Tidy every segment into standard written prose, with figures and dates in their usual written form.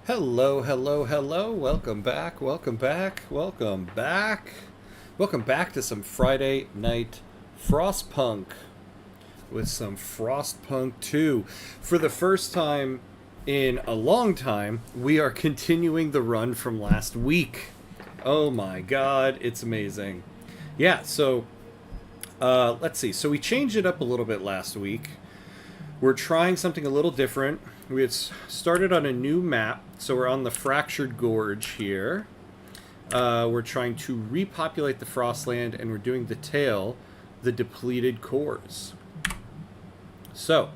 Hello, hello, hello. Welcome back, welcome back, welcome back. Welcome back to some Friday night Frostpunk with some Frostpunk 2. For the first time in a long time, we are continuing the run from last week. Oh my god, it's amazing. Yeah, so let's see. So we changed it up a little bit last week. We're trying something a little different. We had started on a new map, so we're on the Fractured Gorge here. We're trying to repopulate the Frostland, and we're doing the tail, the Depleted Cores. So,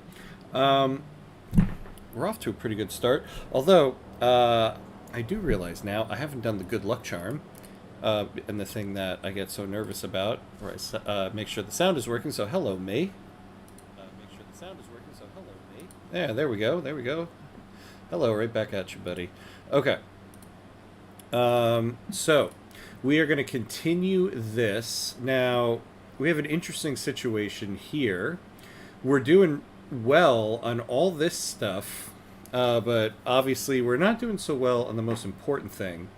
we're off to a pretty good start. Although, I do realize now I haven't done the good luck charm, and the thing that I get so nervous about, where I make sure the sound is working. So, hello, me. Yeah, there we go, there we go. Hello, right back at you, buddy. Okay. So, we are going to continue this. Now, we have an interesting situation here. We're doing well on all this stuff, but obviously we're not doing so well on the most important thing,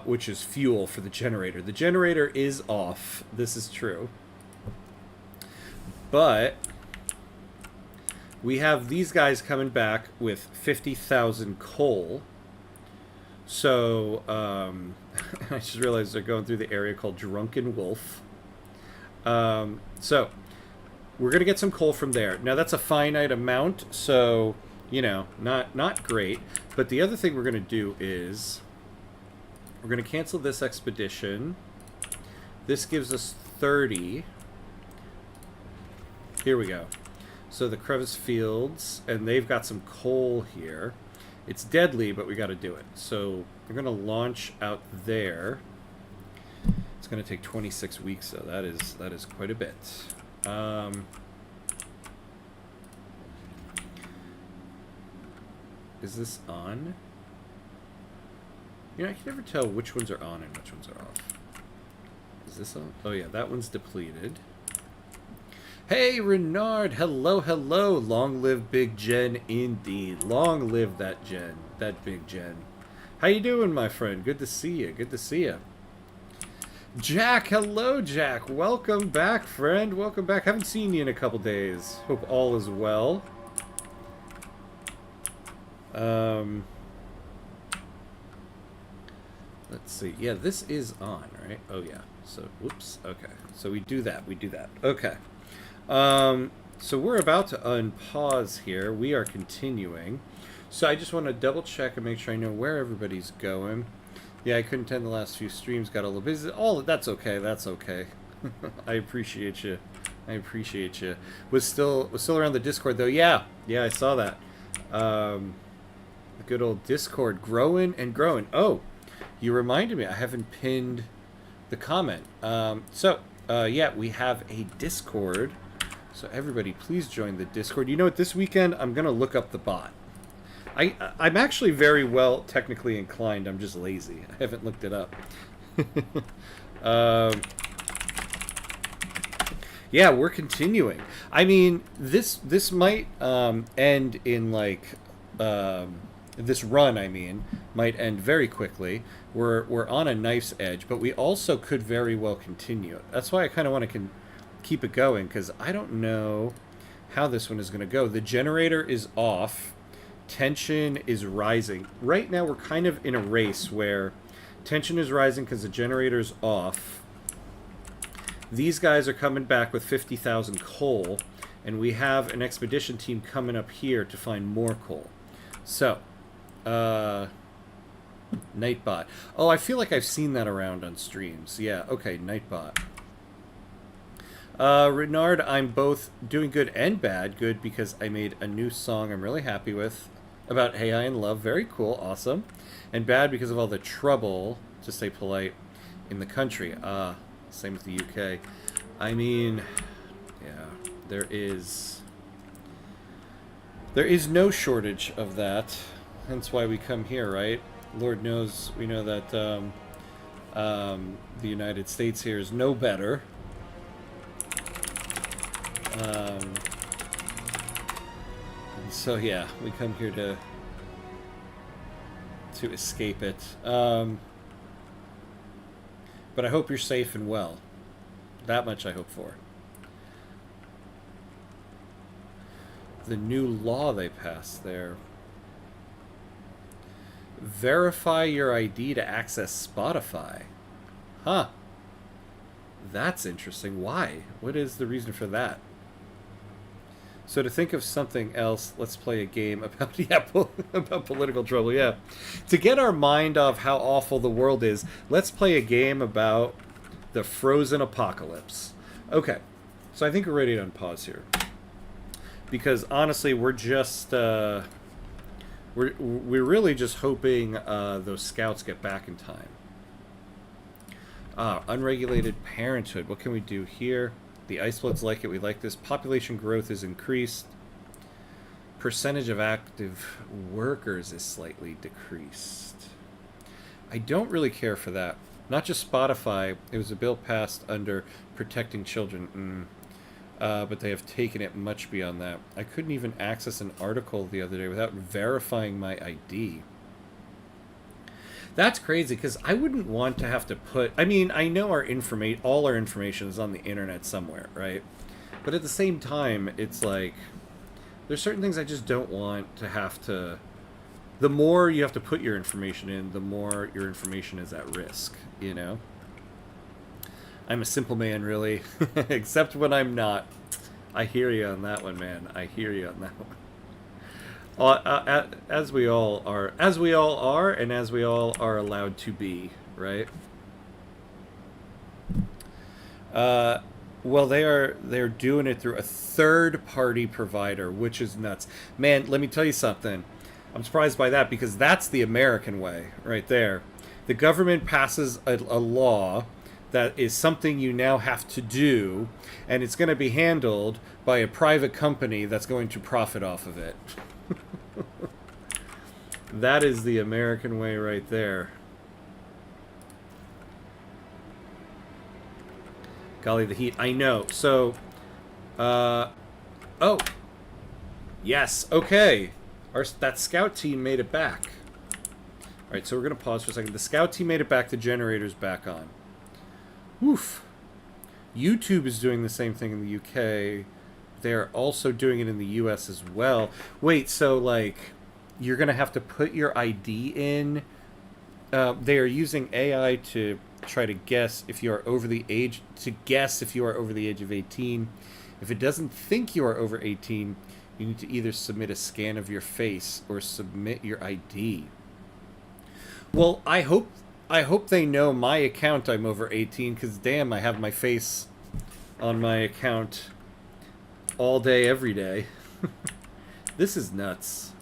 which is fuel for the generator. The generator is off. This is true. But we have these guys coming back with 50,000 coal. So, I just realized they're going through the area called Drunken Wolf. So, we're going to get some coal from there. Now, that's a finite amount, so, you know, not great. But the other thing we're going to do is we're going to cancel this expedition. This gives us 30. Here we go. So the crevice fields, and they've got some coal here. It's deadly, but we got to do it. So we're going to launch out there. It's going to take 26 weeks, though. That is quite a bit. Is this on? You know, I can never tell which ones are on and which ones are off. Is this on? Oh yeah, that one's depleted. Hey, Renard! Hello, hello! Long live Big Jen, indeed. Long live that Jen, that Big Jen. How you doing, my friend? Good to see you. Good to see you. Jack, hello, Jack. Welcome back, friend. Welcome back. Haven't seen you in a couple days. Hope all is well. Let's see. Yeah, this is on, right? Oh, yeah. So, whoops. Okay. So we do that. We do that. Okay. So we're about to unpause here. We are continuing. So I just want to double check and make sure I know where everybody's going. Yeah, I couldn't attend the last few streams. Got a little busy. That's okay. That's okay. I appreciate you. I appreciate you. Was still around the Discord though. Yeah, I saw that. The good old Discord growing and growing. Oh, you reminded me. I haven't pinned the comment. Yeah, we have a Discord. So everybody, please join the Discord. You know what? This weekend, I'm going to look up the bot. I'm actually very well technically inclined. I'm just lazy. I haven't looked it up. Yeah, we're continuing. I mean, this might end in like this run. I mean, might end very quickly. We're on a knife's edge, but we also could very well continue. That's why I kind of want to keep it going, because I don't know how this one is going to go. The generator is off. Tension is rising. Right now we're kind of in a race where tension is rising because the generator's off. These guys are coming back with 50,000 coal, and we have an expedition team coming up here to find more coal. So, Nightbot. Oh, I feel like I've seen that around on streams. Yeah, okay, Nightbot. Renard, I'm both doing good and bad. Good because I made a new song I'm really happy with about Hey I in Love. Very cool, awesome. And bad because of all the trouble, to stay polite, in the country. Same with the UK. I mean, yeah, there is no shortage of that. Hence why we come here, right? Lord knows we know that the United States here is no better. So yeah, we come here to to escape it. But I hope you're safe and well. That much I hope for. The new law they passed there. Verify your ID to access Spotify. Huh. That's interesting. Why? What is the reason for that? So to think of something else, let's play a game about about political trouble. Yeah, to get our mind off how awful the world is, let's play a game about the frozen apocalypse. Okay, so I think we're ready to unpause here because honestly, we're just we're really just hoping those scouts get back in time. Unregulated parenthood. What can we do here? The Icebloods like it. We like this. Population growth is increased. Percentage of active workers is slightly decreased. I don't really care for that. Not just Spotify. It was a bill passed under protecting children. But they have taken it much beyond that. I couldn't even access an article the other day without verifying my ID. That's crazy, because I wouldn't want to have to put... I mean, I know all our information is on the internet somewhere, right? But at the same time, it's like... There's certain things I just don't want to have to... The more you have to put your information in, the more your information is at risk, you know? I'm a simple man, really. Except when I'm not. I hear you on that one, man. I hear you on that one. As we all are, and as we all are allowed to be, right? Well, they're doing it through a third-party provider, which is nuts. Man, let me tell you something. I'm surprised by that because that's the American way, right there. The government passes a law that is something you now have to do, and it's going to be handled by a private company that's going to profit off of it. That is the American way right there. Golly, the heat. I know. So, oh. Yes, okay. That scout team made it back. Alright, so we're going to pause for a second. The scout team made it back. The generator's back on. Oof. YouTube is doing the same thing in the UK. They're also doing it in the US as well. Wait, so, like, you're going to have to put your ID in. They are using AI to try to guess if you are over the age, of 18. If it doesn't think you are over 18, you need to either submit a scan of your face or submit your ID. Well, I hope they know my account I'm over 18, because damn, I have my face on my account all day, every day. This is nuts.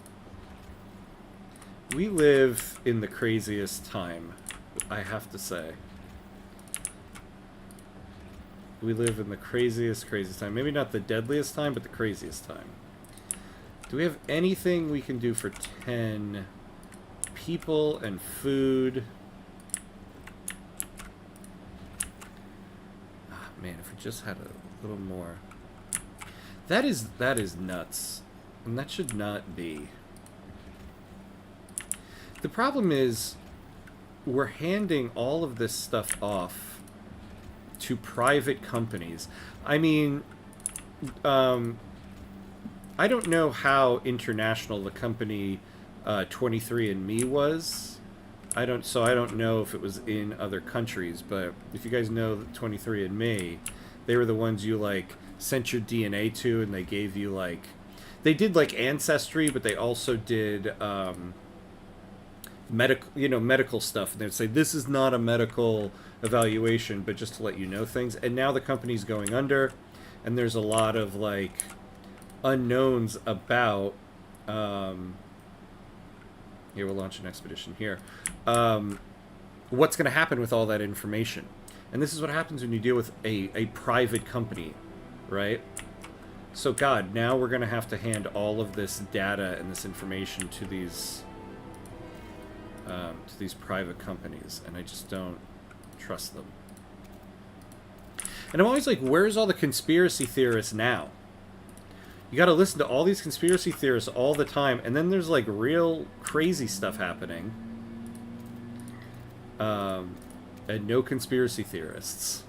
We live in the craziest time, I have to say. We live in the craziest time. Maybe not the deadliest time, but the craziest time. Do we have anything we can do for 10 people and food? Ah, man, if we just had a little more. That is nuts. And that should not be. The problem is we're handing all of this stuff off to private companies. I mean, I don't know how international the company 23andMe was. I don't know if it was in other countries, but if you guys know 23andMe, they were the ones you like sent your DNA to, and they gave you like, they did like Ancestry, but they also did medical stuff, and they'd say this is not a medical evaluation, but just to let you know things. And now the company's going under, and there's a lot of like unknowns about here, we'll launch an expedition here, what's going to happen with all that information. And this is what happens when you deal with a private company, right? So God, now we're going to have to hand all of this data and this information to these private companies, and I just don't trust them. And I'm always like, where's all the conspiracy theorists now? You got to listen to all these conspiracy theorists all the time, and then there's like real crazy stuff happening, And no conspiracy theorists.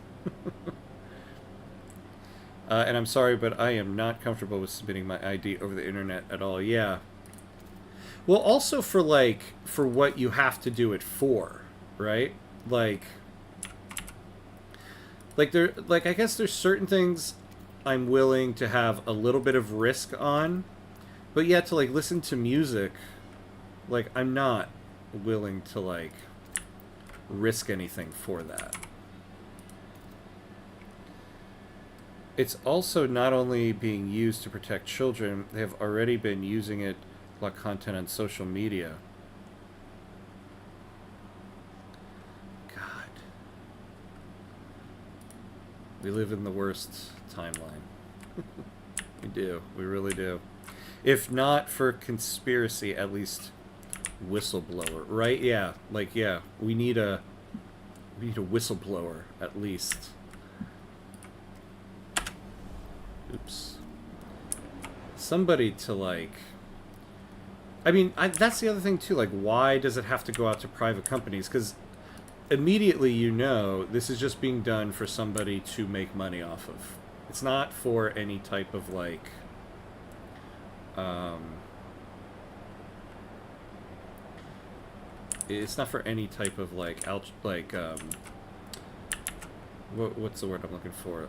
And I'm sorry, but I am not comfortable with submitting my ID over the internet at all. Yeah. Well, also for what you have to do it for, right? I guess there's certain things I'm willing to have a little bit of risk on, but yet to listen to music, I'm not willing to risk anything for that. It's also not only being used to protect children, they have already been using it like content on social media. God. We live in the worst timeline. We do. We really do. If not for conspiracy, at least whistleblower, right? Yeah. Yeah, we need a whistleblower at least. Oops. Somebody to I mean, that's the other thing too, why does it have to go out to private companies? Because immediately this is just being done for somebody to make money off of. It's not for any type of it's not for any type of what's the word I'm looking for?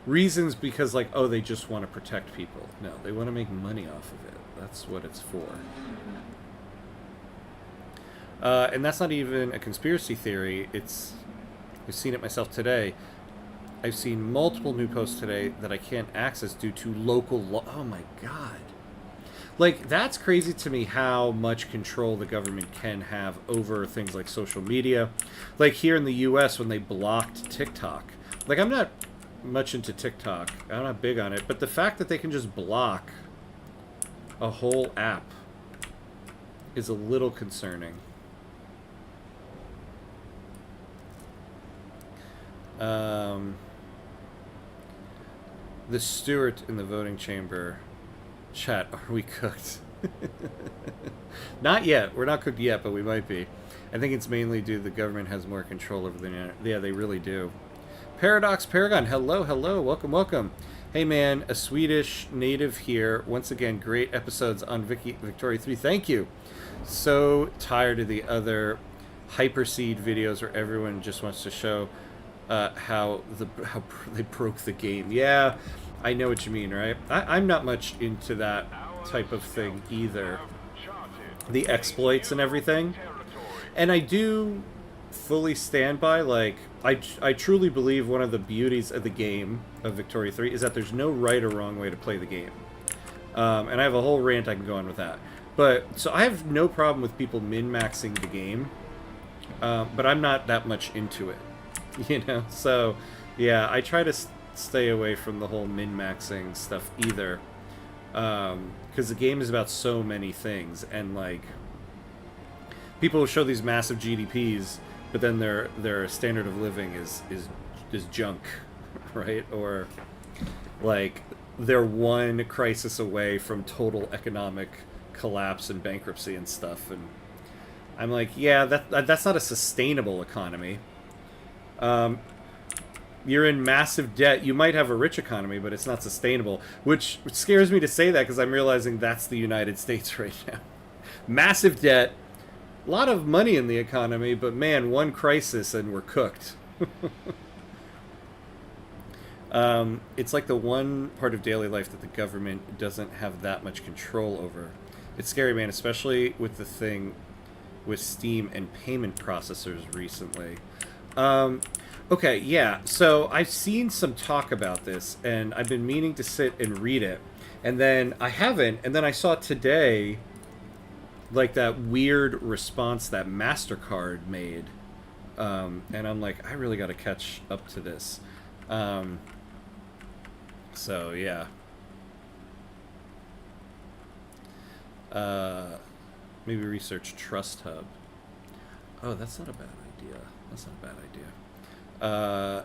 Reasons because oh, they just want to protect people. No, they want to make money off of it. That's what it's for. And that's not even a conspiracy theory. I've seen it myself today. I've seen multiple new posts today that I can't access due to local law. Oh my god. That's crazy to me how much control the government can have over things like social media. Here in the US when they blocked TikTok. I'm not much into TikTok. I'm not big on it. But the fact that they can just block a whole app is a little concerning. The Stewart in the voting chamber chat, are we cooked? Not yet. We're not cooked yet, but we might be. I think it's mainly due the government has more control over the internet. Yeah, they really do. Paradox Paragon, hello, hello, welcome, welcome. Hey man, a Swedish native here. Once again, great episodes on Victoria 3. Thank you. So tired of the other Hyperseed videos where everyone just wants to show how they broke the game. Yeah, I know what you mean, right? I'm not much into that type of thing either. The exploits and everything. And I do fully stand by, I truly believe one of the beauties of the game of Victoria 3 is that there's no right or wrong way to play the game. And I have a whole rant I can go on with that. So I have no problem with people min-maxing the game, but I'm not that much into it, So, yeah, I try to stay away from the whole min-maxing stuff either, because the game is about so many things, and people will show these massive GDPs, but then their standard of living is junk, right? Or they're one crisis away from total economic collapse and bankruptcy and stuff, and I'm yeah, that's not a sustainable economy. You're in massive debt. You might have a rich economy, but it's not sustainable, which scares me to say that because I'm realizing that's the United States right now. Massive debt, a lot of money in the economy, but man, one crisis and we're cooked. It's the one part of daily life that the government doesn't have that much control over. It's scary, man, especially with the thing with Steam and payment processors recently. Okay, yeah, so I've seen some talk about this, and I've been meaning to sit and read it, and then I haven't, and then I saw today, that weird response that MasterCard made, and I'm I really gotta catch up to this. So, yeah. Maybe research Trust Hub. Oh, that's not a bad idea. That's not a bad idea.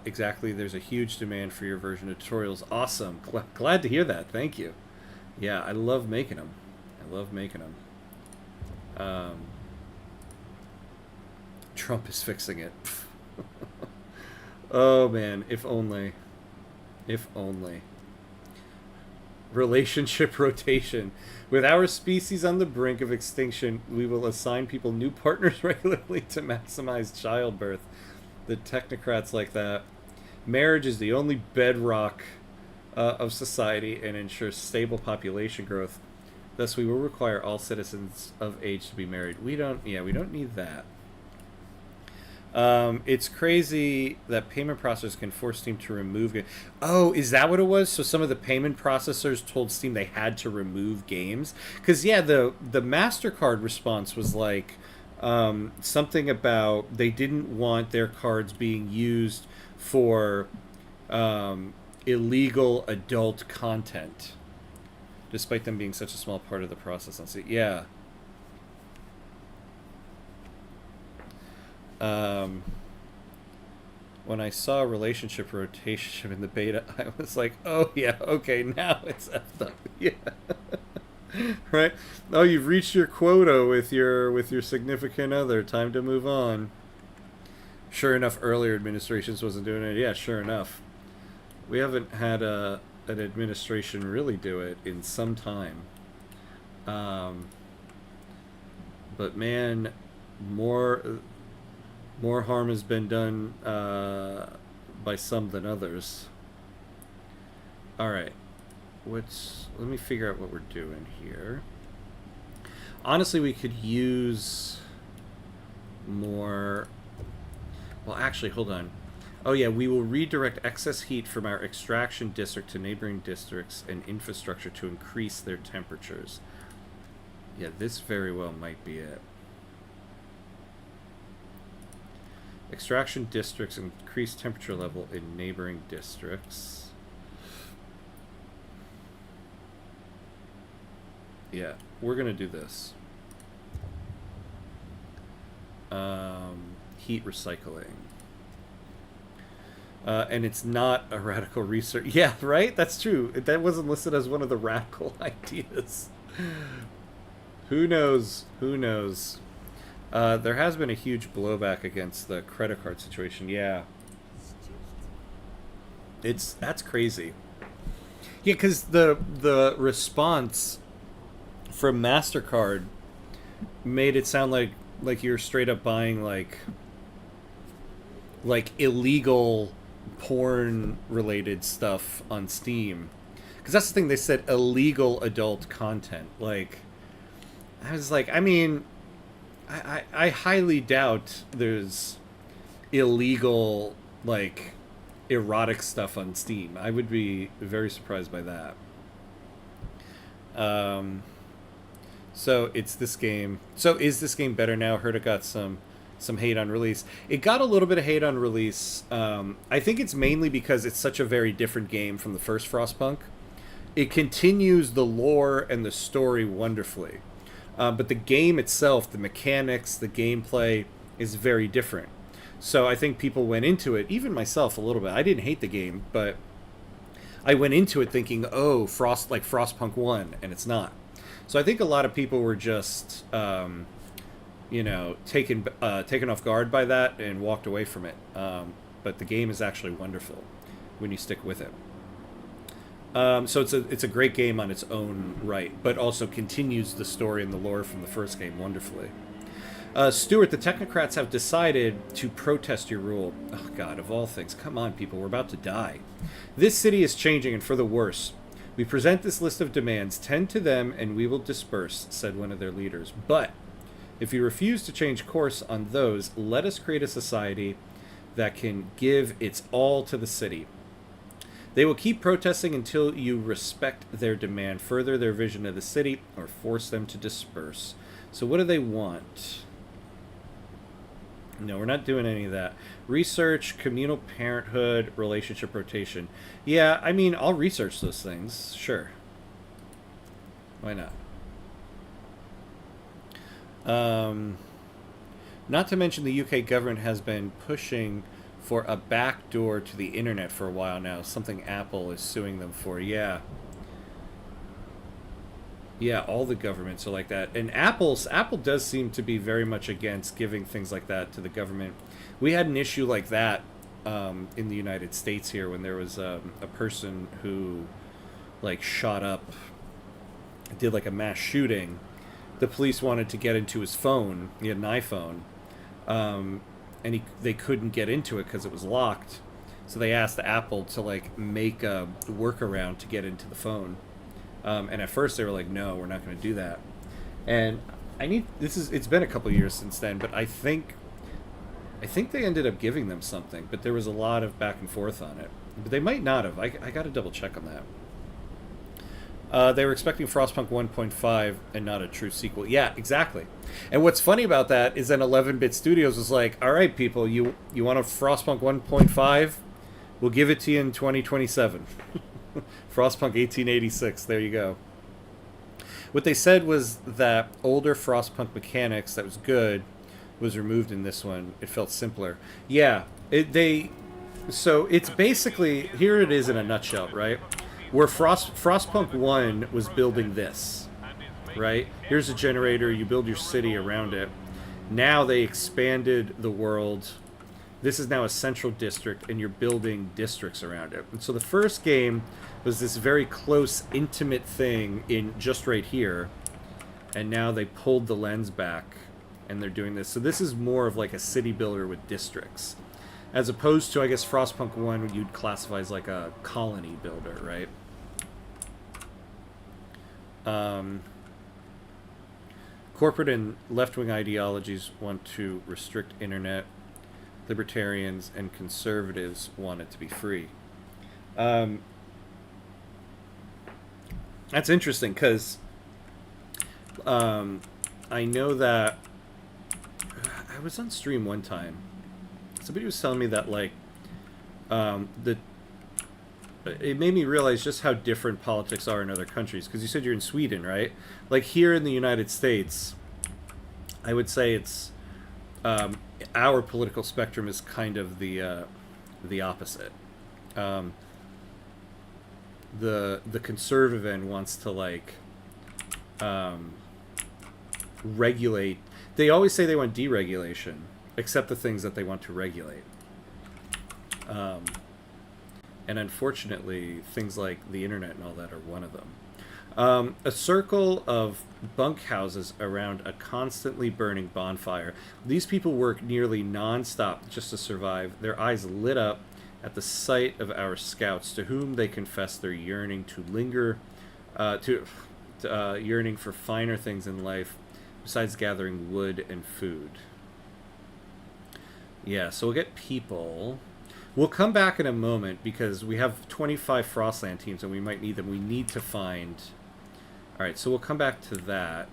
Exactly, there's a huge demand for your version of tutorials. Awesome. Glad to hear that. Thank you. Yeah, I love making them. I love making them. Trump is fixing it. Oh man, if only. If only. Relationship rotation. With our species on the brink of extinction, we will assign people new partners regularly to maximize childbirth. The technocrats like that. Marriage is the only bedrock of society and ensures stable population growth. Thus, we will require all citizens of age to be married. We don't need that. It's crazy that payment processors can force Steam to remove games. Oh, is that what it was? So some of the payment processors told Steam they had to remove games? Because, yeah, the MasterCard response was like something about they didn't want their cards being used for illegal adult content, despite them being such a small part of the process. So, yeah. When I saw relationship rotation in the beta, I was like, oh yeah, okay, now it's effed up. Yeah. Right? Oh, you've reached your quota with your significant other. Time to move on. Sure enough, earlier administrations wasn't doing it. Yeah, sure enough. We haven't had an administration really do it in some time. But man, more harm has been done by some than others. All right, let me figure out what we're doing here. Honestly, we could use more. Well, actually, hold on. Oh yeah, we will redirect excess heat from our extraction district to neighboring districts and infrastructure to increase their temperatures. Yeah, this very well might be it. Extraction districts increase temperature level in neighboring districts. Yeah, we're gonna do this. Heat recycling. And it's not a radical research. Yeah, right? That's true. That wasn't listed as one of the radical ideas. Who knows? Who knows? There has been a huge blowback against the credit card situation. Yeah. That's crazy. Yeah, because the response from MasterCard made it sound like you're straight up buying like illegal porn related stuff on Steam. Because that's the thing, they said illegal adult content. Like, I was like, I mean, I highly doubt there's illegal, like, erotic stuff on Steam. I would be very surprised by that. So it's this game. So is this game better now? Heard it got some hate on release. It got a little bit of hate on release. I think it's mainly because it's such a very different game from the first Frostpunk. It continues the lore and the story wonderfully. But the game itself, the mechanics, the gameplay is very different. So I think people went into it, even myself a little bit. I didn't hate the game, but I went into it thinking, oh, Frostpunk 1, and it's not. So I think a lot of people were just, taken off guard by that and walked away from it. But the game is actually wonderful when you stick with it. So it's a great game on its own right, but also continues the story and the lore from the first game wonderfully. Stuart, the technocrats have decided to protest your rule. Oh God, of all things, come on, people, we're about to die. This city is changing, and for the worse. We present this list of demands, tend to them, and we will disperse, said one of their leaders. But if you refuse to change course on those, let us create a society that can give its all to the city. They will keep protesting until you respect their demand, further their vision of the city, or force them to disperse. So what do they want? No, we're not doing any of that. Research, communal parenthood, relationship rotation. Yeah, I mean, I'll research those things. Sure. Why not? Not to mention the UK government has been pushing for a backdoor to the internet for a while now. Something Apple is suing them for. Yeah. Yeah, all the governments are like that, and Apple does seem to be very much against giving things like that to the government. We had an issue like that in the United States here when there was a person who like shot up, did like a mass shooting. The police wanted to get into his phone. He had an iPhone, and they couldn't get into it because it was locked. So they asked Apple to like make a workaround to get into the phone. And at first they were like, "No, we're not going to do that." And it's been a couple years since then, but I think they ended up giving them something, but there was a lot of back and forth on it. But they might not have. I got to double check on that. They were expecting Frostpunk 1.5 and not a true sequel. Yeah, exactly. And what's funny about that is then 11-Bit Studios was like, all right, people, you want a Frostpunk 1.5? We'll give it to you in 2027. Frostpunk 1886, there you go. What they said was that older Frostpunk mechanics that was good was removed in this one. It felt simpler. Yeah, so it's basically, here it is in a nutshell, right? Where Frostpunk 1 was building this, right? Here's a generator, you build your city around it. Now they expanded the world. This is now a central district, and you're building districts around it. And so the first game was this very close, intimate thing in just right here, and now they pulled the lens back, and they're doing this. So this is more of like a city builder with districts, as opposed to, I guess, Frostpunk 1, you'd classify as like a colony builder, right? Corporate and left-wing ideologies want to restrict internet. Libertarians and conservatives want it to be free. That's interesting because I know that I was on stream one time. Somebody was telling me that like it made me realize just how different politics are in other countries. Because you said you're in Sweden, right? Like here in the United States, I would say it's our political spectrum is kind of the opposite. The conservative end wants to like regulate. They always say they want deregulation, except the things that they want to regulate. And unfortunately, things like the internet and all that are one of them. A circle of bunkhouses around a constantly burning bonfire. These people work nearly non-stop just to survive, their eyes lit up at the sight of our scouts, to whom they confess their yearning to linger, yearning for finer things in life, besides gathering wood and food. Yeah, so we'll get people. We'll come back in a moment because we have 25 Frostland teams and we might need them. We need to find... Alright, so we'll come back to that.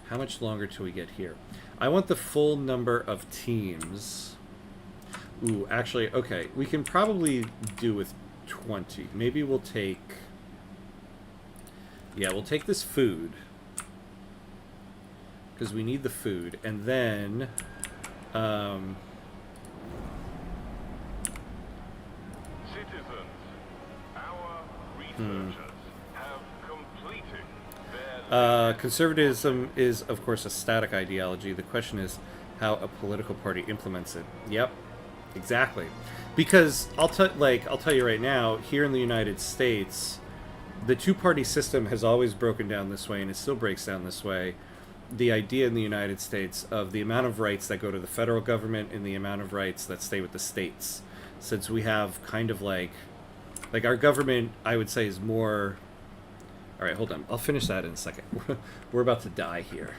How much longer till we get here? I want the full number of teams. Ooh, actually, okay. We can probably do with 20. Maybe we'll take... Yeah, we'll take this food. Because we need the food. And then... Citizens, our researchers have completed their... Conservatism is, of course, a static ideology. The question is how a political party implements it. Yep, exactly. Because I'll tell you right now, here in the United States, the two-party system has always broken down this way, and it still breaks down this way. The idea in the United States of the amount of rights that go to the federal government and the amount of rights that stay with the states. Since we have kind of like our government, I would say, is more... All right, hold on. I'll finish that in a second. We're about to die here.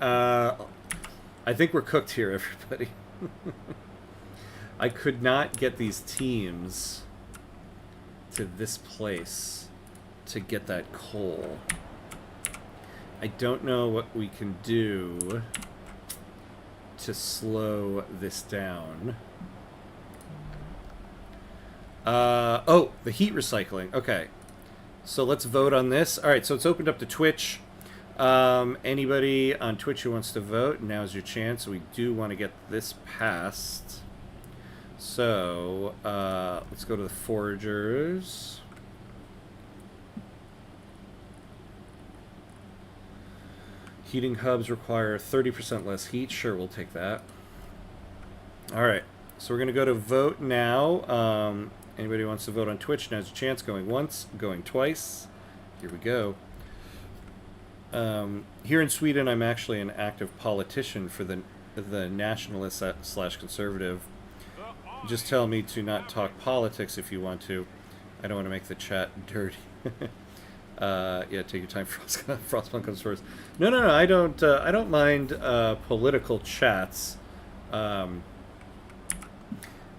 I think we're cooked here, everybody. I could not get these teams to this place to get that coal. I don't know what we can do to slow this down. Oh, the heat recycling. Okay. So let's vote on this. All right, so it's opened up to Twitch. Anybody on Twitch who wants to vote, now's your chance. We do want to get this passed. So, let's go to the Foragers. Heating hubs require 30% less heat. Sure, we'll take that. All right. So we're going to go to vote now. Anybody who wants to vote on Twitch, now's your chance. Going once, going twice. Here we go. Here in Sweden, I'm actually an active politician for the nationalist / conservative. Just tell me to not talk politics if you want to. I don't want to make the chat dirty. Yeah, take your time. Frostpunk comes first. No. I don't mind political chats.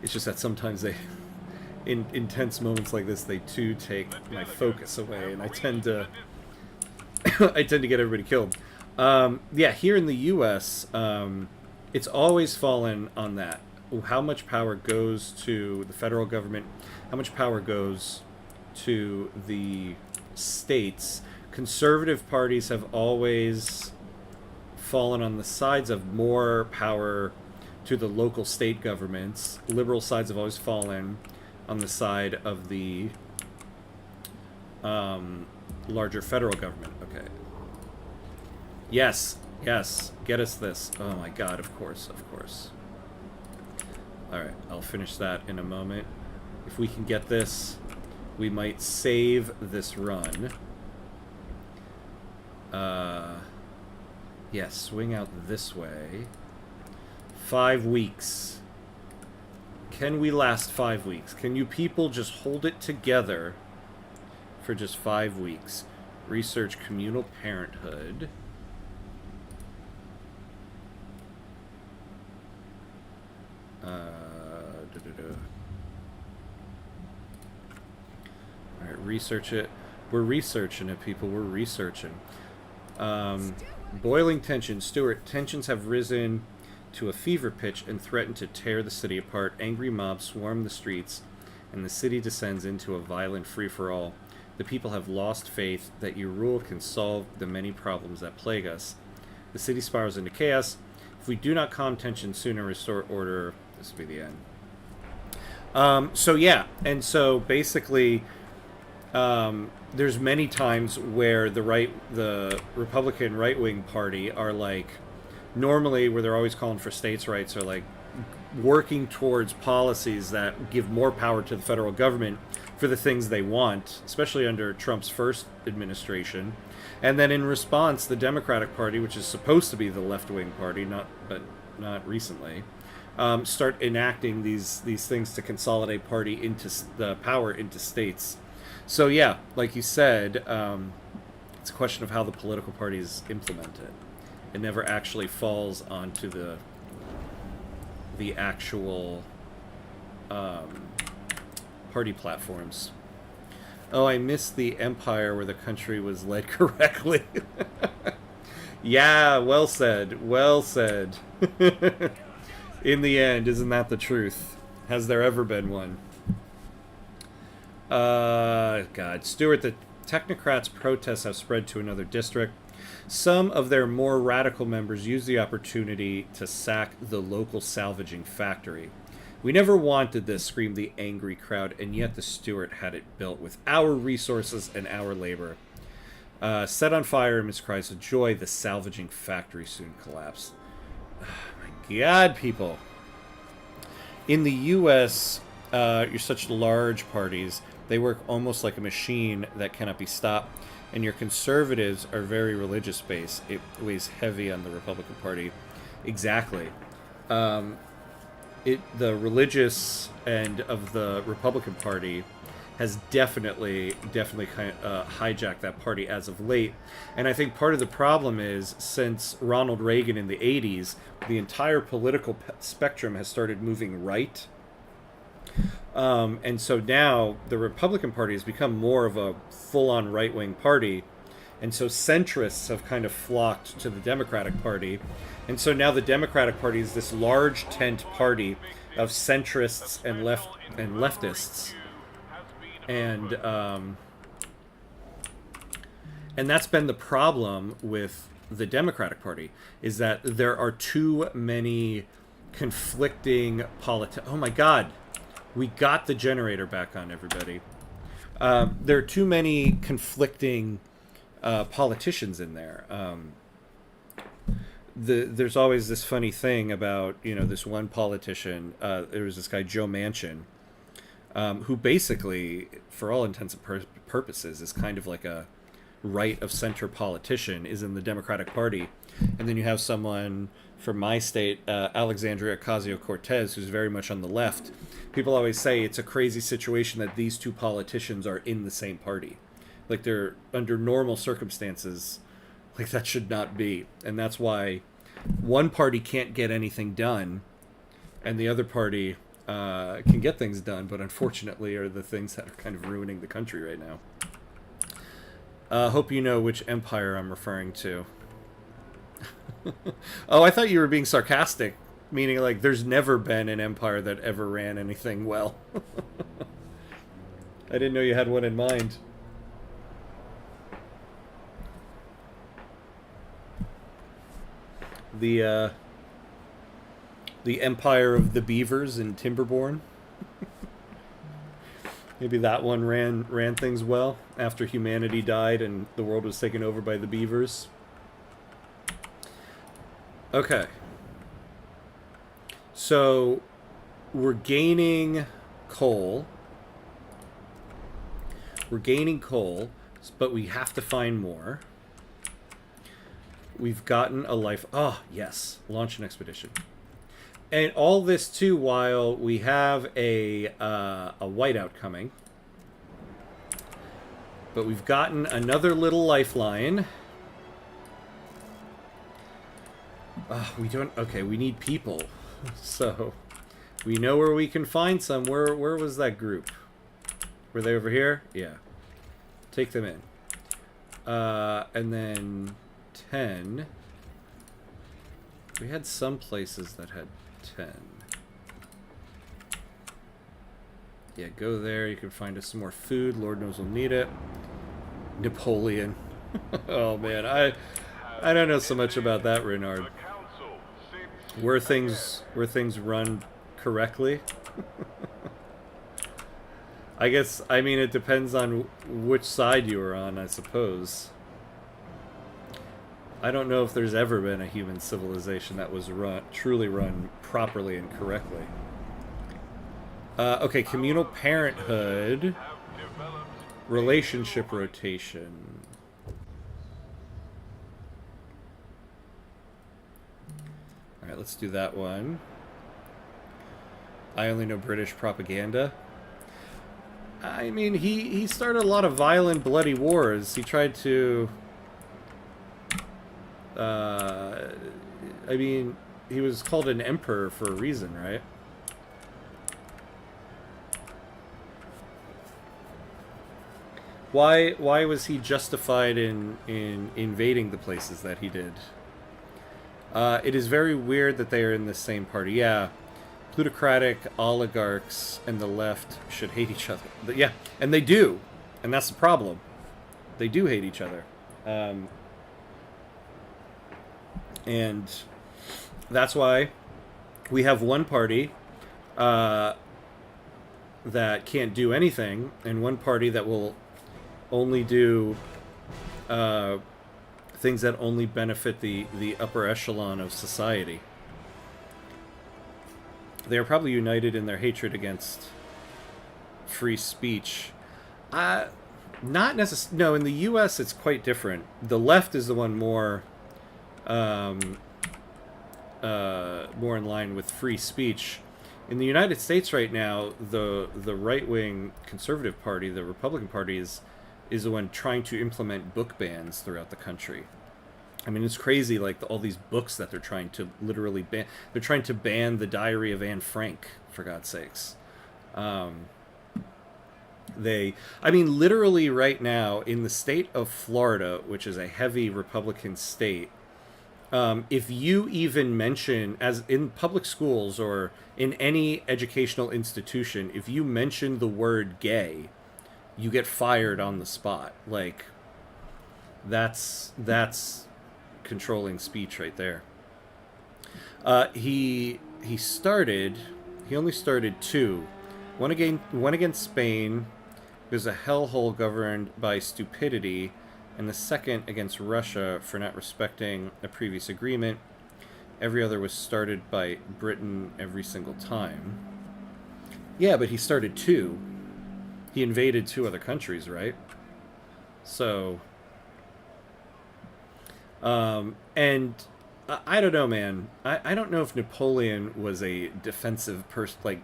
It's just that sometimes they, in intense moments like this, they too take my focus away, and I tend to get everybody killed. Yeah, here in the U.S., it's always fallen on that. How much power goes to the federal government? How much power goes to the states? Conservative parties have always fallen on the sides of more power to the local state governments. Liberal sides have always fallen on the side of the larger federal government. Okay. Yes. Get us this. Oh my god, of course. Alright, I'll finish that in a moment. If we can get this, we might save this run. Yeah, swing out this way. 5 weeks. Can we last 5 weeks? Can you people just hold it together for just 5 weeks? Research communal parenthood. Alright, research it. We're researching it, people. We're researching. Boiling tension. Stuart, tensions have risen to a fever pitch and threaten to tear the city apart. Angry mobs swarm the streets, and the city descends into a violent free-for-all. The people have lost faith that your rule can solve the many problems that plague us. The city spirals into chaos. If we do not calm tension soon and restore order, this will be the end. So yeah, and so basically, there's many times where the Republican right-wing party are like, normally where they're always calling for states' rights, are like working towards policies that give more power to the federal government for the things they want, especially under Trump's first administration. And then in response, the Democratic Party, which is supposed to be the left-wing party, but not recently, start enacting these things to consolidate party into the power into states. So yeah, like you said, it's a question of how the political parties implement it. It never actually falls onto the actual party platforms. Oh, I missed the empire where the country was led correctly. Yeah, well said. In the end, isn't that the truth? Has there ever been one? God. Stuart, the technocrats' protests have spread to another district. Some of their more radical members use the opportunity to sack the local salvaging factory. We never wanted this, screamed the angry crowd, and yet the Stuart had it built with our resources and our labor. Set on fire amidst cries of joy, the salvaging factory soon collapsed. Oh my god, people. In the U.S., you're such large parties, they work almost like a machine that cannot be stopped. And your conservatives are very religious-based. It weighs heavy on the Republican Party. Exactly. The religious end of the Republican Party has definitely kind of hijacked that party as of late. And I think part of the problem is, since Ronald Reagan in the 80s, the entire political spectrum has started moving right. And so now the Republican Party has become more of a full-on right-wing party. And so centrists have kind of flocked to the Democratic Party. And so now the Democratic Party is this large tent party of centrists and leftists. And that's been the problem with the Democratic Party, is that there are too many conflicting Oh my god. We got the generator back on, everybody. There are too many conflicting politicians in there. there's always this funny thing about, this one politician. There was this guy Joe Manchin, who basically, for all intents and purposes, is kind of like a right of center politician, is in the Democratic Party, and then you have someone from my state, Alexandria Ocasio-Cortez, who's very much on the left. People always say it's a crazy situation that these two politicians are in the same party. Like, they're, under normal circumstances, like, that should not be. And that's why one party can't get anything done, and the other party can get things done, but unfortunately are the things that are kind of ruining the country right now. Hope you know which empire I'm referring to. Oh, I thought you were being sarcastic, meaning like there's never been an empire that ever ran anything well. I didn't know you had one in mind. The empire of the beavers in Timberborn. Maybe that one ran things well after humanity died and the world was taken over by the beavers. Okay. So we're gaining coal. But we have to find more. We've gotten a life... Oh, yes. Launch an expedition. And all this, too, while we have a whiteout coming. But we've gotten another little lifeline. We don't... Okay, we need people. So, we know where we can find some. Where was that group? Were they over here? Yeah. Take them in. And then 10. We had some places that had 10. Yeah, go there. You can find us some more food. Lord knows we'll need it. Napoleon. Oh, man. I don't know so much about that, Renard. Where things run correctly. I guess, I mean, it depends on which side you are on, I suppose. I don't know if there's ever been a human civilization that was truly run properly and correctly. Okay, communal parenthood. Relationship rotation. Alright, let's do that one. I only know British propaganda. I mean, he started a lot of violent, bloody wars. He tried to... I mean, he was called an emperor for a reason, right? Why was he justified in invading the places that he did? It is very weird that they are in the same party. Yeah, plutocratic oligarchs and the left should hate each other. But yeah, and they do. And that's the problem. They do hate each other. And that's why we have one party that can't do anything, and one party that will only do things that only benefit the upper echelon of society. They are probably united in their hatred against free speech. Not necessarily. No, in the U.S. it's quite different. The left is the one more in line with free speech. In the United States right now, the right-wing conservative party, the Republican Party, is the one trying to implement book bans throughout the country. I mean, it's crazy, like, all these books that they're trying to literally ban. They're trying to ban The Diary of Anne Frank, for God's sakes. I mean, literally right now, in the state of Florida, which is a heavy Republican state, if you even mention, as in public schools or in any educational institution, if you mention the word gay, you get fired on the spot. Like, that's controlling speech right there. He only started 2. One against Spain. There's a hellhole governed by stupidity, and the second against Russia for not respecting a previous agreement. Every other was started by Britain every single time. Yeah, but he started 2. He invaded 2 other countries, right? So, and I don't know, man. I don't know if Napoleon was a defensive person, like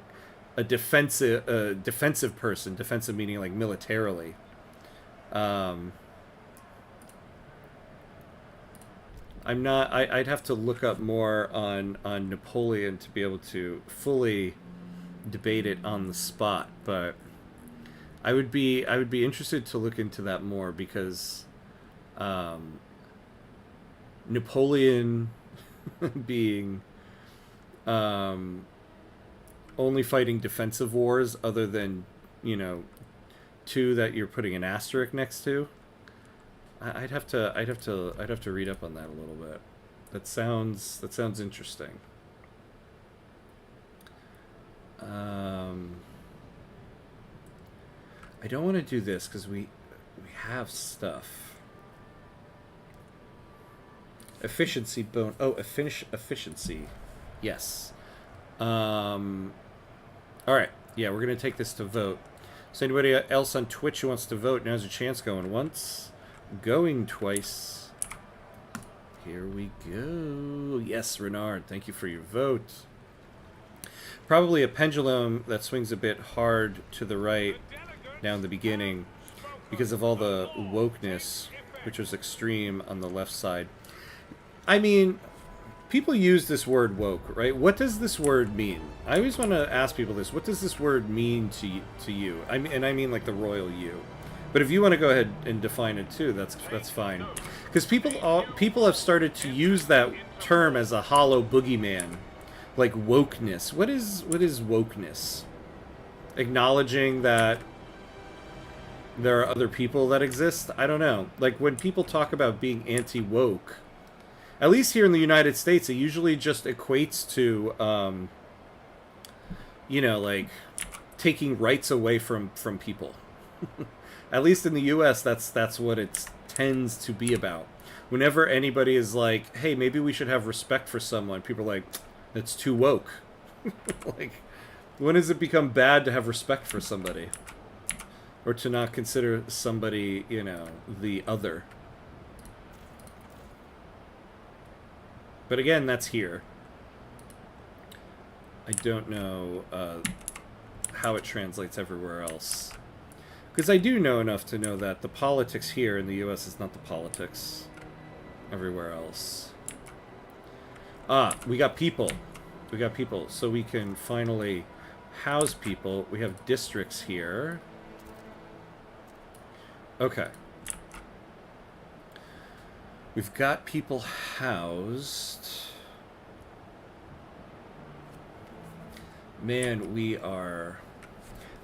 a defensive person. Defensive meaning like militarily. I'm not. I'd have to look up more on Napoleon to be able to fully debate it on the spot, but I would be interested to look into that more because Napoleon being only fighting defensive wars other than 2 that you're putting an asterisk next to. I'd have to read up on that a little bit. That sounds interesting. I don't want to do this because we have stuff. Efficiency bone. Oh, efficiency. Yes. All right. Yeah, we're gonna take this to vote. So anybody else on Twitch who wants to vote, now's your chance. Going once, going twice. Here we go. Yes, Renard. Thank you for your vote. Probably a pendulum that swings a bit hard to the right down the beginning because of all the wokeness, which was extreme on the left side. I mean, people use this word woke, right? What does this word mean? I always want to ask people this. What does this word mean to you? I mean like the royal you. But if you want to go ahead and define it too, that's fine. Because people have started to use that term as a hollow boogeyman, like wokeness. What is wokeness? Acknowledging that there are other people that exist? I don't know. Like when people talk about being anti-woke, at least here in the United States, it usually just equates to, like taking rights away from people. At least in the U.S., that's what it tends to be about. Whenever anybody is like, hey, maybe we should have respect for someone, people are like, that's too woke. Like, when does it become bad to have respect for somebody? Or to not consider somebody, the other? But again, that's here. I don't know how it translates everywhere else. Because I do know enough to know that the politics here in the U.S. is not the politics everywhere else. Ah, we got people. We got people. So we can finally house people. We have districts here. Okay. We've got people housed. Man, we are...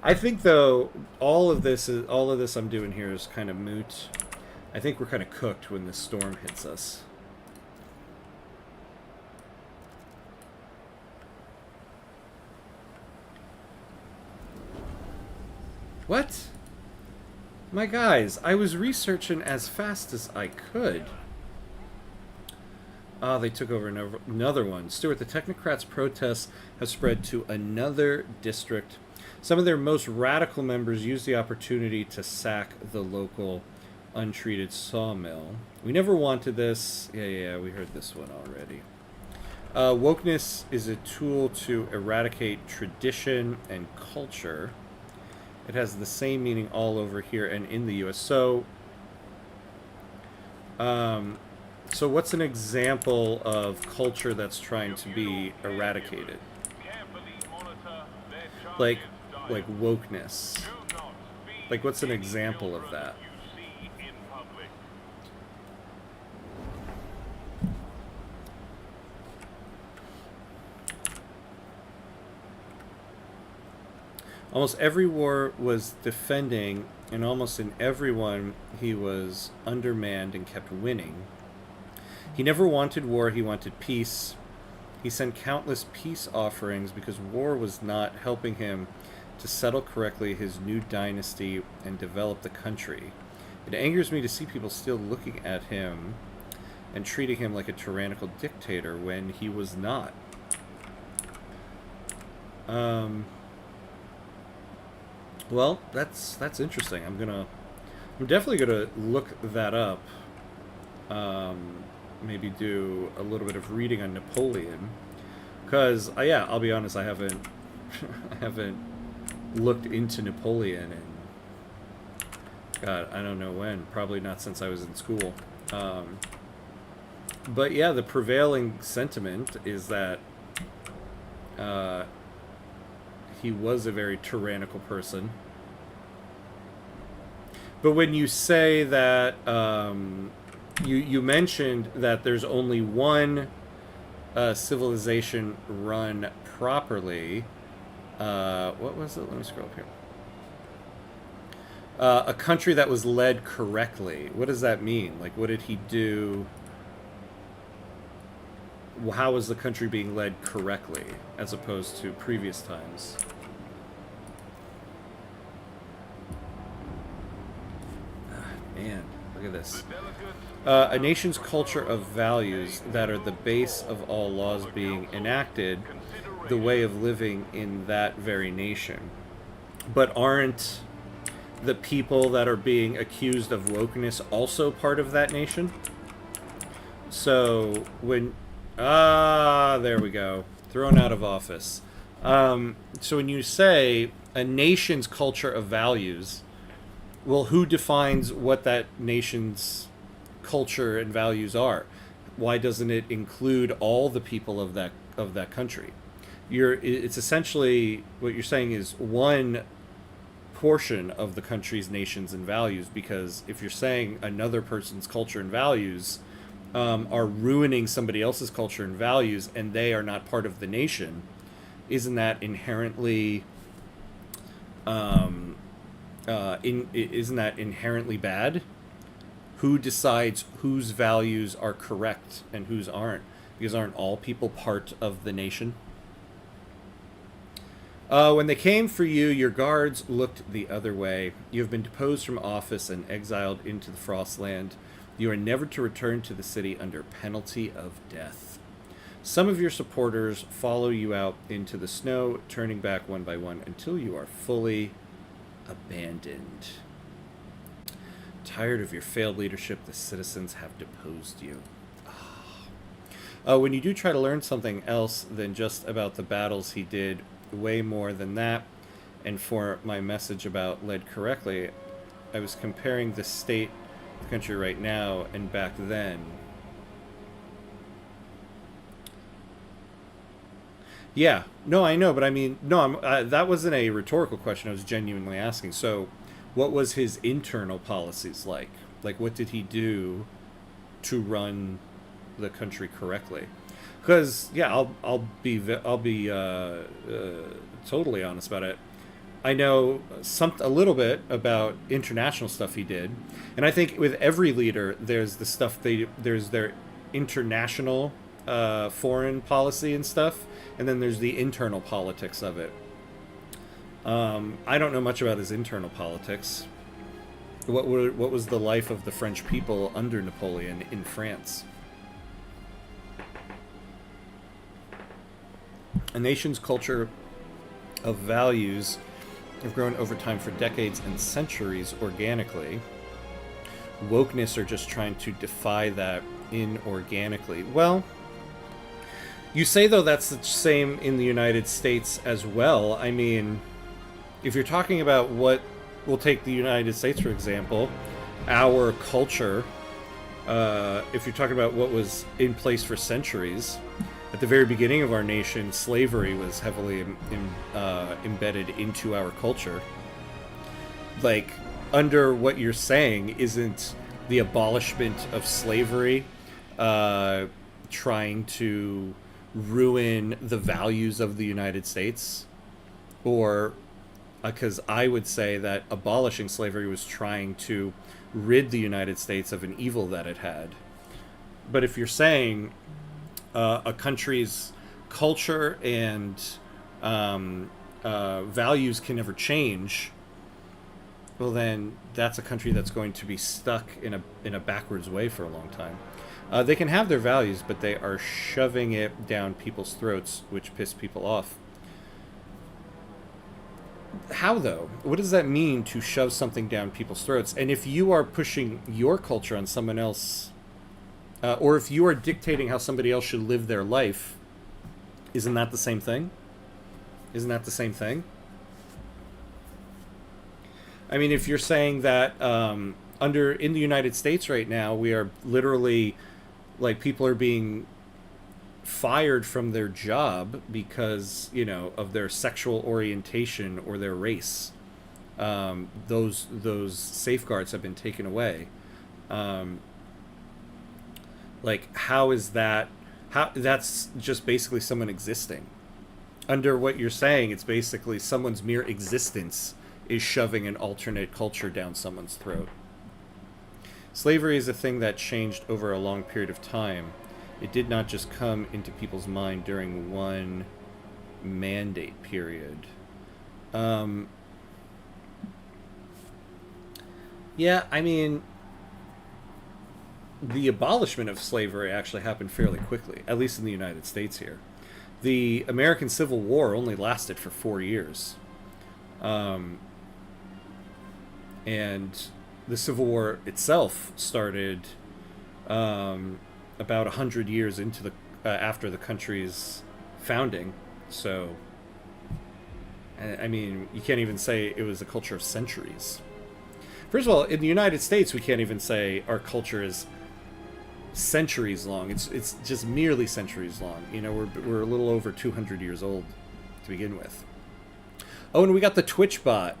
I think though all of this I'm doing here is kind of moot. I think we're kind of cooked when this storm hits us. What? My guys, I was researching as fast as I could. Ah, they took over another one. Stuart, the Technocrats' protests have spread to another district. Some of their most radical members used the opportunity to sack the local untreated sawmill. We never wanted this. Yeah, we heard this one already. Wokeness is a tool to eradicate tradition and culture. It has the same meaning all over here and in the U.S. So what's an example of culture that's trying to be eradicated? Like wokeness. Like, what's an example of that? Almost every war was defending, and almost in every one he was undermanned and kept winning. He never wanted war, he wanted peace. He sent countless peace offerings because war was not helping him to settle correctly his new dynasty and develop the country. It angers me to see people still looking at him and treating him like a tyrannical dictator when he was not. Well, that's interesting. I'm definitely gonna look that up. Maybe do a little bit of reading on Napoleon, because yeah, I'll be honest, I haven't I haven't looked into Napoleon in God, I don't know when. Probably not since I was in school. But yeah, the prevailing sentiment is that he was a very tyrannical person. But when you say that, you mentioned that there's only one civilization run properly. What was it? Let me scroll up here. A country that was led correctly. What does that mean? Like, what did he do? How was the country being led correctly as opposed to previous times? Man, look at this. A nation's culture of values that are the base of all laws being enacted, the way of living in that very nation. But aren't the people that are being accused of wokeness also part of that nation? So when there we go, thrown out of office. So when you say a nation's culture of values, well, who defines what that nation's culture and values are? Why doesn't it include all the people of that country? It's essentially what you're saying is one portion of the country's nations and values, because if you're saying another person's culture and values are ruining somebody else's culture and values and they are not part of the nation, isn't that inherently isn't that inherently bad? Who decides whose values are correct and whose aren't? Because aren't all people part of the nation? When they came for you, your guards looked the other way. You have been deposed from office and exiled into the Frostland. You are never to return to the city under penalty of death. Some of your supporters follow you out into the snow, turning back one by one until you are fully abandoned. Tired of your failed leadership, the citizens have deposed you. When you do try to learn something else than just about the battles he did, way more than that, and for my message about led correctly, I was comparing the state of the country right now and back then. Yeah, no, I know, but I mean, no, that wasn't a rhetorical question. I was genuinely asking. So, what was his internal policies like? Like, what did he do to run the country correctly? Because yeah, I'll be totally honest about it. I know a little bit about international stuff he did, and I think with every leader, there's the stuff there's their international foreign policy and stuff, and then there's the internal politics of it. I don't know much about his internal politics. What was the life of the French people under Napoleon in France? A nation's culture of values have grown over time for decades and centuries organically. Wokeness are just trying to defy that inorganically. Well, you say, though, that's the same in the United States as well. I mean, if you're talking about we'll take the United States, for example, our culture, if you're talking about what was in place for centuries, at the very beginning of our nation, slavery was heavily embedded into our culture. Like, under what you're saying, isn't the abolishment of slavery trying to ruin the values of the United States? Or, because I would say that abolishing slavery was trying to rid the United States of an evil that it had. But if you're saying a country's culture and values can never change, well, then that's a country that's going to be stuck in a backwards way for a long time. They can have their values, but they are shoving it down people's throats, which piss people off. How, though? What does that mean to shove something down people's throats? And if you are pushing your culture on someone else, or if you are dictating how somebody else should live their life, isn't that the same thing? Isn't that the same thing? I mean, if you're saying that in the United States right now, we are literally, like, people are being fired from their job because, you know, of their sexual orientation or their race. Those safeguards have been taken away. Like, how is that? How that's just basically someone existing. Under what you're saying, it's basically someone's mere existence is shoving an alternate culture down someone's throat. Slavery is a thing that changed over a long period of time. It did not just come into people's mind during one mandate period. Yeah, I mean, the abolishment of slavery actually happened fairly quickly, at least in the United States here. The American Civil War only lasted for 4 years. And the Civil War itself started about 100 years into the after the country's founding. So, I mean, you can't even say it was a culture of centuries. First of all, in the United States, we can't even say our culture is centuries long. It's just merely centuries long. You know, we're a little over 200 years old to begin with. Oh, and we got the Twitch bot.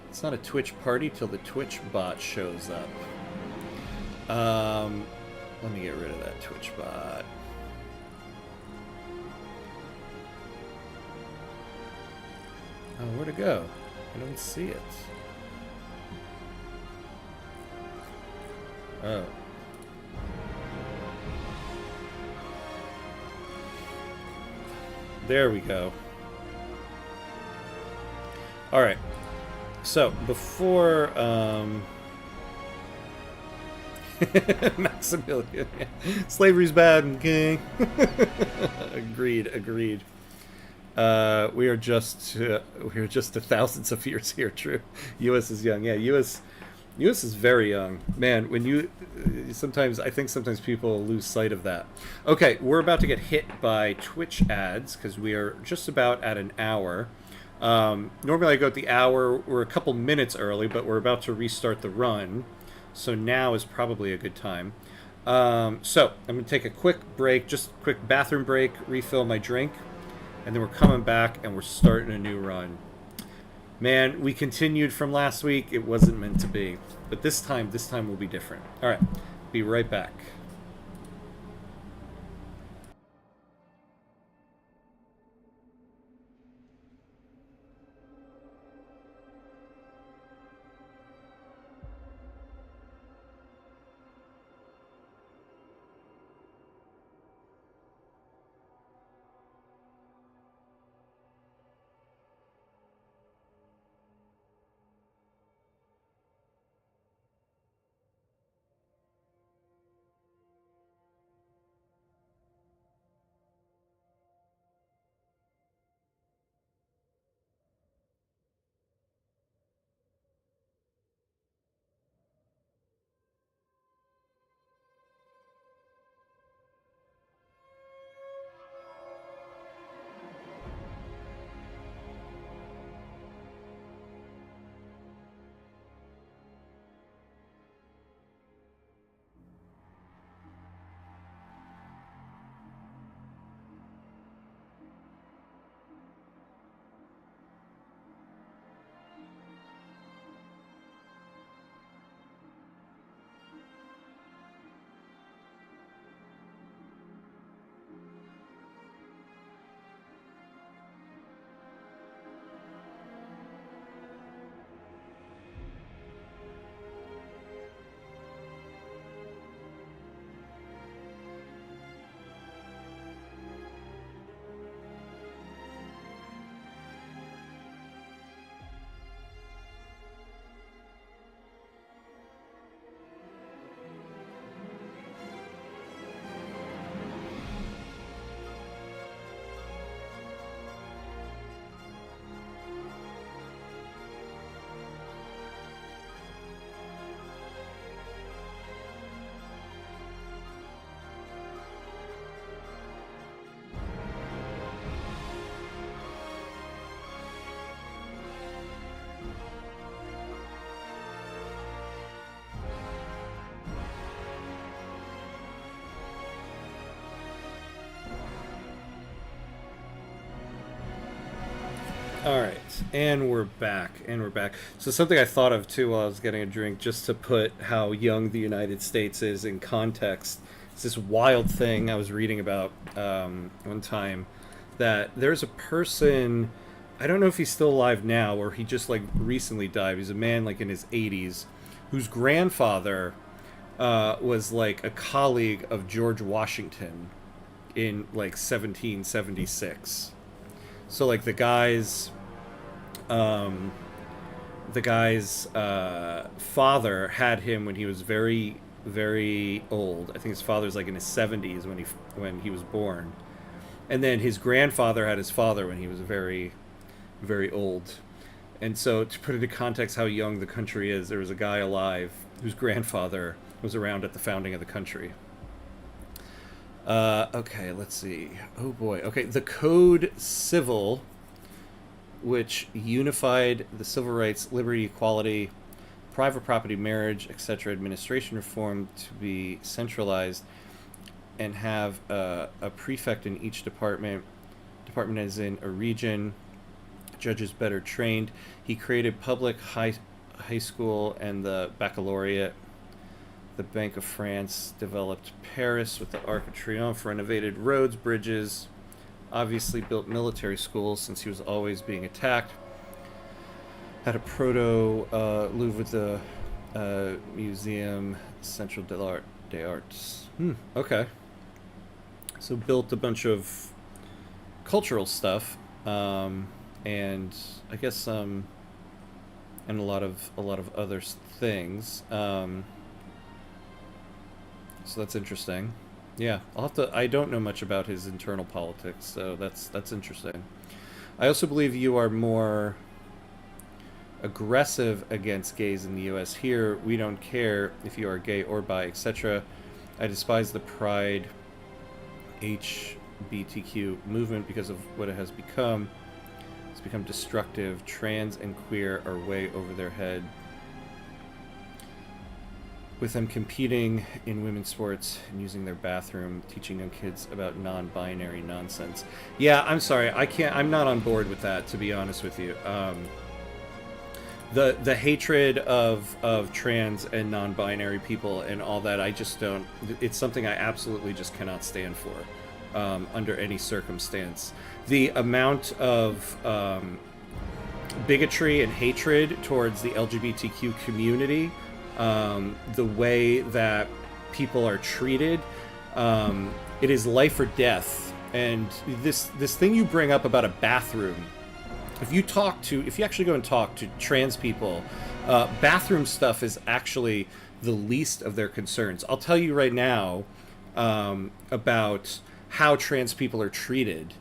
It's not a Twitch party till the Twitch bot shows up. Let me get rid of that Twitch bot. Oh, where'd it go? I don't see it. Oh. There we go. All right. So, before Maximilian, slavery's bad, okay? Agreed. We are just thousands of years here. True. U.S. is young. Yeah, U.S. is very young. Man, when you I think sometimes people lose sight of that. Okay, we're about to get hit by Twitch ads because we are just about at an hour. Normally I go at the hour. We're a couple minutes early, but we're about to restart the run. So now is probably a good time. So I'm going to take a quick break, just a quick bathroom break, refill my drink, and then we're coming back and we're starting a new run. Man, we continued from last week. It wasn't meant to be. But this time will be different. All right, be right back. All right, and we're back, So something I thought of too while I was getting a drink, just to put how young the United States is in context. It's this wild thing I was reading about one time, that there's a person, I don't know if he's still alive now or he just like recently died. He's a man like in his 80s, whose grandfather was like a colleague of George Washington in like 1776. So like the guy's father had him when he was very, very old. I think his father's like in his 70s when he was born, and then his grandfather had his father when he was very, very old. And so to put into context how young the country is, there was a guy alive whose grandfather was around at the founding of the country. Okay, let's see. Oh boy. Okay, the Code Civil, which unified the civil rights, liberty, equality, private property, marriage, etc., administration reform to be centralized and have a prefect in each department. Department as in a region. Judges better trained. He created public high school and the baccalaureate. The Bank of France developed Paris with the Arc de Triomphe, renovated roads, bridges, obviously built military schools since he was always being attacked. Had a proto Louvre with the Museum Central des Arts. Okay. So built a bunch of cultural stuff, and I guess and a lot of other things. So that's interesting. Yeah, I'll have to. I don't know much about his internal politics, so that's interesting. I also believe you are more aggressive against gays in the U.S. Here, we don't care if you are gay or bi, etc. I despise the Pride HBTQ movement because of what it has become. It's become destructive. Trans and queer are way over their head, with them competing in women's sports and using their bathroom, teaching young kids about non-binary nonsense. Yeah, I'm sorry, I'm not on board with that, to be honest with you. The hatred of trans and non-binary people and all that, I just don't. It's something I absolutely just cannot stand for, under any circumstance. The amount of bigotry and hatred towards the LGBTQ community, the way that people are treated, it is life or death. And this thing you bring up about a bathroom, if you actually go and talk to trans people, bathroom stuff is actually the least of their concerns. I'll tell you right now about how trans people are treated.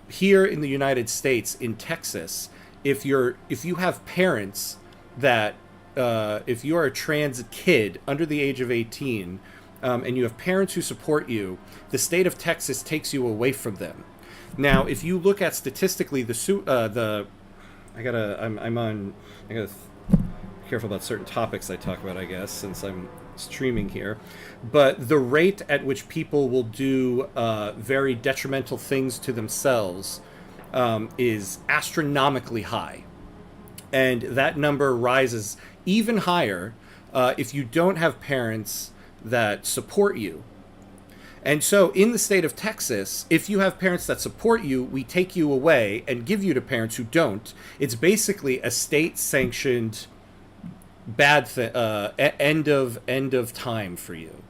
Here in the United States, in Texas, if you have parents that if you are a trans kid under the age of 18, and you have parents who support you, the state of Texas takes you away from them. Now, if you look at statistically, I gotta be careful about certain topics I talk about, I guess, since I'm streaming here. But the rate at which people will do very detrimental things to themselves is astronomically high. And that number rises even higher if you don't have parents that support you. And so in the state of Texas, if you have parents that support you, we take you away and give you to parents who don't. It's basically a state-sanctioned bad end of time for you.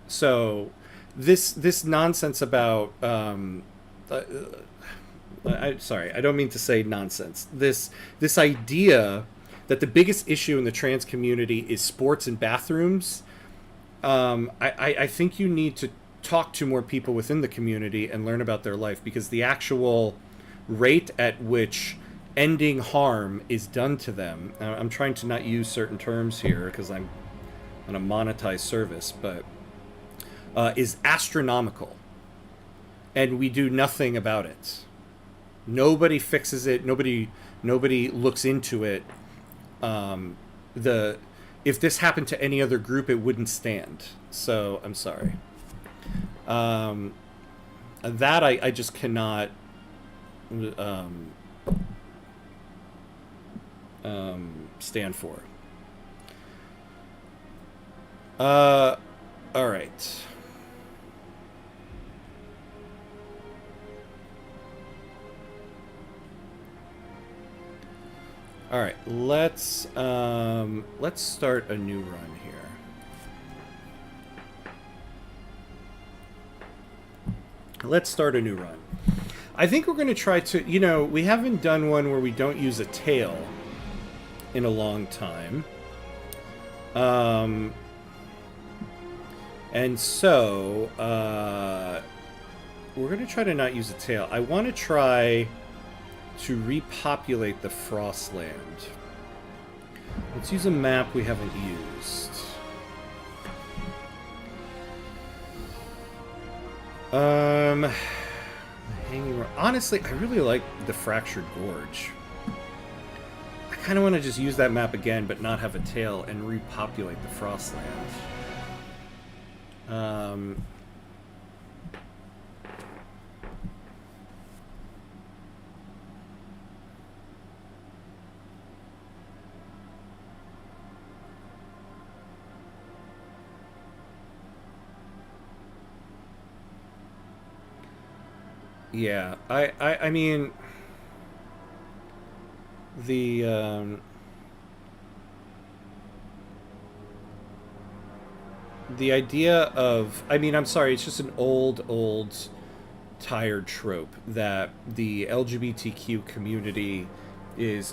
So this nonsense about sorry, I don't mean to say nonsense. This idea that the biggest issue in the trans community is sports and bathrooms, I think you need to talk to more people within the community and learn about their life, because the actual rate at which ending harm is done to them, I'm trying to not use certain terms here because I'm on a monetized service, but is astronomical. And we do nothing about it. Nobody fixes it. Nobody looks into it. If this happened to any other group, it wouldn't stand. So I'm sorry. That I just cannot stand for. All right. All right. Let's start a new run here. Let's start a new run. I think we're going to try to, you know, we haven't done one where we don't use a tail in a long time. And so, we're going to try to not use a tail. I want to try to repopulate the Frostland. Let's use a map we haven't used. Honestly, I really like the Fractured Gorge. I kind of want to just use that map again, but not have a tail and repopulate the Frostland. Yeah, I mean, the idea of, I mean, I'm sorry, it's just an old tired trope that the LGBTQ community is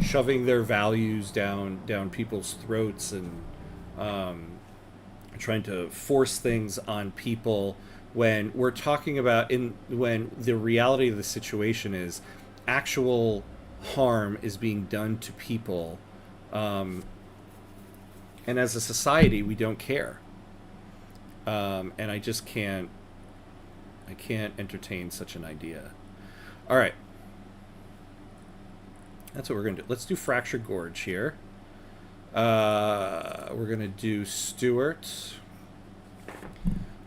shoving their values down people's throats and trying to force things on people, when we're talking about, when the reality of the situation is actual harm is being done to people, and as a society we don't care, and I just can't entertain such an idea. All right, that's what we're gonna do. Let's do Fractured Gorge here. We're gonna do Stewart.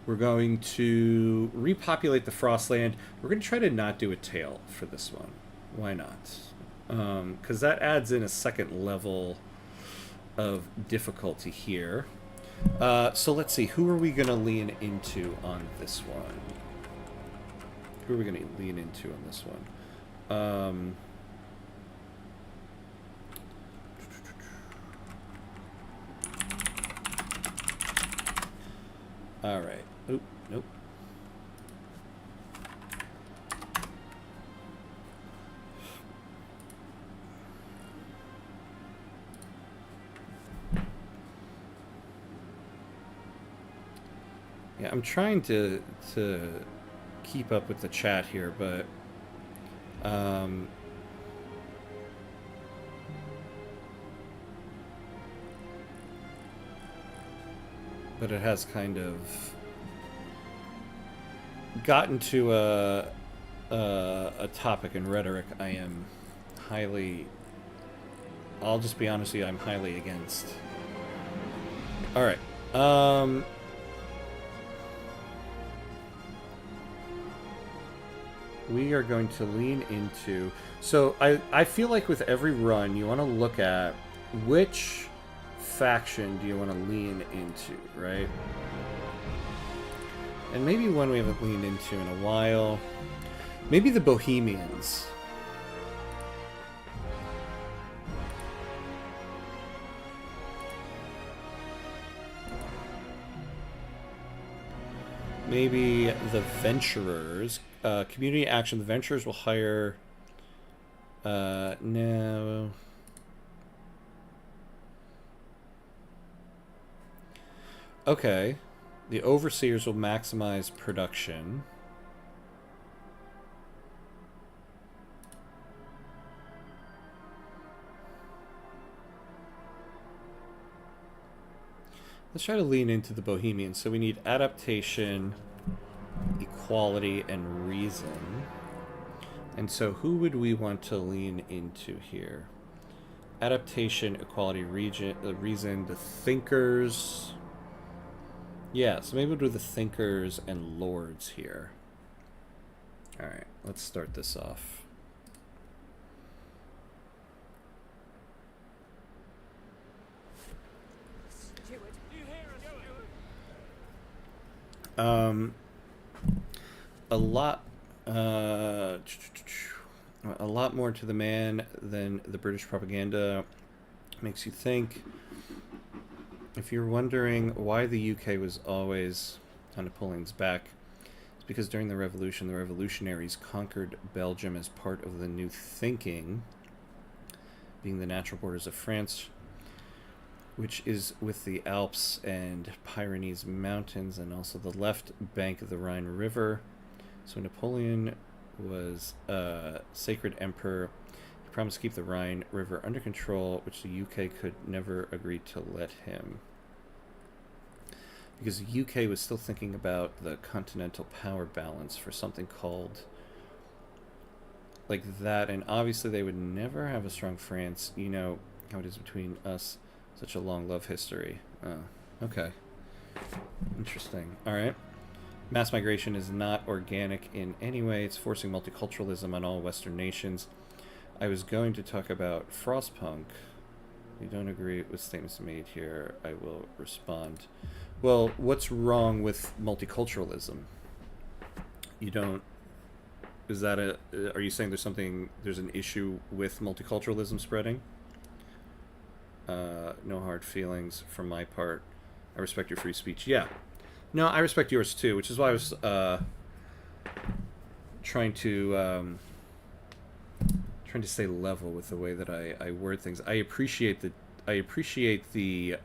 We're going to repopulate the Frostland. We're going to try to not do a tail for this one. Why not? Because that adds in a second level of difficulty here. So let's see. Who are we going to lean into on this one? Who are we going to lean into on this one? All right. Oop, nope. Yeah, I'm trying to keep up with the chat here, but it has kind of gotten to a topic and rhetoric I am highly, I'll just be honest with you, I'm highly against. All right. We are going to lean into, so I feel like with every run you want to look at which faction do you want to lean into, right? And maybe one we haven't leaned into in a while. Maybe the Bohemians. Maybe the Venturers. Community action. The Venturers will hire... no... Okay. The Overseers will maximize production. Let's try to lean into the Bohemians. So we need adaptation, equality, and reason. And so who would we want to lean into here? Adaptation, equality, reason, the Thinkers. Yeah, so maybe we'll do the Thinkers and Lords here. Alright, let's start this off. A lot, a lot more to the man than the British propaganda makes you think. If you're wondering why the UK was always on Napoleon's back, it's because during the Revolution, the revolutionaries conquered Belgium as part of the New Thinking, being the natural borders of France, which is with the Alps and Pyrenees Mountains and also the left bank of the Rhine River. So Napoleon was a sacred emperor. He promised to keep the Rhine River under control, which the UK could never agree to let him. Because the UK was still thinking about the continental power balance for something called like that, and obviously they would never have a strong France. You know how it is between us, such a long love history. Okay. Interesting. Alright. Mass migration is not organic in any way. It's forcing multiculturalism on all Western nations. I was going to talk about Frostpunk. If you don't agree with statements made here, I will respond. Well, what's wrong with multiculturalism? You don't... Is that a... Are you saying there's an issue with multiculturalism spreading? No hard feelings from my part. I respect your free speech. Yeah. No, I respect yours too, which is why I was trying to stay level with the way that I word things. I appreciate the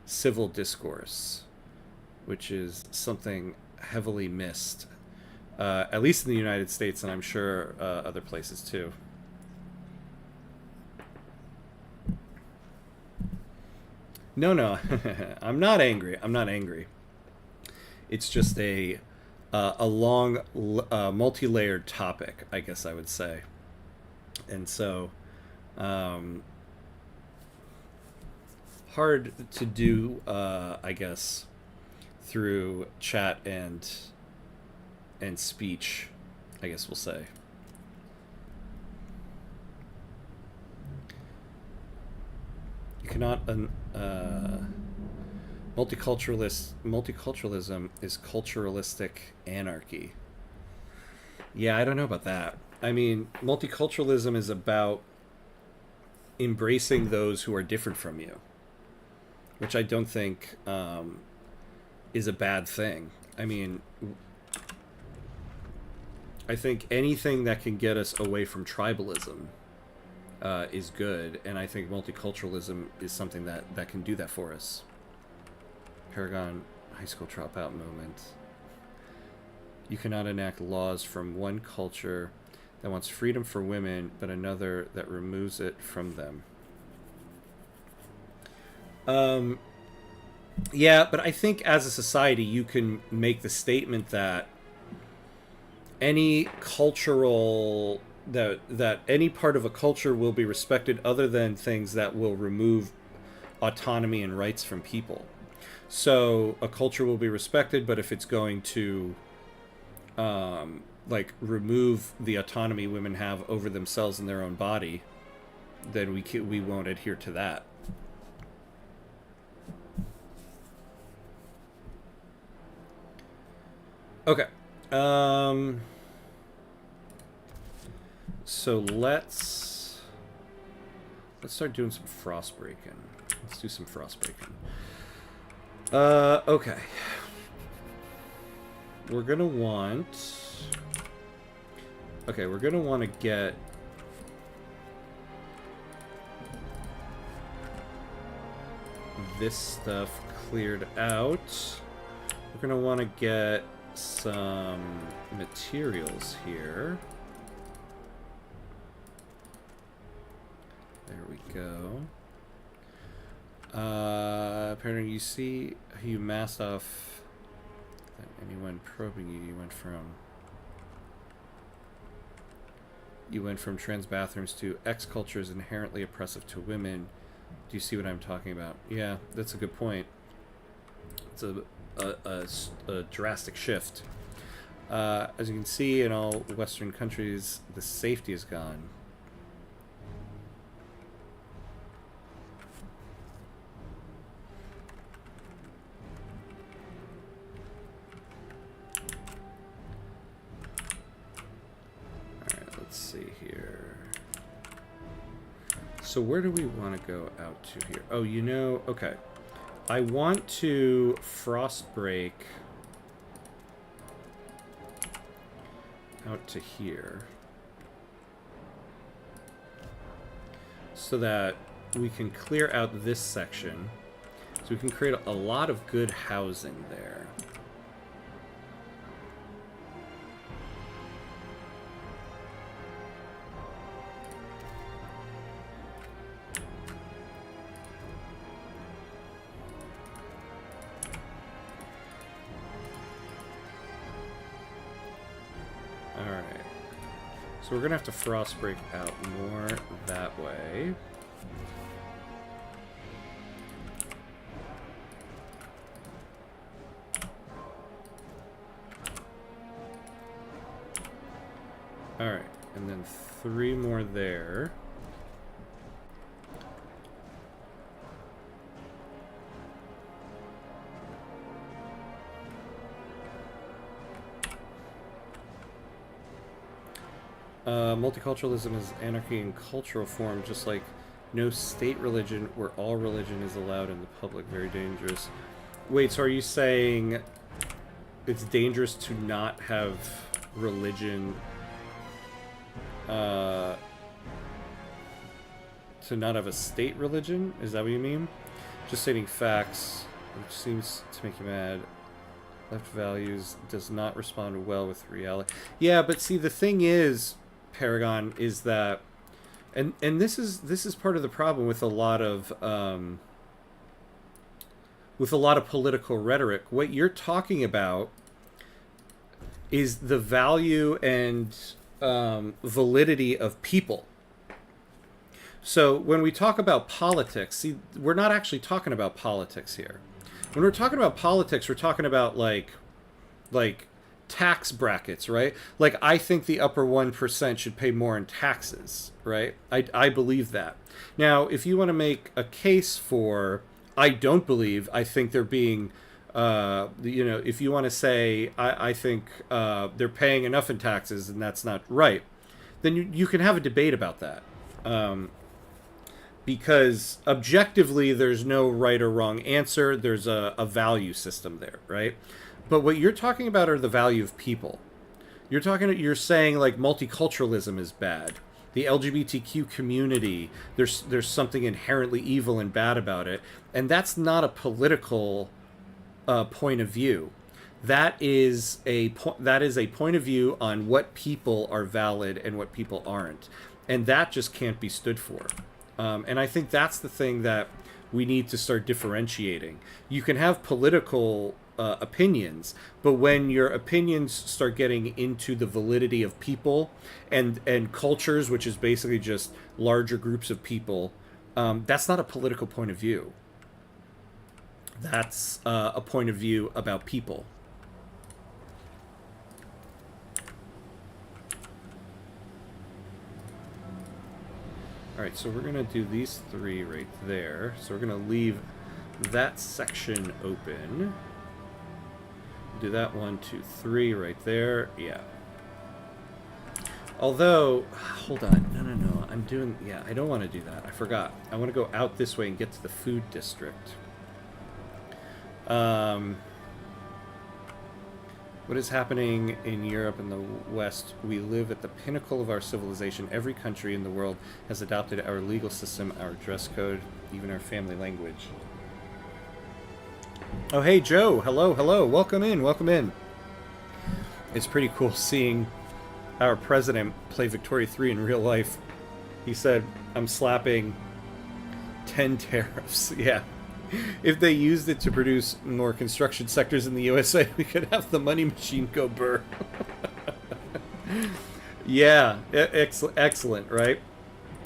civil discourse, which is something heavily missed, at least in the United States, and I'm sure other places too. No, I'm not angry. It's just a long, multi-layered topic, I guess I would say. And so, hard to do, I guess, through chat and speech, I guess we'll say. You cannot multiculturalism is culturalistic anarchy. Yeah, I don't know about that. I mean, multiculturalism is about embracing those who are different from you, which I don't think is a bad thing. I mean, I think anything that can get us away from tribalism is good, and I think multiculturalism is something that can do that for us. Paragon high school dropout moment. You cannot enact laws from one culture that wants freedom for women, but another that removes it from them. Yeah, but I think as a society you can make the statement that any cultural... that any part of a culture will be respected other than things that will remove autonomy and rights from people. So a culture will be respected, but if it's going to like remove the autonomy women have over themselves and their own body, then we won't adhere to that. Okay. So let's start doing some frost breaking. Let's do some frost breaking. Okay. We're gonna want to get this stuff cleared out. We're gonna want to get some materials here. There we go. Apparently you see you masked off anyone probing you. You went from trans bathrooms to X culture is inherently oppressive to women. Do you see what I'm talking about? Yeah, that's a good point. It's a drastic shift. As you can see, in all Western countries, the safety is gone. Alright, let's see here. So where do we want to go out to here? Oh, you know, okay. I want to frost break out to here so that we can clear out this section, so we can create a lot of good housing there. So we're going to have to frost break out more that way. Alright, and then 3 more there. Multiculturalism is anarchy in cultural form, just like no state religion where all religion is allowed in the public. Very dangerous. Wait, so are you saying it's dangerous to not have religion, to not have a state religion? Is that what you mean? Just stating facts, which seems to make you mad. Left values does not respond well with reality. Yeah, but see, the thing is, Paragon, is that, and this is part of the problem with a lot of political rhetoric. What you're talking about is the value and validity of people. So when we talk about politics, see, we're not actually talking about politics here. When we're talking about politics, we're talking about like tax brackets, right? Like, I think the upper 1% should pay more in taxes, right? I believe that. Now, if you want to make a case for, I don't believe, I think they're being, if you want to say, I think they're paying enough in taxes and that's not right, then you can have a debate about that. Because objectively, there's no right or wrong answer. There's a value system there, right? But what you're talking about are the value of people. You're saying like multiculturalism is bad. The LGBTQ community, there's something inherently evil and bad about it, and that's not a political point of view. That is a point of view on what people are valid and what people aren't, and that just can't be stood for. And I think that's the thing that we need to start differentiating. You can have political opinions, but when your opinions start getting into the validity of people and cultures, which is basically just larger groups of people, that's not a political point of view. That's a point of view about people. Alright, so we're going to do these 3 right there. So we're going to leave that section open. Do that 1, 2, 3 right there. Yeah. Although, hold on. No. I'm doing, yeah, I don't want to do that. I forgot. I want to go out this way and get to the food district. What is happening in Europe and the West? We live at the pinnacle of our civilization. Every country in the world has adopted our legal system, our dress code, even our family language. Oh, hey, Joe. Hello. Welcome in. It's pretty cool seeing our president play Victoria 3 in real life. He said, I'm slapping 10 tariffs. Yeah. If they used it to produce more construction sectors in the USA, we could have the money machine go burr. Yeah, excellent, right?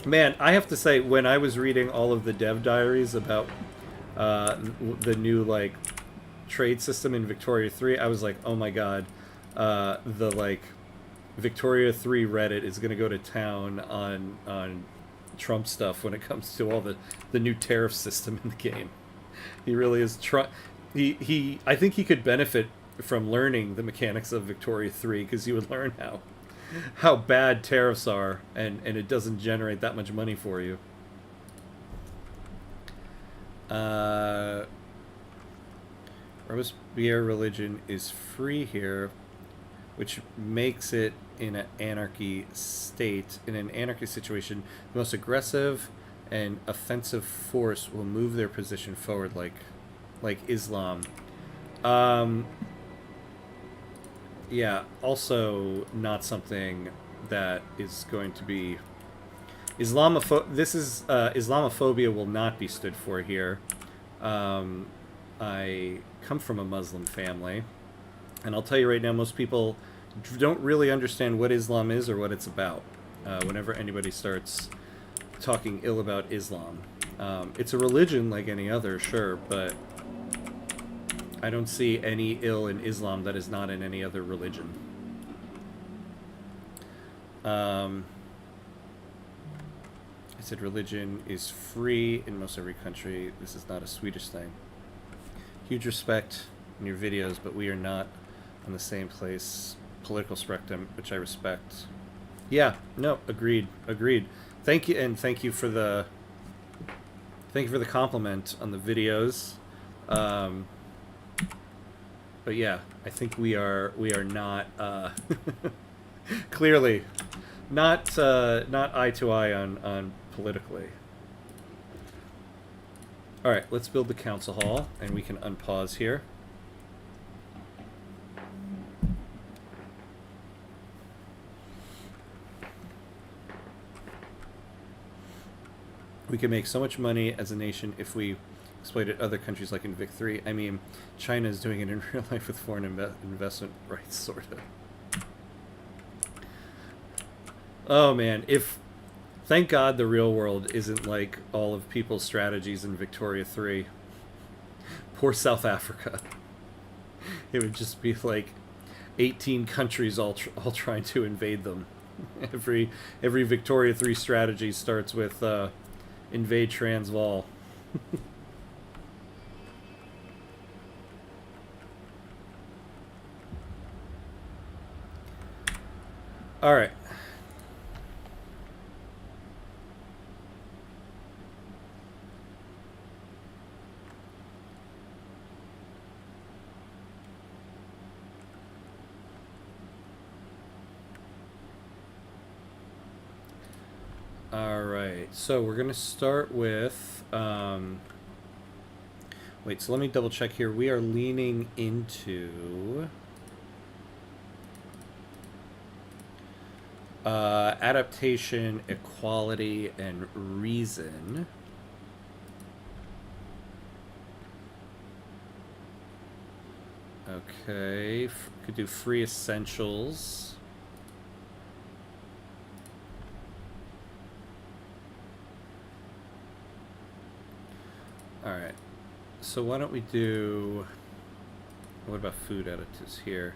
Man, I have to say, when I was reading all of the dev diaries about the new, like, trade system in Victoria 3, I was like, oh my god, the like Victoria 3 Reddit is going to go to town on Trump stuff when it comes to all the new tariff system in the game. He really is he I think he could benefit from learning the mechanics of Victoria 3, because he would learn how bad tariffs are, and it doesn't generate that much money for you. Robespierre religion is free here, which makes it in an anarchy state. In an anarchy situation, the most aggressive and offensive force will move their position forward, like Islam. Yeah, also not something that is going to be Islamophobia will not be stood for here. I come from a Muslim family, and I'll tell you right now, most people don't really understand what Islam is or what it's about. Whenever anybody starts talking ill about Islam, it's a religion like any other, sure, but I don't see any ill in Islam that is not in any other religion. I said religion is free in most every country. This is not a Swedish thing. Huge respect in your videos, but we are not on the same political spectrum, which I respect. Yeah, no, agreed. Thank you, and thank you for the compliment on the videos. But yeah, I think we are not clearly not eye to eye on politically. All right, let's build the council hall, and we can unpause here. We can make so much money as a nation if we exploited other countries like in Vic 3. I mean, China is doing it in real life with foreign investment rights, sort of. Oh man, thank God the real world isn't like all of people's strategies in Victoria 3. Poor South Africa. It would just be like 18 countries all trying to invade them. Every Victoria 3 strategy starts with invade Transvaal. All right. All right. So we're going to start with wait, so let me double check here. We are leaning into adaptation, equality, and reason. Okay, could do free essentials. Alright, so why don't we do... What about food additives here?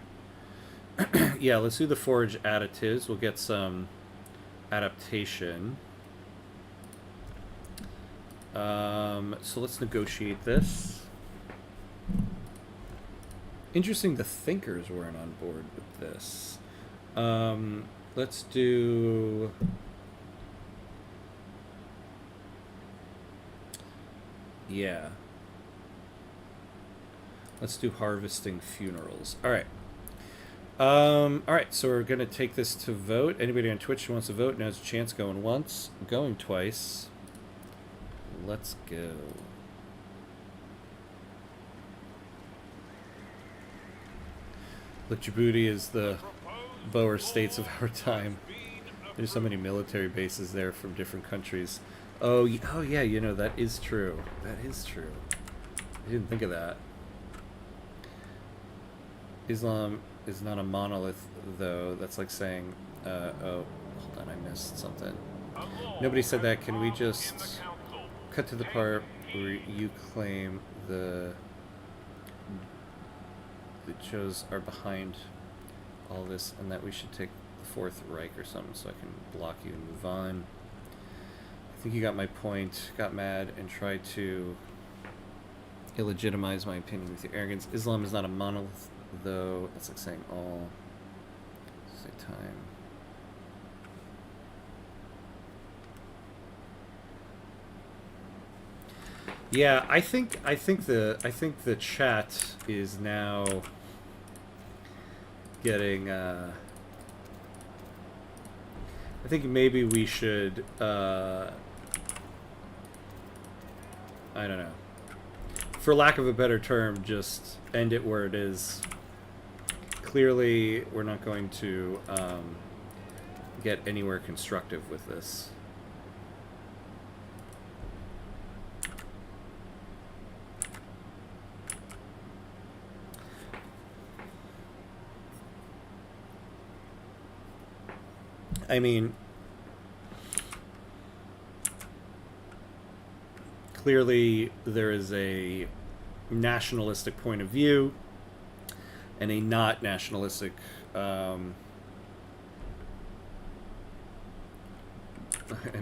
Yeah, let's do the forage additives. We'll get some adaptation. So let's negotiate this. Interesting, the thinkers weren't on board with this. Let's do... Yeah. Let's do harvesting funerals. Alright. Alright, so we're going to take this to vote. Anybody on Twitch who wants to vote now has a chance. Going once, going twice. Let's go. Look, Djibouti is the Boer states of our time. There's so many military bases there from different countries. Oh yeah, you know, that is true. That is true. I didn't think of that. Islam is not a monolith, though. That's like saying, oh, hold on, I missed something. Nobody said that. Can we just cut to the part where you claim the Chos are behind all this, and that we should take the Fourth Reich or something so I can block you and move on. I think you got my point, got mad, and tried to illegitimize my opinion with your arrogance. Islam is not a monolith, though. That's like saying all. Say time. Yeah, I think the chat is now getting. I think maybe we should. I don't know. For lack of a better term, just end it where it is. Clearly, we're not going to get anywhere constructive with this. I mean, clearly there is a nationalistic point of view and a not nationalistic in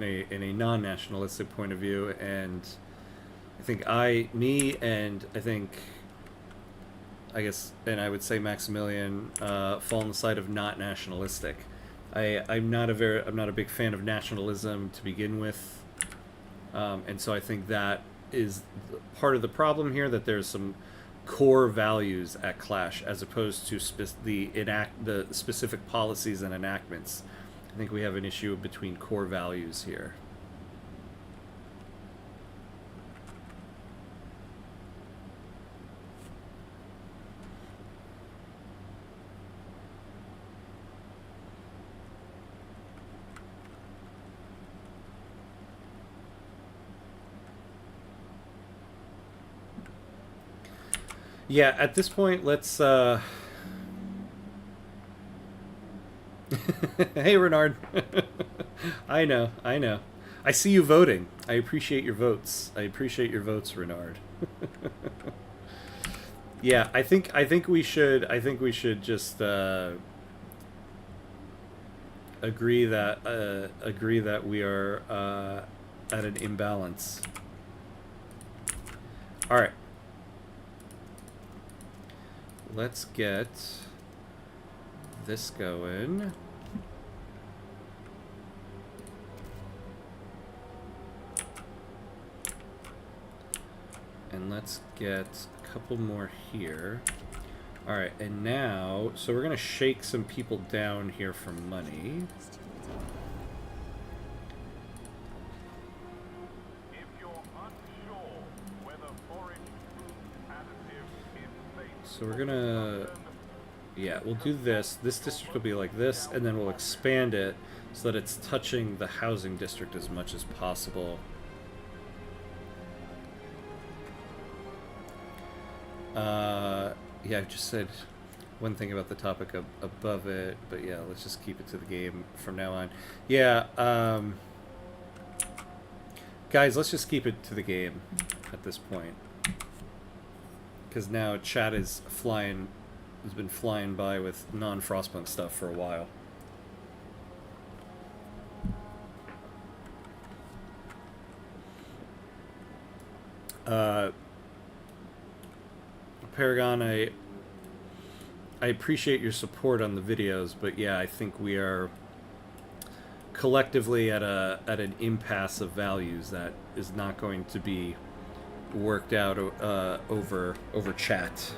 a non-nationalistic point of view, and I think I guess, and I would say Maximilian fall on the side of not nationalistic. I'm not a big fan of nationalism to begin with, and so I think that is part of the problem here, that there's some core values at clash as opposed to the specific policies and enactments. I think we have an issue between core values here. Yeah, at this point, let's... Hey, Renard. I know. I see you voting. I appreciate your votes. Renard. Yeah, I think we should just agree that we are at an imbalance. All right. Let's get this going. And let's get a couple more here. All right, and now, so we're gonna shake some people down here for money. So we're gonna, yeah, we'll do this. This district will be like this, and then we'll expand it so that it's touching the housing district as much as possible. Yeah, I just said one thing about the topic above it, but yeah, let's just keep it to the game from now on. Yeah, guys, let's just keep it to the game at this point. Because now chat has been flying by with non-Frostpunk stuff for a while. Paragon, I appreciate your support on the videos, but yeah, I think we are collectively at an impasse of values that is not going to be worked out over chat.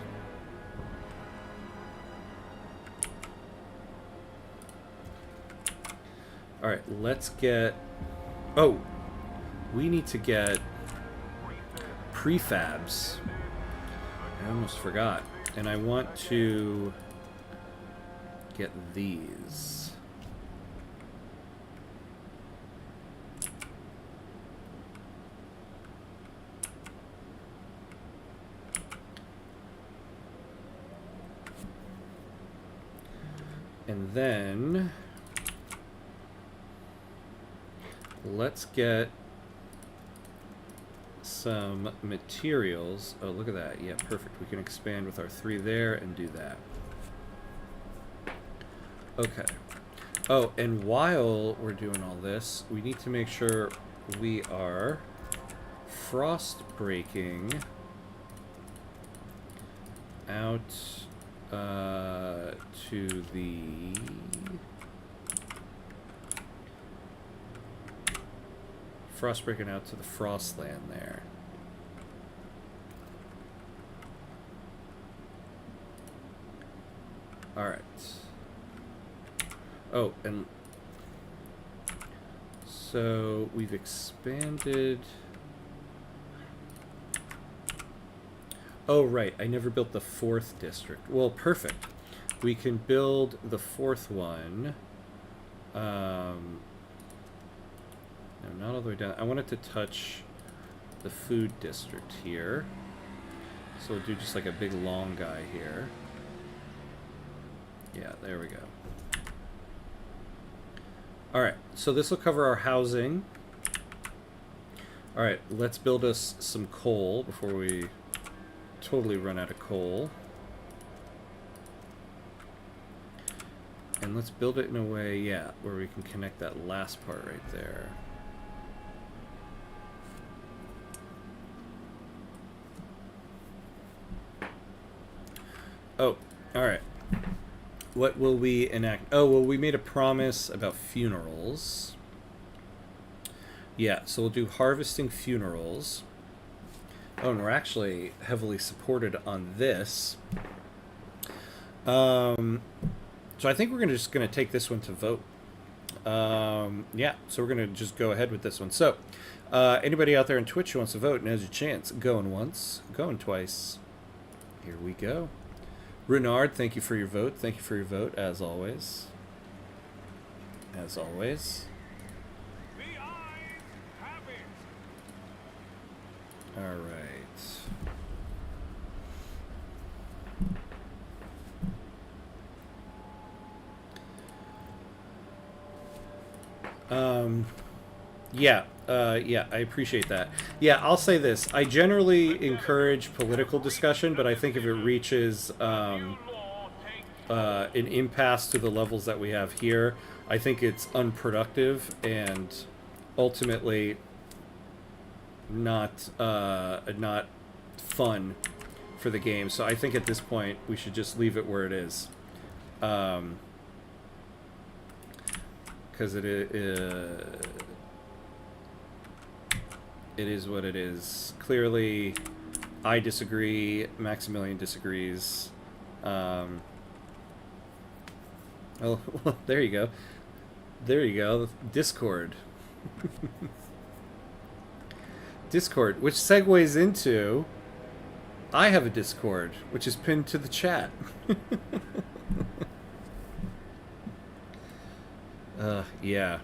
All right, let's get. Oh, we need to get prefabs. I almost forgot, and I want to get these. And then let's get some materials. Oh, look at that. Yeah, perfect. We can expand with our 3 there and do that. Okay. Oh, and while we're doing all this, we need to make sure we are frost breaking out to the frostland there. All right. Oh, and so we've expanded. Oh, right. I never built the 4th district. Well, perfect. We can build the 4th one. No, not all the way down. I want it to touch the food district here. So we'll do just like a big long guy here. Yeah, there we go. Alright, so this will cover our housing. Alright, let's build us some coal before we totally run out of coal. And let's build it in a way, yeah, where we can connect that last part right there. Oh, alright. What will we enact? Oh, well, we made a promise about funerals. Yeah, so we'll do harvesting funerals. Oh, and we're actually heavily supported on this. So I think we're just going to take this one to vote. Yeah, so we're going to just go ahead with this one. So, anybody out there on Twitch who wants to vote, now's your chance. Going once, going twice. Here we go. Renard, thank you for your vote. Thank you for your vote, as always. As always. The eyes have it. All right. Yeah, I appreciate that. Yeah, I'll say this. I generally encourage political discussion, but I think if it reaches an impasse to the levels that we have here, I think it's unproductive and ultimately not fun for the game. So I think at this point we should just leave it where it is. Because it is what it is. Clearly, I disagree. Maximilian disagrees. Oh, well, there you go. There you go. Discord. Discord, which segues into... I have a Discord, which is pinned to the chat. Yeah.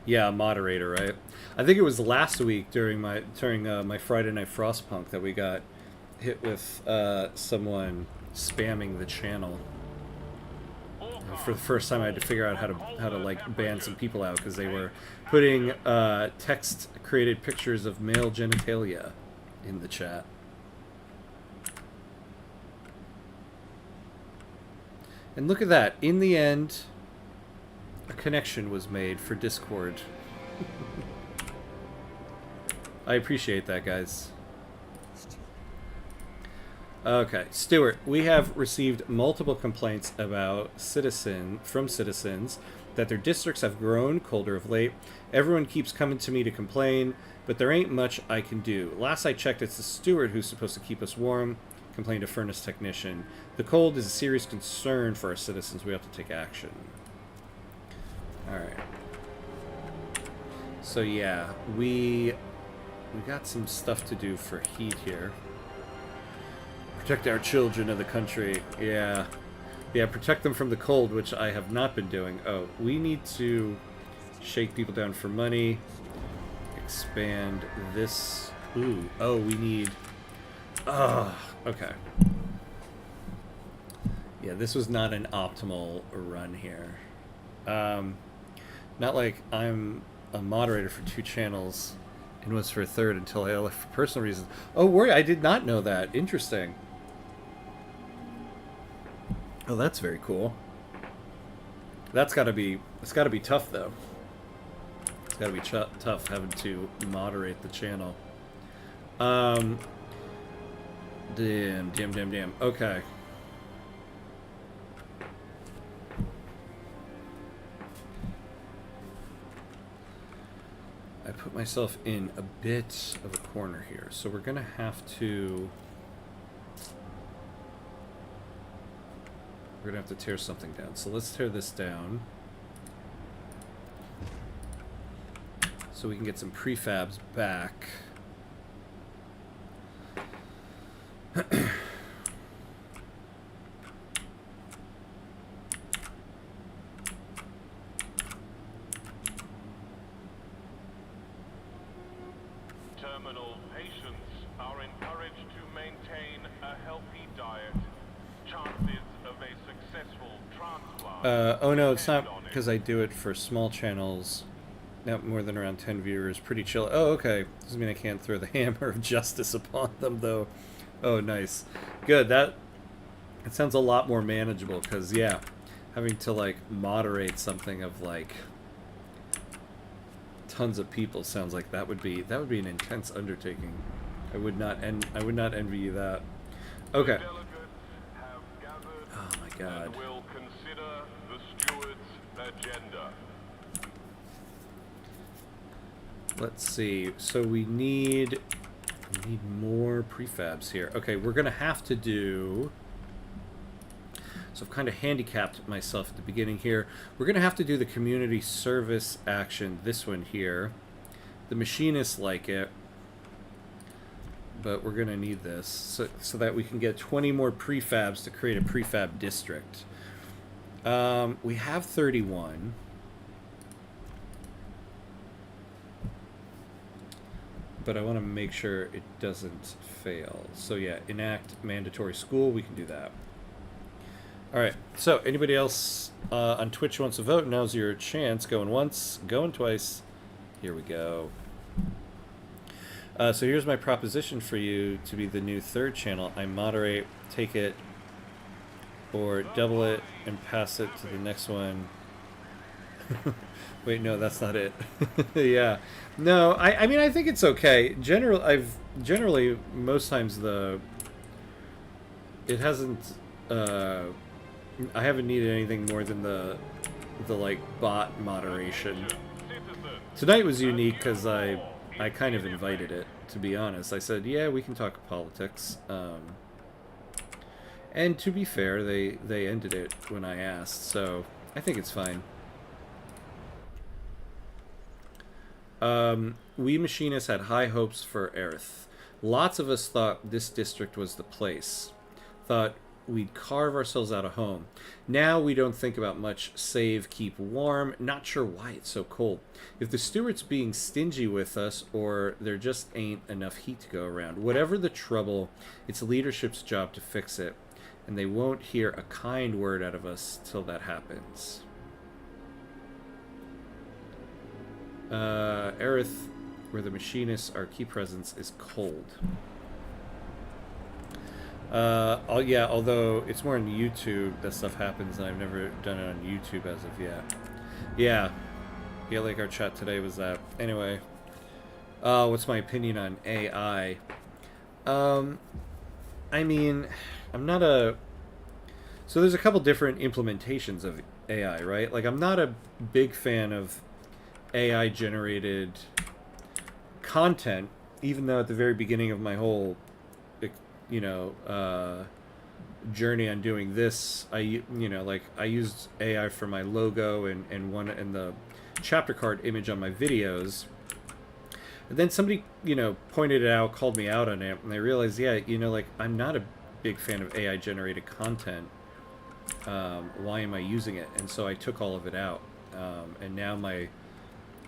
Yeah, moderator, right? I think it was last week during my Friday Night Frostpunk that we got hit with someone spamming the channel. For the first time, I had to figure out how to like ban some people out because they were putting text-created pictures of male genitalia in the chat. And look at that! In the end, a connection was made for Discord. I appreciate that, guys. Okay, Stuart, we have received multiple complaints about from citizens that their districts have grown colder of late. Everyone keeps coming to me to complain, but there ain't much I can do. Last I checked, it's the steward who's supposed to keep us warm, complained a furnace technician. The cold is a serious concern for our citizens. We have to take action. Alright. So yeah, we got some stuff to do for heat here. Protect our children of the country. Yeah. Yeah, protect them from the cold, which I have not been doing. Oh, we need to shake people down for money. Expand this. Ooh. Oh, we need... okay. Yeah, this was not an optimal run here. Not like I'm a moderator for 2 channels and was for a third until I left for personal reasons. Oh, word! I did not know that. Interesting. Oh, that's very cool. It's gotta be tough though. It's gotta be tough having to moderate the channel. Damn. Okay. I put myself in a bit of a corner here, so we're gonna have to tear something down. So let's tear this down so we can get some prefabs back. Terminal patients are encouraged to maintain a healthy diet. Chances of a successful transplant. Oh no, it's not because I do it for small channels. Not more than around 10 viewers. Pretty chill. Oh, okay. Doesn't mean I can't throw the hammer of justice upon them, though. Oh, nice. Good. It sounds a lot more manageable, because, yeah, having to, like, moderate something of, like, tons of people sounds like that would be an intense undertaking. I would not envy you that. Okay. Oh my God. We'll consider the steward's agenda. Let's see. So we need more prefabs here. Okay, we're gonna have to do. So I've kind of handicapped myself at the beginning here. We're gonna have to do the community service action. This one here. The machinists like it, but we're gonna need this so that we can get 20 more prefabs to create a prefab district. We have 31. But I want to make sure it doesn't fail. So yeah, enact mandatory school. We can do that. All right. So anybody else on Twitch who wants to vote? Now's your chance. Going once, going twice. Here we go. So here's my proposition for you to be the new 3rd channel. I moderate, take it, or double it and pass it to the next one. Wait, no, that's not it. Yeah. No, I mean, I think it's okay. Generally, most times it hasn't, I haven't needed anything more than the like, bot moderation. Tonight was unique because I kind of invited it, to be honest. I said, yeah, we can talk politics. And to be fair, they ended it when I asked, so I think it's fine. We machinists had high hopes for Aerith. Lots of us thought this district was the place. Thought we'd carve ourselves out a home. Now we don't think about much save, keep warm. Not sure why it's so cold. If the steward's being stingy with us, or there just ain't enough heat to go around. Whatever the trouble, it's leadership's job to fix it. And they won't hear a kind word out of us till that happens. Aerith, where the machinists, our key presence is cold. Yeah, although it's more on YouTube that stuff happens, and I've never done it on YouTube as of yet. Yeah, like our chat today was that. Anyway, what's my opinion on AI? I mean, I'm not a... So there's a couple different implementations of AI, right? Like, I'm not a big fan of AI-generated content, even though at the very beginning of my whole, journey on doing this, I used AI for my logo and the chapter card image on my videos. And then somebody, pointed it out, called me out on it, and I realized, yeah, I'm not a big fan of AI-generated content. Why am I using it? And so I took all of it out. And now my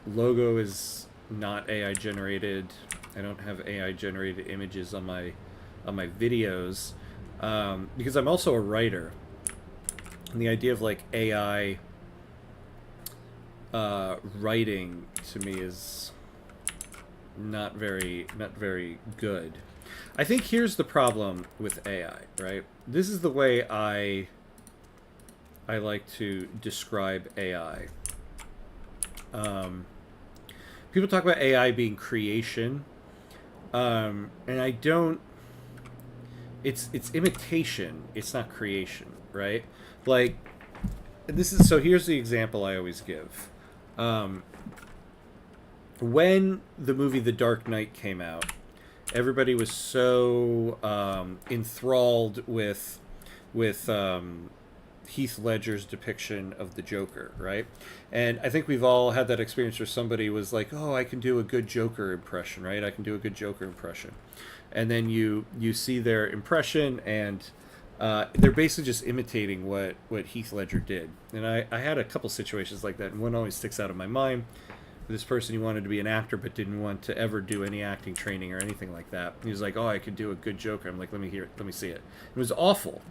logo is not AI generated. I don't have AI generated images on my videos, because I'm also a writer, and the idea of like AI writing to me is not very good. I think here's the problem with AI, right? This is the way I like to describe AI. People talk about AI being creation, and I don't. It's imitation. It's not creation, right? Like, this is so. Here's the example I always give. When the movie The Dark Knight came out, everybody was so enthralled with Heath Ledger's depiction of the Joker, right? And I think we've all had that experience where somebody was like, "Oh, I can do a good Joker impression, right? I can do a good Joker impression," and then you see their impression, and they're basically just imitating what Heath Ledger did. And I had a couple situations like that, and one always sticks out of my mind. This person, he wanted to be an actor but didn't want to ever do any acting training or anything like that. He was like, "Oh, I could do a good Joker." I'm like, "Let me hear it. Let me see it." It was awful.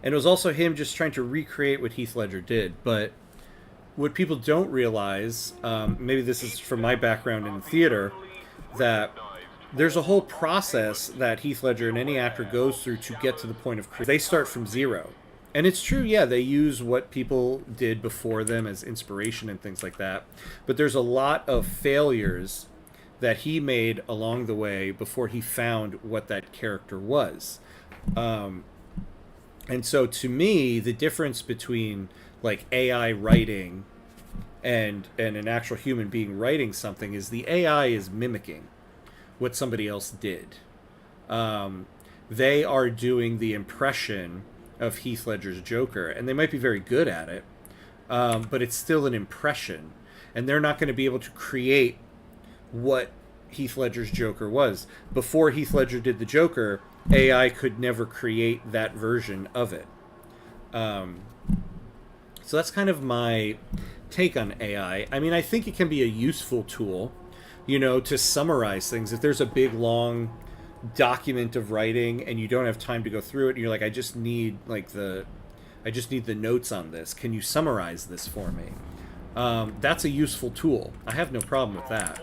And it was also him just trying to recreate what Heath Ledger did. But what people don't realize, maybe this is from my background in theater, that there's a whole process that Heath Ledger and any actor goes through to get to the point of creation. They start from zero. And it's true, yeah, they use what people did before them as inspiration and things like that. But there's a lot of failures that he made along the way before he found what that character was. And so to me, the difference between like AI writing and an actual human being writing something is the AI is mimicking what somebody else did. They are doing the impression of Heath Ledger's Joker, and they might be very good at it, but it's still an impression, and they're not going to be able to create what Heath Ledger's Joker was. Before Heath Ledger did the Joker, AI could never create that version of it. So that's kind of my take on AI. I mean, I think it can be a useful tool, you know, to summarize things. If there's a big, long document of writing and you don't have time to go through it, and you're like, I just need the notes on this. Can you summarize this for me? That's a useful tool. I have no problem with that.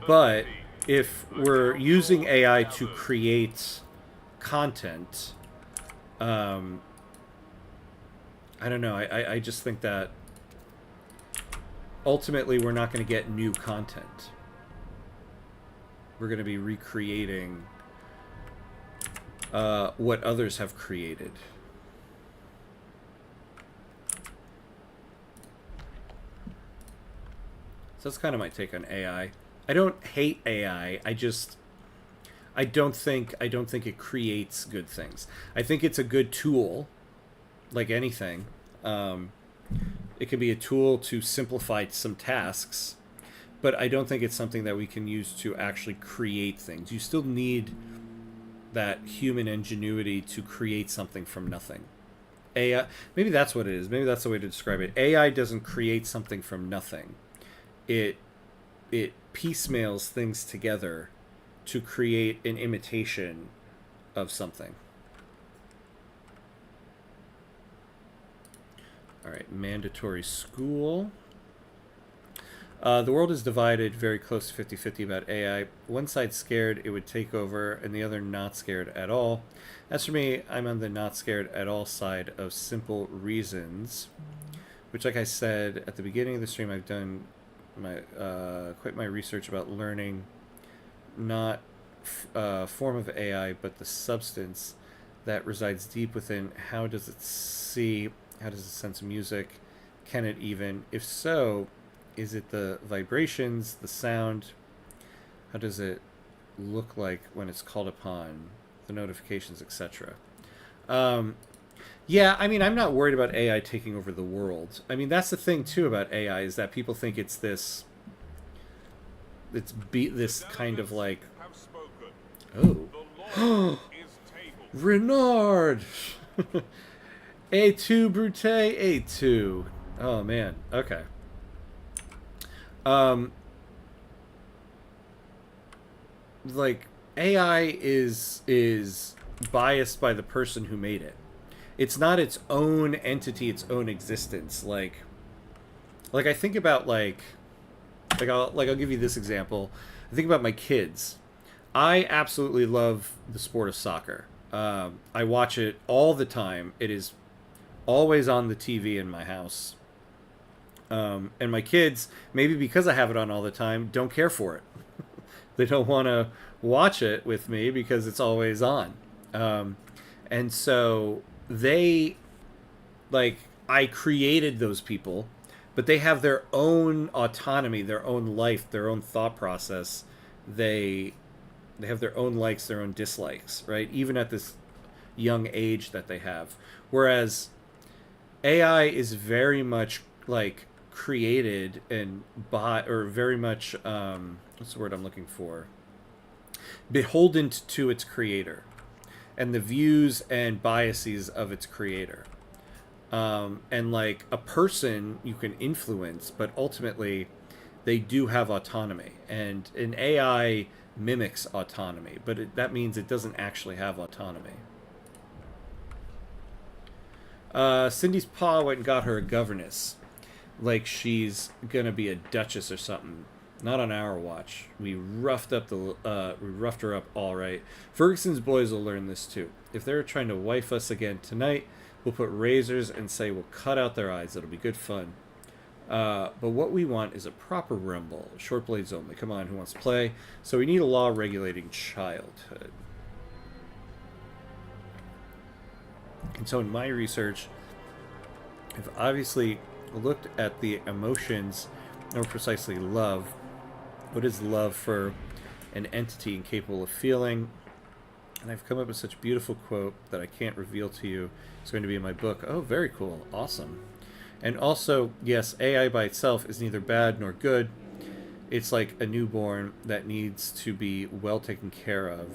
But if we're using AI to create content, I don't know. I just think that ultimately we're not going to get new content. We're going to be recreating what others have created. So that's kind of my take on AI. I don't hate AI. I don't think it creates good things. I think it's a good tool, like anything. It can be a tool to simplify some tasks, but I don't think it's something that we can use to actually create things. You still need that human ingenuity to create something from nothing. AI, maybe that's what it is. Maybe that's the way to describe it. AI doesn't create something from nothing. It piecemeals things together to create an imitation of something. All right, mandatory school. The world is divided very close to 50-50 about AI. One side scared it would take over, and the other not scared at all. As for me, I'm on the not scared at all side of simple reasons, which, like I said at the beginning of the stream, I've done quite my research about learning not form of AI, but the substance that resides deep within. How does it see? How does it sense music? Can it even? If so, is it the vibrations, the sound? How does it look like when it's called upon? The notifications, etc. Yeah, I mean, I'm not worried about AI taking over the world. I mean, that's the thing too about AI, is that people think it's this kind of like, oh, Renard, A2 Brute, A2. Oh man, okay. Like, AI is biased by the person who made it. it's not its own entity, its own existence. Like I think about I'll give you this example. I think about my kids. I absolutely love the sport of soccer. I watch it all the time. It is always on the TV in my house. And my kids, maybe because I have it on all the time, don't care for it. They don't want to watch it with me because it's always on. And so they, I created those people, but they have their own autonomy, their own life, their own thought process. They have their own likes, their own dislikes, right? Even at this young age that they have. Whereas AI is very much created and or very much what's the word I'm looking for? Beholden to its creator and the views and biases of its creator. And a person you can influence, but ultimately they do have autonomy. And an AI mimics autonomy, but that means it doesn't actually have autonomy. Cindy's pa went and got her a governess. Like she's gonna be a duchess or something. Not on our watch. We roughed her up all right. Ferguson's boys will learn this too. If they're trying to wife us again tonight, we'll put razors and say we'll cut out their eyes. It'll be good fun. But what we want is a proper rumble. Short blades only. Come on, who wants to play? So we need a law regulating childhood. And so in my research, I've obviously looked at the emotions, more precisely love. What is love for an entity incapable of feeling? And I've come up with such a beautiful quote that I can't reveal to you. It's going to be in my book. Oh, very cool. Awesome. And also, yes, AI by itself is neither bad nor good. It's like a newborn that needs to be well taken care of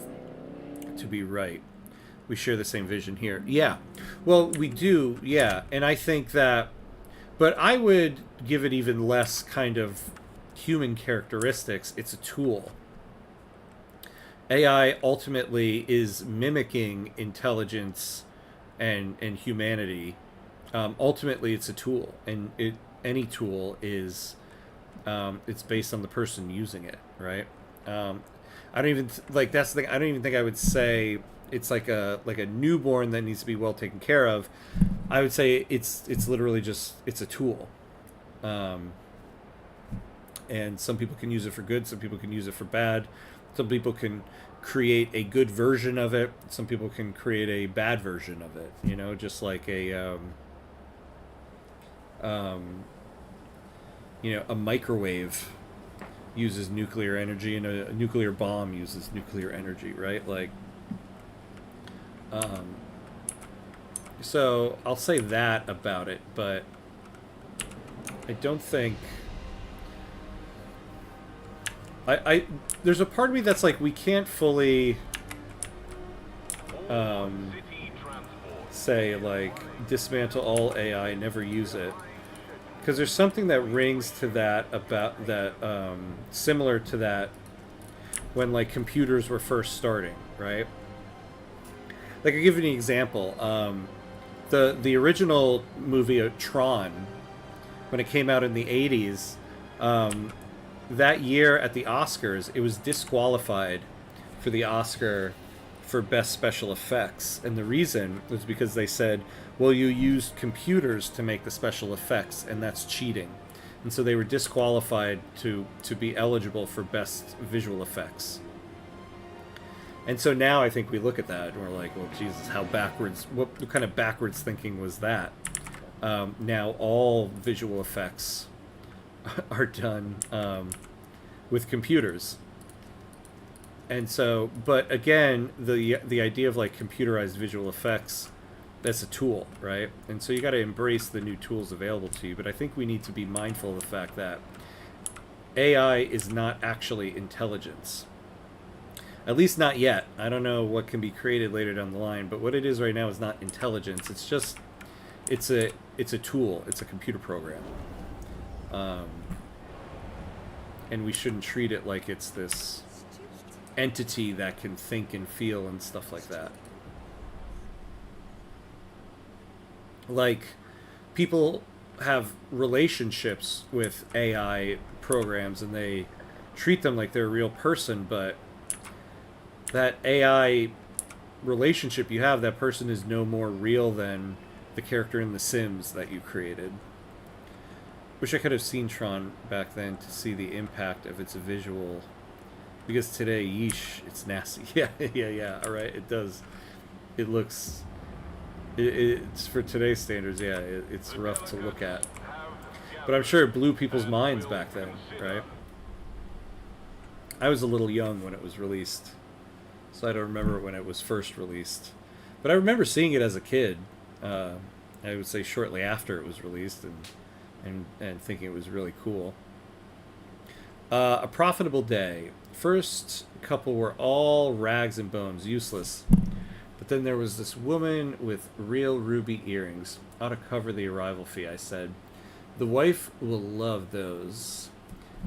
to be right. We share the same vision here. Yeah. Well, we do, yeah. And I think that... But I would give it even less kind of human characteristics. It's a tool. AI ultimately is mimicking intelligence and humanity. Ultimately, it's a tool, and any tool is it's based on the person using it, right? I don't even that's the thing. I don't even think I would say it's like a newborn that needs to be well taken care of. I would say it's literally just it's a tool. And some people can use it for good, some people can use it for bad. Some people can create a good version of it. Some people can create a bad version of it. You know, just like a a microwave uses nuclear energy, and a nuclear bomb uses nuclear energy, right? So I'll say that about it, but I don't think I there's a part of me that's like we can't fully say dismantle all AI, never use it, because there's something that rings to that about that similar to that when computers were first starting, right? I'll give you an example. The original movie Tron, when it came out in the 80s, that year at the Oscars, it was disqualified for the Oscar for Best Special Effects. And the reason was because they said, well, you used computers to make the special effects, and that's cheating. And so they were disqualified to be eligible for Best Visual Effects. And so now I think we look at that and we're like, well, Jesus, how backwards, what kind of backwards thinking was that? Now all visual effects are done with computers. And so, but again, the idea of computerized visual effects, that's a tool, right? And so you got to embrace the new tools available to you. But I think we need to be mindful of the fact that AI is not actually intelligence. At least not yet. I don't know what can be created later down the line, but what it is right now is not intelligence. It's just, it's a tool. It's a computer program. And we shouldn't treat it like it's this entity that can think and feel and stuff like that. like people have relationships with AI programs and they treat them like they're a real person, but that AI relationship you have, that person is no more real than the character in The Sims that you created. Wish I could have seen Tron back then to see the impact of its visual. Because today, yeesh, it's nasty. Yeah. All right, it does. It looks. It's for today's standards. Yeah, it's rough to look at. But I'm sure it blew people's minds back then, right? I was a little young when it was released, so I don't remember it when it was first released. But I remember seeing it as a kid. I would say shortly after it was released, and thinking it was really cool. A profitable day. First couple were all rags and bones, useless. But then there was this woman with real ruby earrings. Ought to cover the arrival fee, I said. The wife will love those.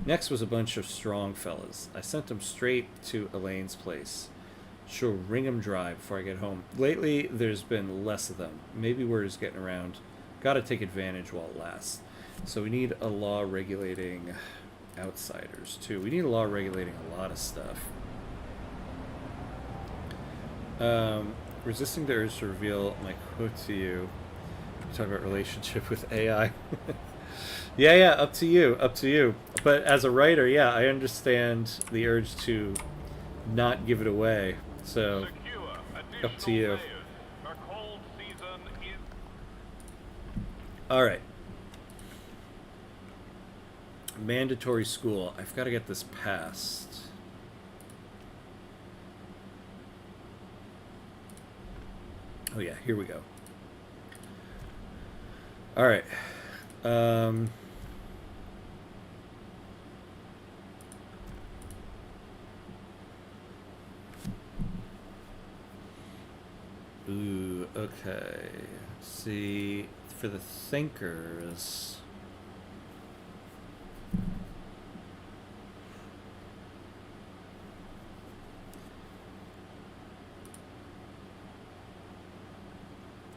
Next was a bunch of strong fellas. I sent them straight to Elaine's place. She'll wring 'em dry before I get home. Lately, there's been less of them. Maybe word is getting around. Gotta take advantage while it lasts. So we need a law regulating outsiders, too. We need a law regulating a lot of stuff. Resisting the urge to reveal my quote to you. Talk about relationship with AI. Yeah, up to you. But as a writer, yeah, I understand the urge to not give it away. So, up to you. Alright. Mandatory school. I've got to get this passed. Oh yeah, here we go. Alright. Ooh, okay. See, for the thinkers...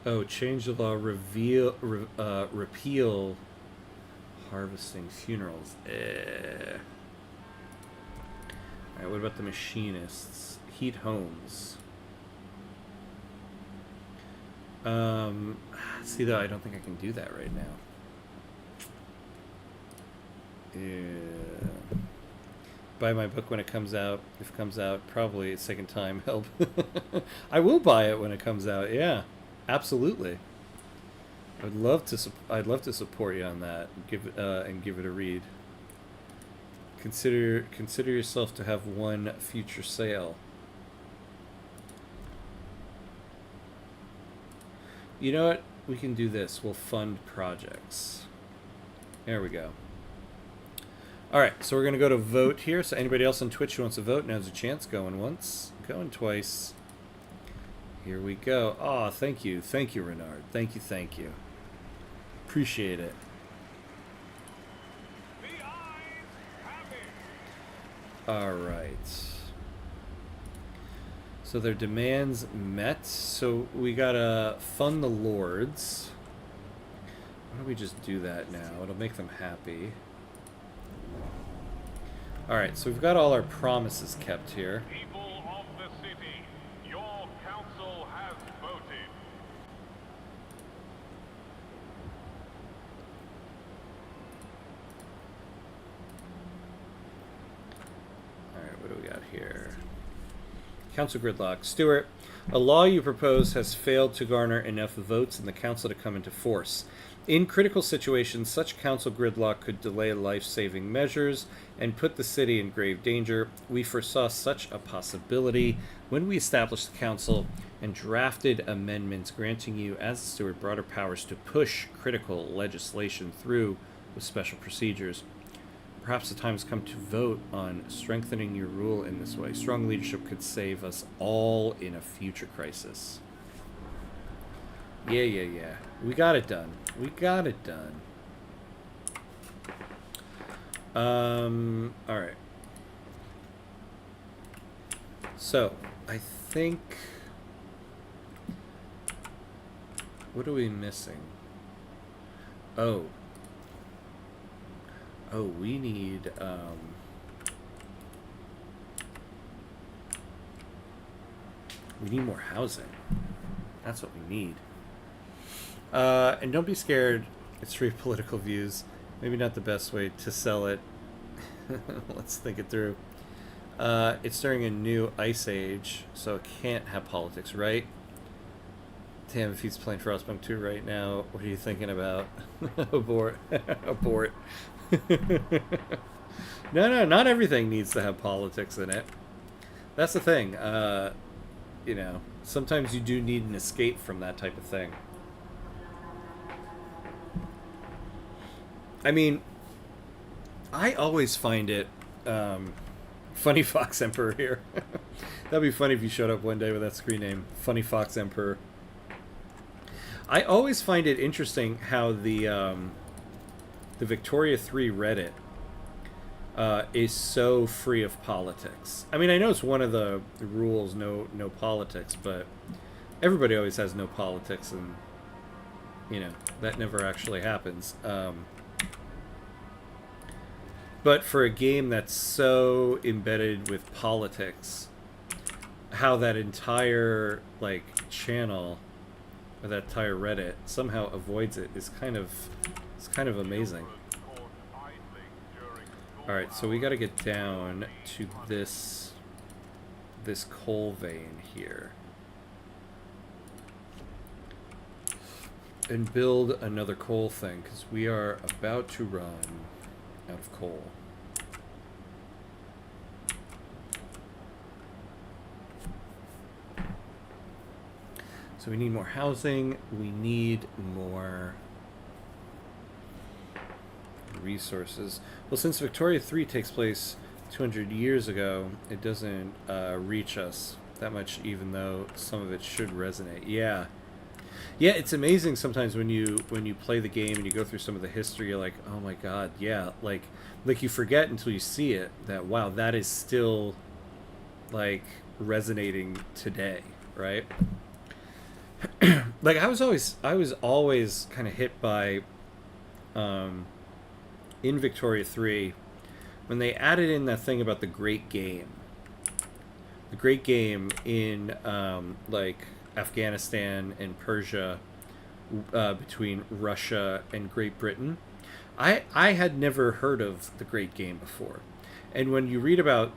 Oh, change the law, repeal harvesting funerals. Alright, what about the machinists? Heat homes. See, though, I don't think I can do that right now. Yeah. Buy my book when it comes out. If it comes out, probably a second time help. I will buy it when it comes out, yeah. Absolutely. I'd love to support you on that. Give it a read. Consider yourself to have one future sale. You know what? We can do this. We'll fund projects. There we go. Alright, so we're going to go to vote here. So anybody else on Twitch who wants to vote, now's a chance. Going once, going twice. Here we go. Oh, thank you. Thank you, Renard. Thank you. Appreciate it. Alright. So their demands met. So we gotta fund the lords. Why don't we just do that now? It'll make them happy. Alright, so we've got all our promises kept here. People of the city, your council has voted. Alright, what do we got here? Council gridlock. Stewart, a law you propose has failed to garner enough votes in the council to come into force. In critical situations, such council gridlock could delay life-saving measures and put the city in grave danger. We foresaw such a possibility when we established the council and drafted amendments granting you, as the steward, broader powers to push critical legislation through with special procedures. Perhaps the time has come to vote on strengthening your rule in this way. Strong leadership could save us all in a future crisis. Yeah. We got it done. Alright. So, I think What are we missing? Oh. Oh, we need, we need more housing. That's what we need. And don't be scared. It's free political views. Maybe not the best way to sell it. Let's think it through. It's during a new ice age, so it can't have politics, right? Damn, if he's playing Frostpunk 2 right now, what are you thinking about? Abort. Abort. No, not everything needs to have politics in it. That's the thing. You know, sometimes you do need an escape from that type of thing. I mean, I always find it Funny Fox Emperor here. That'd be funny if you showed up one day with that screen name, Funny Fox Emperor. I always find it interesting how the Victoria 3 Reddit is so free of politics. I mean, I know it's one of the rules, no politics, but everybody always has no politics, and you know that never actually happens. But for a game that's so embedded with politics, how that entire like channel or that entire Reddit somehow avoids it is kind of amazing. All right, so we got to get down to this coal vein here and build another coal thing because we are about to run out of coal. So we need more housing, we need more resources. Well, since Victoria 3 takes place 200 years ago, it doesn't reach us that much, even though some of it should resonate. Yeah. Yeah, it's amazing sometimes when you play the game and you go through some of the history, you're like, oh my god, yeah, like you forget until you see it that wow, that is still like resonating today, right? Like I was always kind of hit by in Victoria 3 when they added in that thing about the Great Game. The Great Game in like Afghanistan and Persia, between Russia and Great Britain. I had never heard of the Great Game before. And when you read about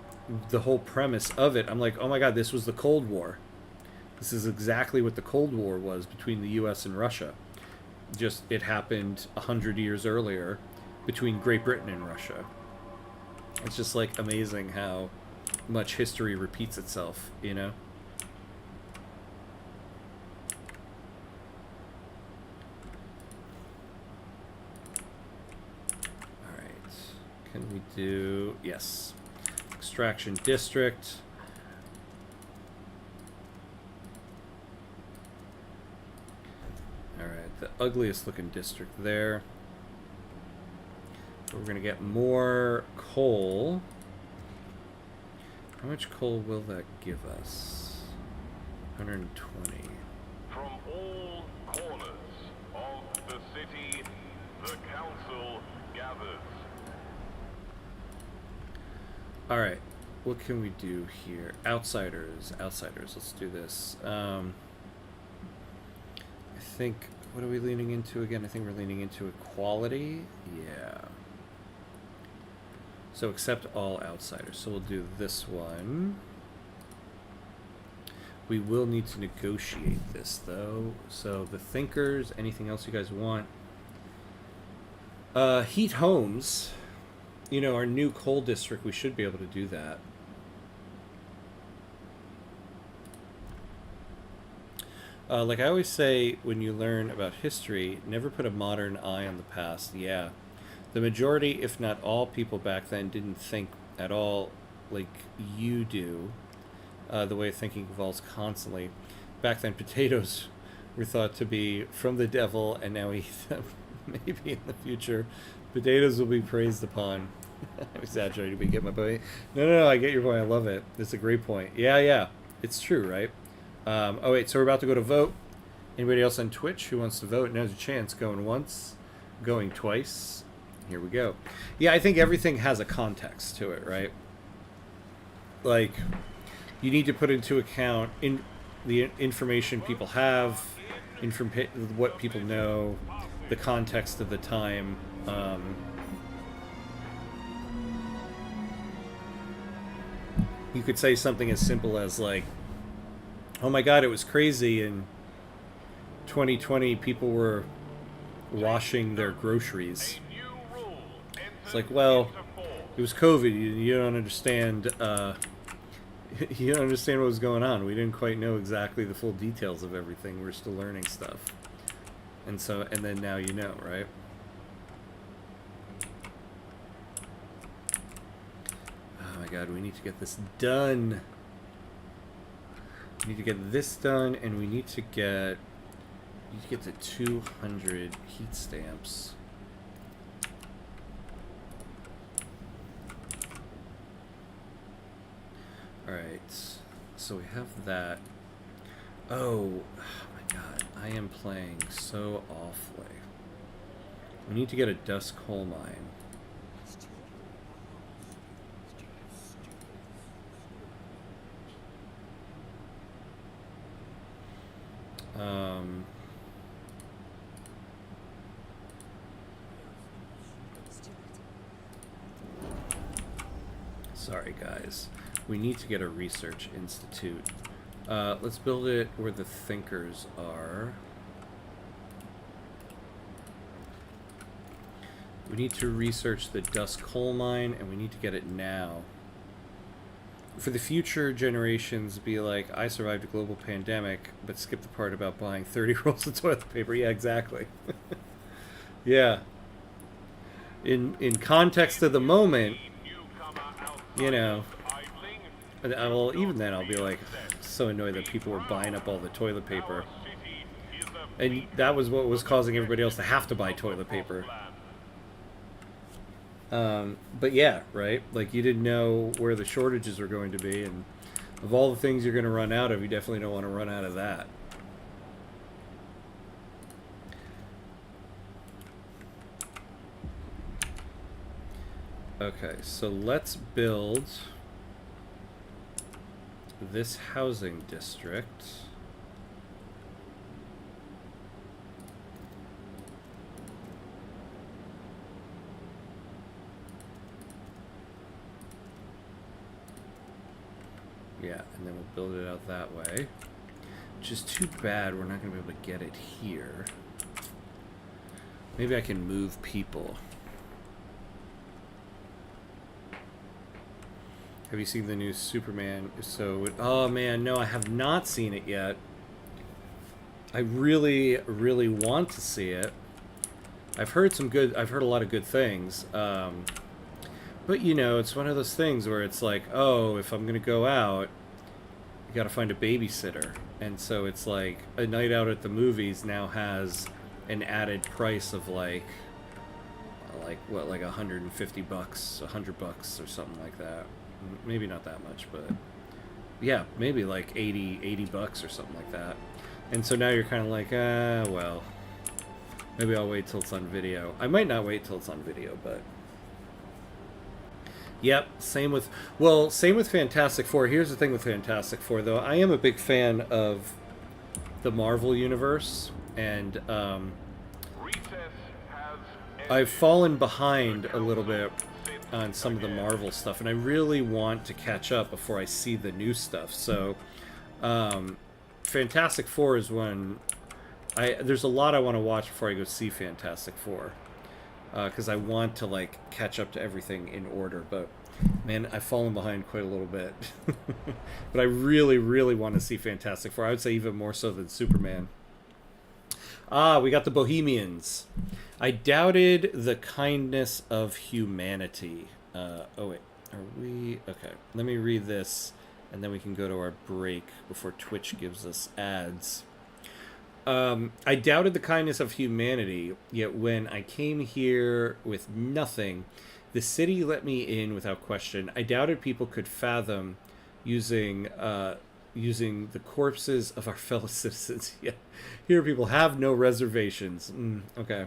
the whole premise of it, I'm like, oh my god, this was the Cold War. This is exactly what the Cold War was between the US and Russia. Just it happened 100 years earlier between Great Britain and Russia. It's just like amazing how much history repeats itself, you know? Can we do... Yes. Extraction district. Alright, the ugliest looking district there. We're going to get more coal. How much coal will that give us? 120. From all corners of the city, the council gathers. Alright, what can we do here? Outsiders, let's do this. I think, what are we leaning into again? I think we're leaning into equality. Yeah. So accept all outsiders. So we'll do this one. We will need to negotiate this though. So the thinkers, anything else you guys want? Heat homes. You know, our new coal district, we should be able to do that. Like I always say when you learn about history, never put a modern eye on the past. Yeah. The majority, if not all people back then didn't think at all like you do. The way thinking evolves constantly. Back then, potatoes were thought to be from the devil, and now we eat them. Maybe in the future, potatoes will be praised upon. I'm exaggerating, but you get my point. No, I get your point. I love it. It's a great point. Yeah, it's true, right? Oh wait, so we're about to go to vote. Anybody else on Twitch who wants to vote? Now's a chance. Going once, going twice. Here we go. Yeah, I think everything has a context to it, right? Like, you need to put into account the information people have, what people know, the context of the time. You could say something as simple as like, oh my god, it was crazy in 2020 people were washing their groceries. It's like, well, it was COVID. You don't understand. You don't understand what was going on. We didn't quite know exactly the full details of everything. We're still learning stuff, and then now you know, right? Oh my god, we need to get this done. We need to get this done, and we need to get to 200 heat stamps. Alright, so we have that. Oh my god, I am playing so awfully. We need to get a dust coal mine. Sorry guys. We need to get a research institute. Let's build it where the thinkers are. We need to research the dust coal mine, and we need to get it now. For the future generations, be like, I survived a global pandemic, but skip the part about buying 30 rolls of toilet paper. Yeah, exactly. Yeah. In context of the moment, you know, well, even then I'll be like, so annoyed that people were buying up all the toilet paper. And that was what was causing everybody else to have to buy toilet paper. But yeah, right? Like, you didn't know where the shortages were going to be, and of all the things you're going to run out of, you definitely don't want to run out of that. Okay, so let's build this housing district. Yeah, and then we'll build it out that way. Which is too bad we're not going to be able to get it here. Maybe I can move people. Have you seen the new Superman? Oh man, no, I have not seen it yet. I really, really want to see it. I've heard a lot of good things. But you know, it's one of those things where it's like, oh, if I'm gonna go out, you gotta find a babysitter. And so it's like, a night out at the movies now has an added price of like what, like $150, $100 or something like that. Maybe not that much, but yeah, maybe like 80 bucks or something like that. And so now you're kind of like, well, maybe I'll wait till it's on video. I might not wait till it's on video, but yep, same with Fantastic Four. Here's the thing with Fantastic Four, though. I am a big fan of the Marvel universe, and I've fallen behind a little bit on some of the Marvel stuff, and I really want to catch up before I see the new stuff. So Fantastic Four is one there's a lot I want to watch before I go see Fantastic Four, because I want to like catch up to everything in order. But man, I've fallen behind quite a little bit. But I really, really want to see Fantastic Four. I would say even more so than Superman. We got the Bohemians. I doubted the kindness of humanity. Oh wait, are we? Okay, let me read this, and then we can go to our break before Twitch gives us ads. I doubted the kindness of humanity, yet when I came here with nothing, the city let me in without question. I doubted people could fathom using using the corpses of our fellow citizens. Yeah. Here people have no reservations. Okay.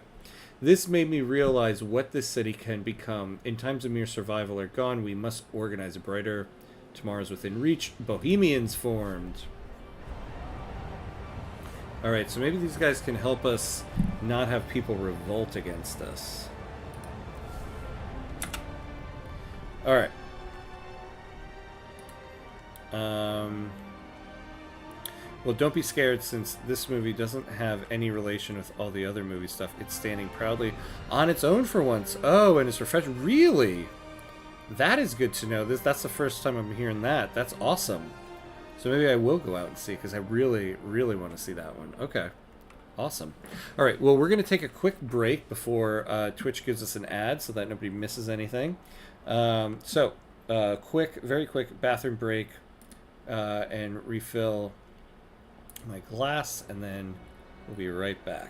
This made me realize what this city can become. In times of mere survival are gone, we must organize a brighter tomorrow's within reach. Bohemians formed. Alright, so maybe these guys can help us not have people revolt against us. Alright. Well, don't be scared, since this movie doesn't have any relation with all the other movie stuff. It's standing proudly on its own for once. Oh, and it's refreshed. Really? That is good to know. That's the first time I'm hearing that. That's awesome. So maybe I will go out and see, because I really, really want to see that one. Okay. Awesome. All right, well, we're going to take a quick break before Twitch gives us an ad so that nobody misses anything. Very quick bathroom break and refill my glass, and then we'll be right back.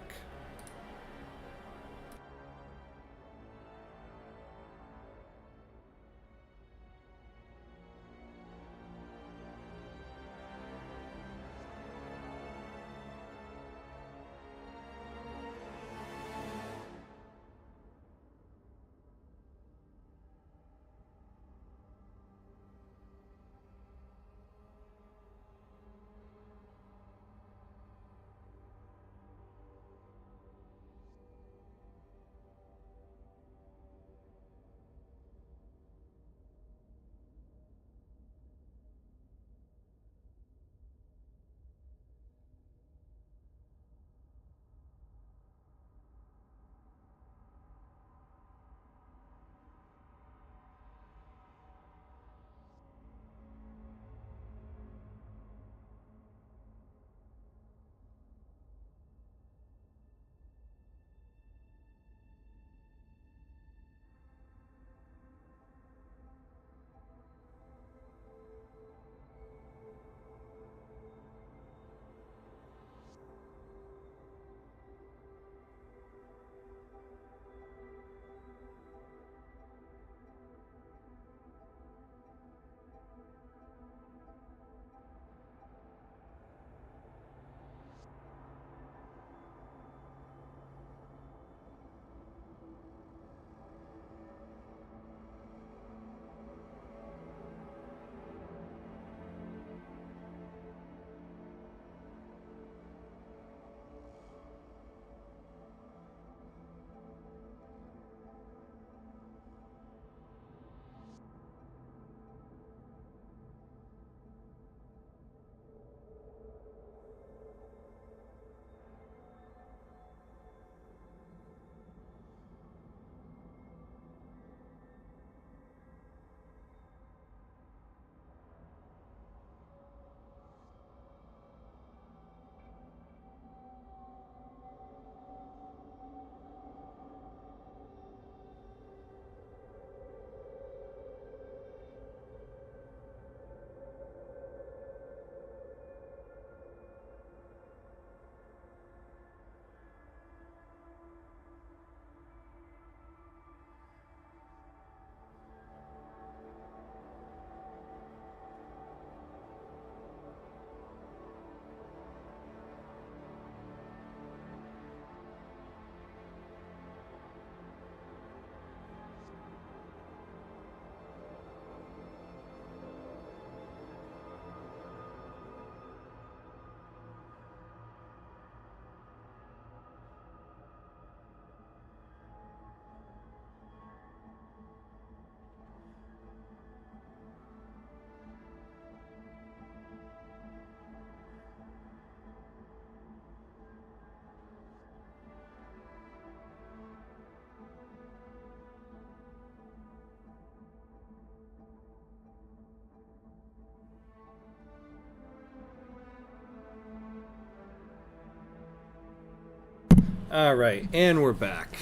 All right, and we're back.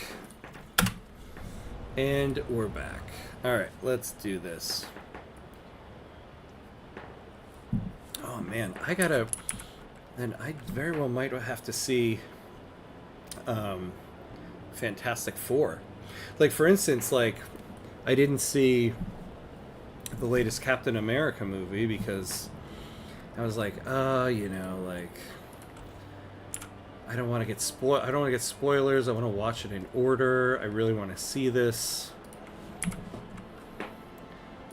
And we're back. All right, let's do this. Oh man, then I very well might have to see Fantastic Four. Like, for instance, like, I didn't see the latest Captain America movie because I was like, you know, like, I don't want to get I don't want to get spoilers. I want to watch it in order. I really want to see this.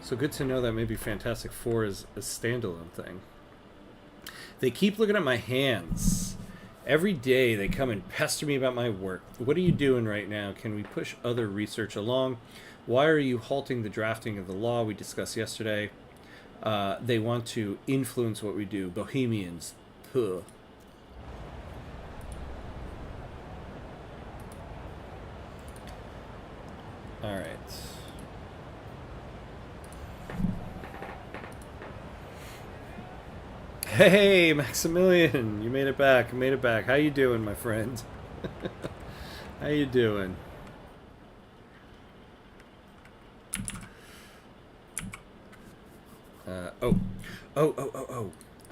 So good to know that maybe Fantastic Four is a standalone thing. They keep looking at my hands. Every day they come and pester me about my work. What are you doing right now? Can we push other research along? Why are you halting the drafting of the law we discussed yesterday? They want to influence what we do. Bohemians. Puh. Alright. Hey, Maximilian! You made it back. You made it back. How you doing, my friend? How you doing? Oh.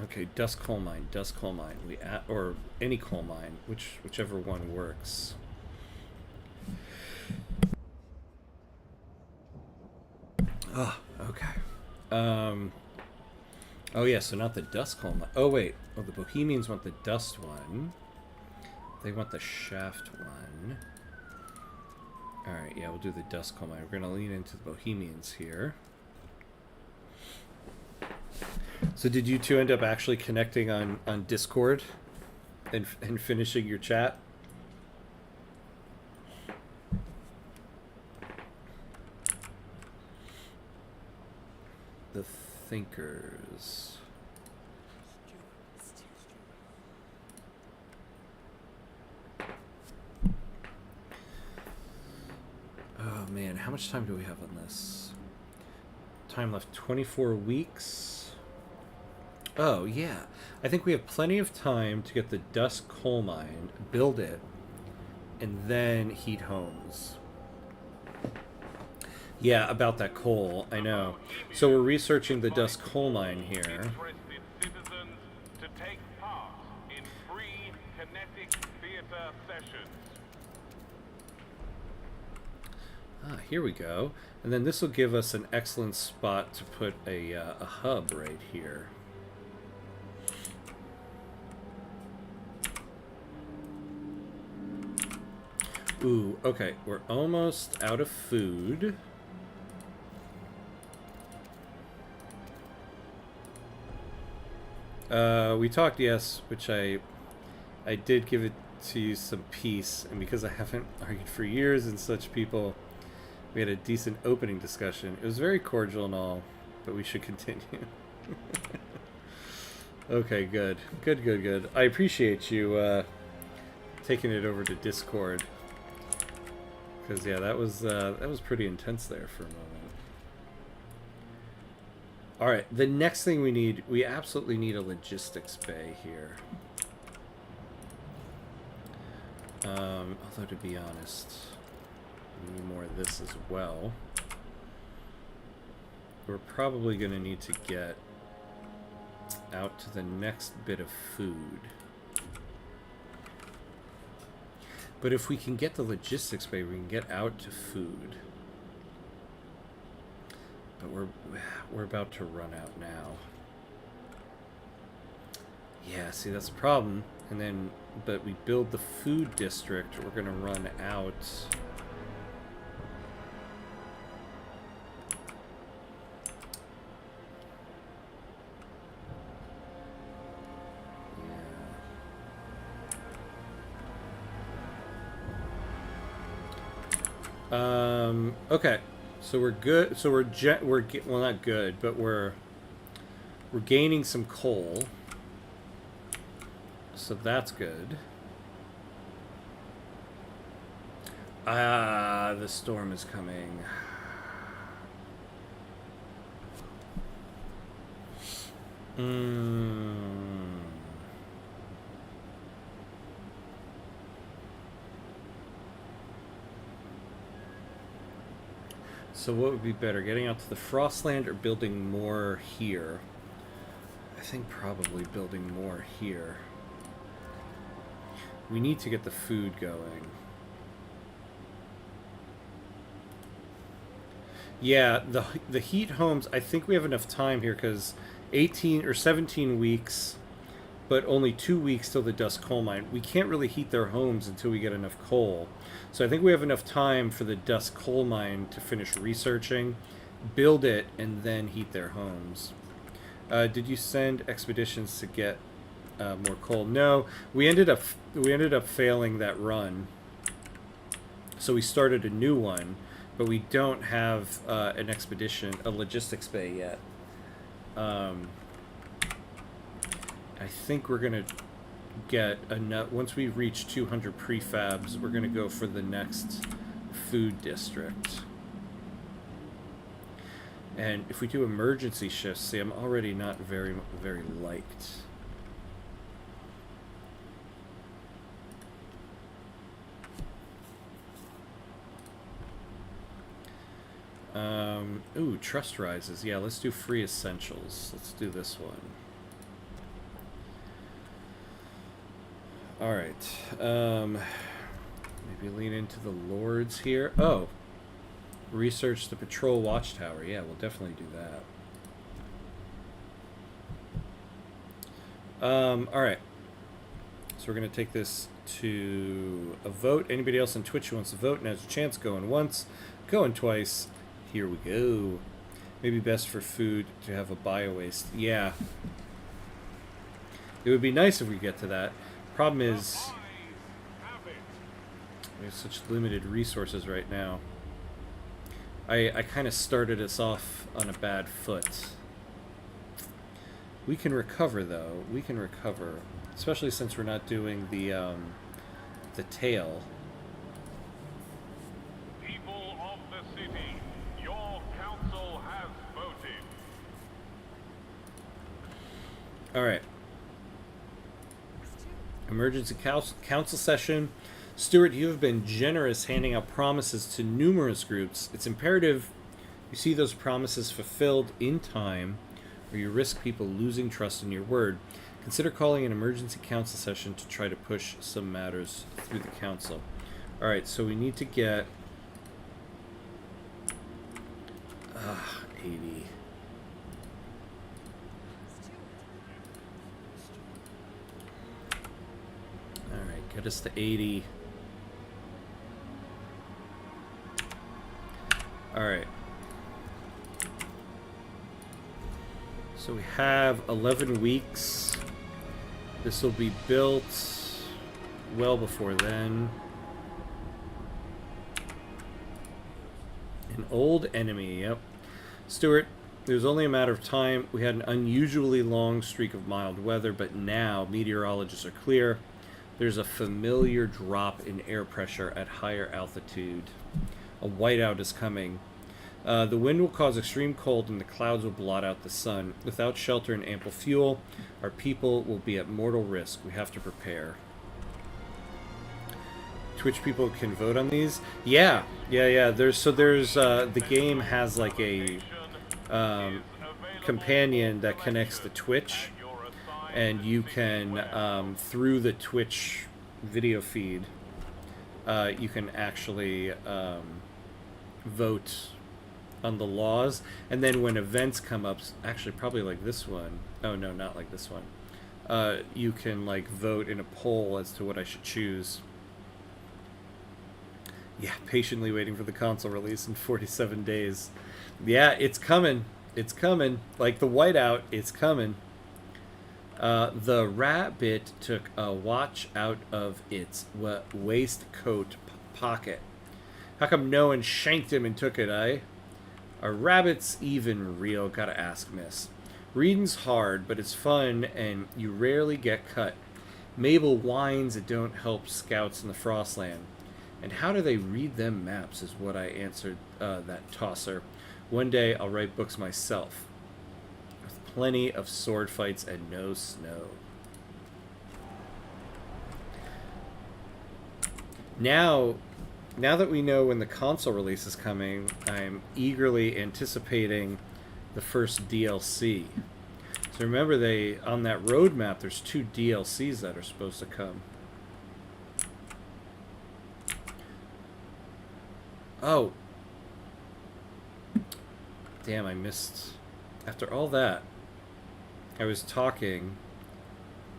Okay, dust coal mine, dust coal mine. Or any coal mine, whichever one works. Oh, okay. Oh yeah, so not the dust coal mine. Oh wait, oh the Bohemians want the dust one. They want the shaft one. Alright, yeah, we'll do the dust coal mine. We're gonna lean into the Bohemians here. So did you two end up actually connecting on Discord and finishing your chat? The Thinkers. Oh man, how much time do we have on this? Time left 24 weeks. Oh yeah, I think we have plenty of time to get the dust coal mine, build it, and then heat homes. Yeah, about that coal, I know. So we're researching the dust coal mine here. Interested citizens to take part in free kinetic theater sessions. Ah, here we go. And then this will give us an excellent spot to put a hub right here. Ooh, okay, we're almost out of food. We talked, yes, which I did give it to you some peace, and because I haven't argued for years and such people, we had a decent opening discussion. It was very cordial and all, but we should continue. Okay, good. Good. I appreciate you taking it over to Discord. Because, yeah, that was pretty intense there for a moment. Alright, the next thing we absolutely need a logistics bay here. Although, to be honest, we need more of this as well. We're probably going to need to get out to the next bit of food. But if we can get the logistics bay, we can get out to food. But we're about to run out now. Yeah, see, that's the problem. And then, but we build the food district, we're gonna run out. Okay. So we're good. So we're well, not good, but we're gaining some coal. So that's good. Ah, the storm is coming. So what would be better, getting out to the Frostland or building more here? I think probably building more here. We need to get the food going. Yeah, the heat homes, I think we have enough time here because 18 or 17 weeks, but only 2 weeks till the dust coal mine. We can't really heat their homes until we get enough coal. So I think we have enough time for the dust coal mine to finish researching, build it, and then heat their homes. Did you send expeditions to get more coal? No, we ended up failing that run. So we started a new one, but we don't have an expedition, a logistics bay yet. I think we're gonna get enough. Once we reach 200 prefabs, we're gonna go for the next food district. And if we do emergency shifts, see, I'm already not very liked. Ooh, trust rises. Yeah, let's do free essentials. Let's do this one. Alright. Maybe lean into the lords here. Oh. Research the patrol watchtower. Yeah, we'll definitely do that. Alright. So we're going to take this to a vote. Anybody else on Twitch who wants to vote and has a chance, going once, going twice. Here we go. Maybe best for food to have a bio-waste. Yeah. It would be nice if we get to that. Problem is, we have such limited resources right now. I kind of started us off on a bad foot. We can recover, though. We can recover. Especially since we're not doing the tail. People of the city, your council has voted. Alright. Emergency council session. Stuart, you have been generous handing out promises to numerous groups. It's imperative you see those promises fulfilled in time, or you risk people losing trust in your word. Consider calling an emergency council session to try to push some matters through the council. Alright, so we need to get 80. Alright, get us to 80. Alright. So we have 11 weeks. This will be built well before then. An old enemy, yep. Stuart, it was only a matter of time. We had an unusually long streak of mild weather, but now meteorologists are clear. There's a familiar drop in air pressure at higher altitude. A whiteout is coming. The wind will cause extreme cold and the clouds will blot out the sun. Without shelter and ample fuel, our people will be at mortal risk. We have to prepare. Twitch people can vote on these? Yeah. There's the game has like a companion that connects to Twitch, and you can through the Twitch video feed, you can actually vote on the laws, and then when events come up, actually probably like this one, oh no, not like this one, you can like vote in a poll as to what I should choose. Yeah, patiently waiting for the console release in 47 days. Yeah, it's coming. It's coming. Like the whiteout, it's coming. The rabbit took a watch out of its waistcoat pocket. How come no one shanked him and took it, eh? Are rabbits even real? Gotta ask, miss. Reading's hard, but it's fun, and you rarely get cut. Mabel whines it don't help scouts in the Frostland. And how do they read them maps is what I answered that tosser. One day I'll write books myself. With plenty of sword fights and no snow. Now that we know when the console release is coming, I'm eagerly anticipating the first DLC. So remember, on that roadmap, there's 2 DLCs that are supposed to come. Oh. Damn, I missed. After all that. I was talking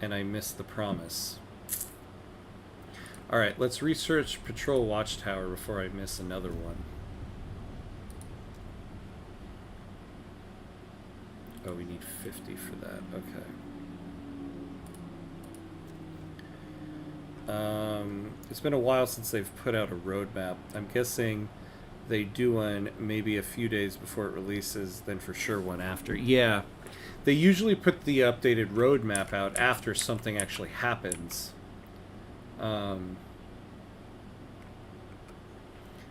and I missed the promise. Alright, let's research Patrol Watchtower before I miss another one. Oh, we need 50 for that. Okay. It's been a while since they've put out a roadmap. I'm guessing they do one maybe a few days before it releases, then for sure one after. Yeah. They usually put the updated roadmap out after something actually happens.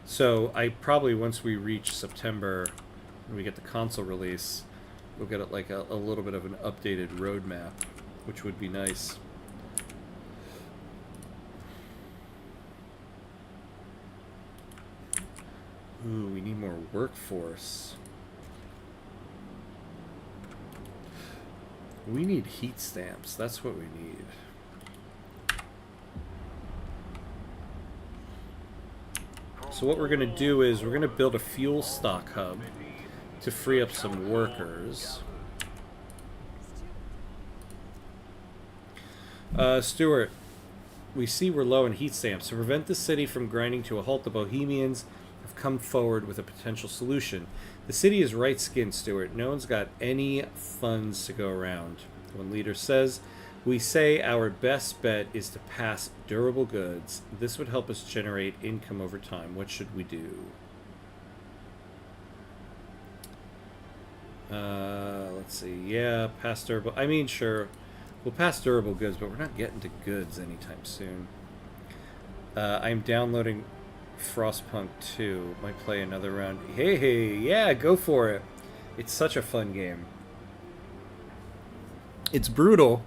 So I probably, once we reach September, when we get the console release, we'll get like a little bit of an updated roadmap, which would be nice. Ooh, we need more workforce. We need heat stamps. That's what we need. So what we're going to do is we're going to build a fuel stock hub to free up some workers. Stuart, we see we're low in heat stamps. To prevent the city from grinding to a halt, the Bohemians have come forward with a potential solution. The city is right-skinned, Stuart. No one's got any funds to go around. One leader says, we say our best bet is to pass durable goods. This would help us generate income over time. What should we do? Let's see. Yeah, pass durable. I mean, sure. We'll pass durable goods, but we're not getting to goods anytime soon. I'm downloading Frostpunk 2. Might play another round. Hey, yeah, go for it. It's such a fun game. It's brutal,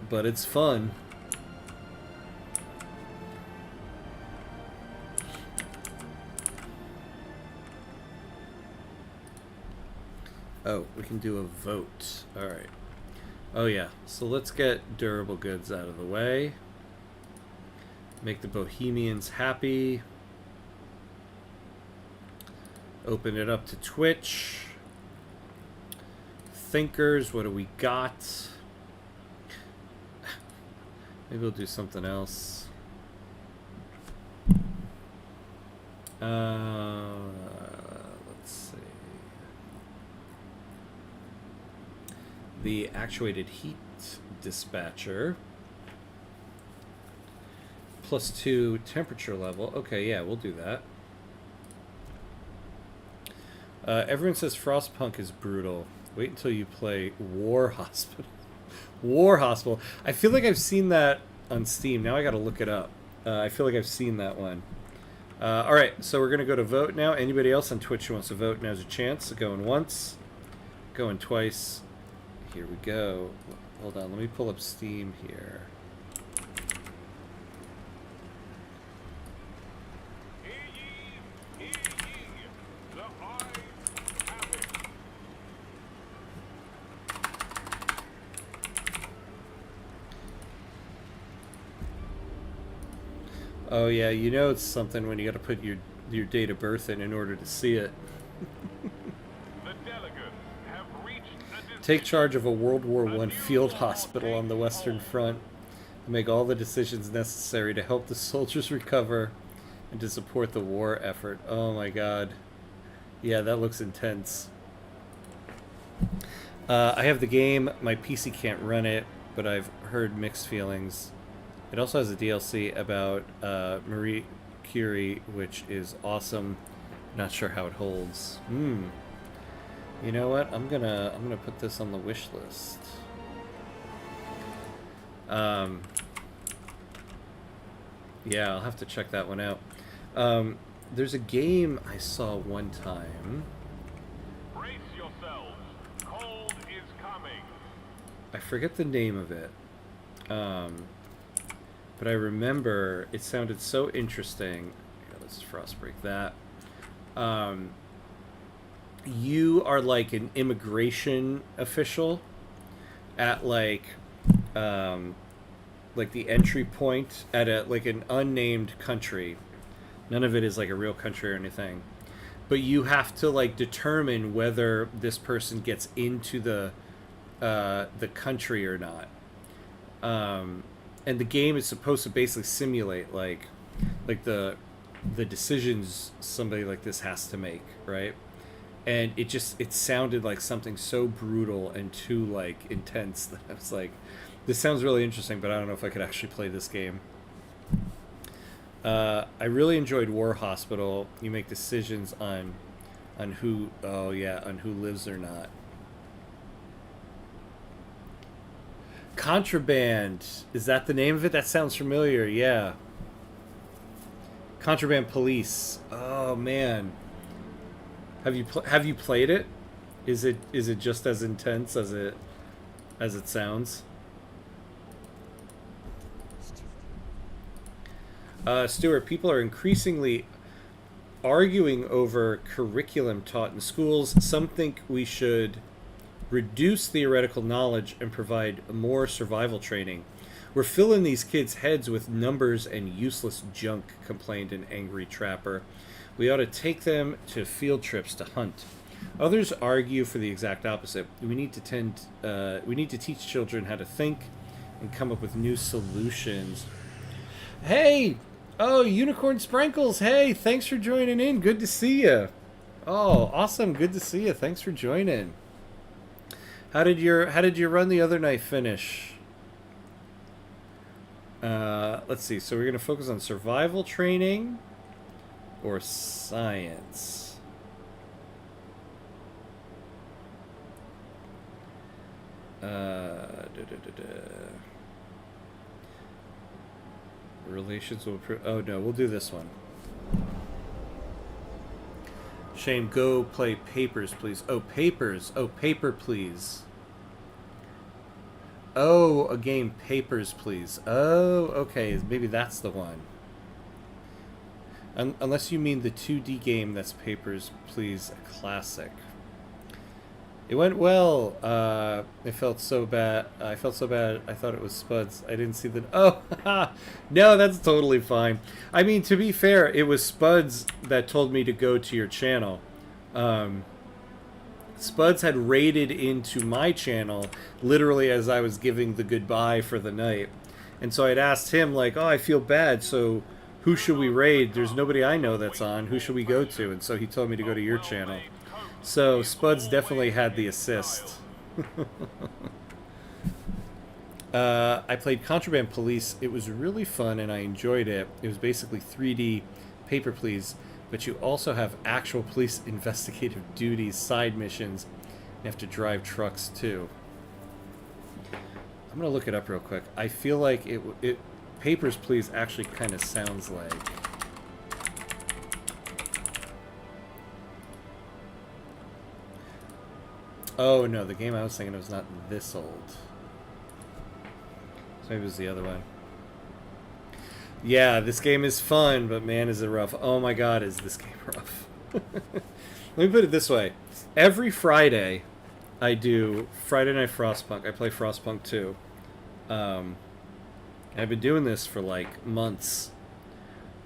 but it's fun. Oh, we can do a vote. Alright. Oh yeah, so let's get durable goods out of the way. Make the Bohemians happy. Open it up to Twitch. Thinkers, what do we got? Maybe we'll do something else. Let's see. The actuated heat dispatcher. +2 temperature level. Okay, yeah, we'll do that. Everyone says Frostpunk is brutal. Wait until you play War Hospital. War Hospital. I feel like I've seen that on Steam. Now I gotta look it up. I feel like I've seen that one. Alright, so we're gonna go to vote now. Anybody else on Twitch who wants to vote, now's your chance. Going once. Going twice. Here we go. Hold on, let me pull up Steam here. Oh yeah, you know it's something when you gotta put your date of birth in order to see it. The delegates have reached a Take charge of a World War I field hospital on the Western Front. Make all the decisions necessary to help the soldiers recover and to support the war effort. Oh my god. Yeah, that looks intense. I have the game. My PC can't run it, but I've heard mixed feelings. It also has a DLC about Marie Curie, which is awesome. Not sure how it holds. You know what? I'm gonna put this on the wish list. Yeah, I'll have to check that one out. There's a game I saw one time. brace yourselves. Cold is coming. I forget the name of it. But I remember it sounded so interesting. Here, let's frost break that. You are like an immigration official at like the entry point at an unnamed country. None of it is like a real country or anything. But you have to like determine whether this person gets into the the country or not. And the game is supposed to basically simulate like the decisions somebody like this has to make, right? And it sounded like something so brutal and too like intense that I was like, this sounds really interesting, but I don't know if I could actually play this game. I really enjoyed War Hospital. You make decisions on who on who lives or not. Contraband, is that the name of it? That sounds familiar. Yeah. Contraband Police. Oh man. Have you played it? Is it just as intense as it sounds? Stuart, people are increasingly arguing over curriculum taught in schools. Some think we should reduce theoretical knowledge and provide more survival training. We're filling these kids' heads with numbers and useless junk, complained an angry trapper. We ought to take them to field trips to hunt. Others argue for the exact opposite. We need to teach children how to think and come up with new solutions. Hey! Oh, Unicorn Sprinkles! Hey, thanks for joining in. Good to see you. Oh, awesome. Good to see you. Thanks for joining. How did your run the other night finish? Let's see. So we're gonna focus on survival training or science. Relations will improve. Oh no, we'll do this one. Shane, go play Papers, please. Oh, Papers. Oh, Paper, please. Oh, a game, Papers, please. Oh, okay. Maybe that's the one. Unless you mean the 2D game that's Papers, Please, a classic. It went well. It felt so bad. I felt so bad. I thought it was Spuds. I didn't see the... Oh, no, that's totally fine. I mean, to be fair, it was Spuds that told me to go to your channel. Spuds had raided into my channel literally as I was giving the goodbye for the night. And so I'd asked him, like, oh, I feel bad, so who should we raid? There's nobody I know that's on. Who should we go to? And so he told me to go to your channel. So Spuds definitely had the assist. I played Contraband Police. It was really fun and I enjoyed it. It was basically 3D Paper Please, but you also have actual police investigative duties, side missions. You have to drive trucks too. I'm gonna look it up real quick. I feel like it Papers, Please actually kind of sounds like... Oh no, the game I was thinking was not this old. So maybe it was the other one. Yeah, this game is fun, but man is it rough. Oh my god, is this game rough. Let me put it this way. Every Friday, I do Friday Night Frostpunk. I play Frostpunk 2. I've been doing this for like months.